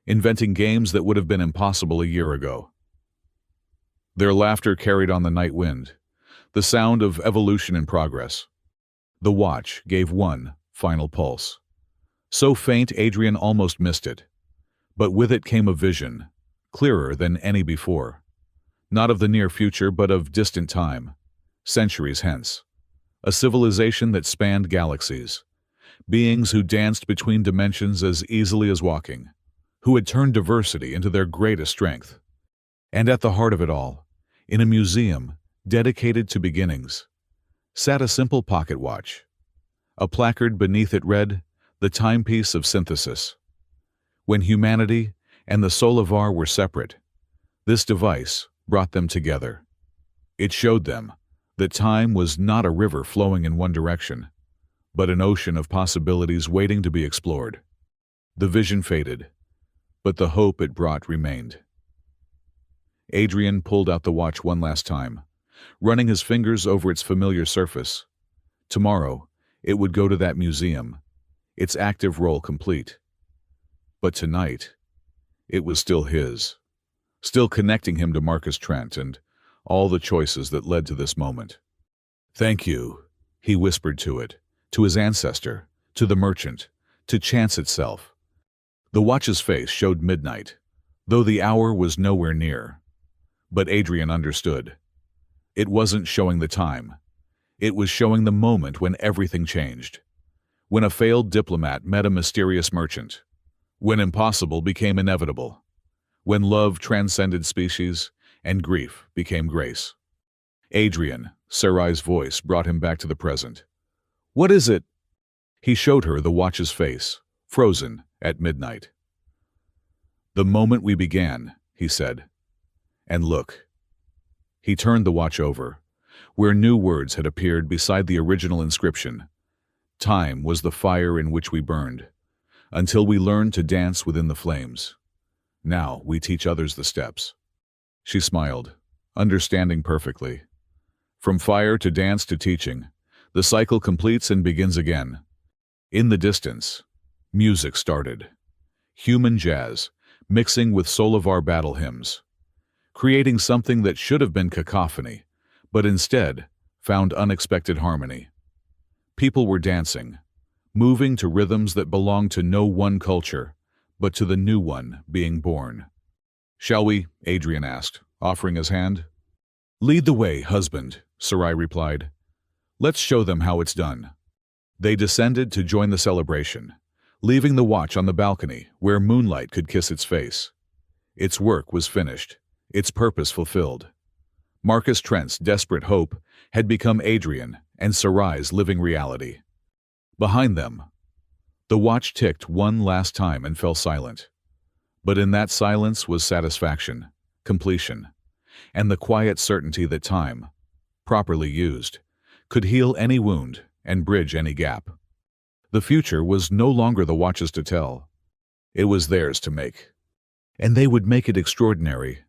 inventing games that would have been impossible a year ago. Their laughter carried on the night wind, the sound of evolution in progress. The watch gave one final pulse. So faint Adrian almost missed it. But with it came a vision, clearer than any before. Not of the near future, but of distant time, centuries hence. A civilization that spanned galaxies. Beings who danced between dimensions as easily as walking. Who had turned diversity into their greatest strength. And at the heart of it all, in a museum dedicated to beginnings, sat a simple pocket watch. A placard beneath it read, "The timepiece of synthesis." When humanity and the Solovar were separate, this device brought them together. It showed them that time was not a river flowing in one direction, but an ocean of possibilities waiting to be explored. The vision faded, but the hope it brought remained. Adrian pulled out the watch one last time, running his fingers over its familiar surface. Tomorrow, it would go to that museum, its active role complete. But tonight, it was still his, still connecting him to Marcus Trent and all the choices that led to this moment. Thank you, he whispered to it, to his ancestor, to the merchant, to chance itself. The watch's face showed midnight, though the hour was nowhere near. But Adrian understood. It wasn't showing the time. It was showing the moment when everything changed. When a failed diplomat met a mysterious merchant. When impossible became inevitable. When love transcended species and grief became grace. Adrian, Sarai's voice brought him back to the present. "What is it?" He showed her the watch's face, frozen at midnight. "The moment we began," he said. "And look." He turned the watch over, where new words had appeared beside the original inscription. "Time was the fire in which we burned, until we learned to dance within the flames. Now we teach others the steps." She smiled, understanding perfectly. From fire to dance to teaching, the cycle completes and begins again. In the distance, music started. Human jazz, mixing with Solovar battle hymns, creating something that should have been cacophony, but instead found unexpected harmony. People were dancing, moving to rhythms that belonged to no one culture, but to the new one being born. "Shall we?" Adrian asked, offering his hand. "Lead the way, husband," Sarai replied. "Let's show them how it's done." They descended to join the celebration, leaving the watch on the balcony where moonlight could kiss its face. Its work was finished, its purpose fulfilled. Marcus Trent's desperate hope had become Adrian and Sarai's living reality. Behind them, the watch ticked one last time and fell silent. But in that silence was satisfaction, completion, and the quiet certainty that time, properly used, could heal any wound and bridge any gap. The future was no longer the watch's to tell. It was theirs to make. And they would make it extraordinary,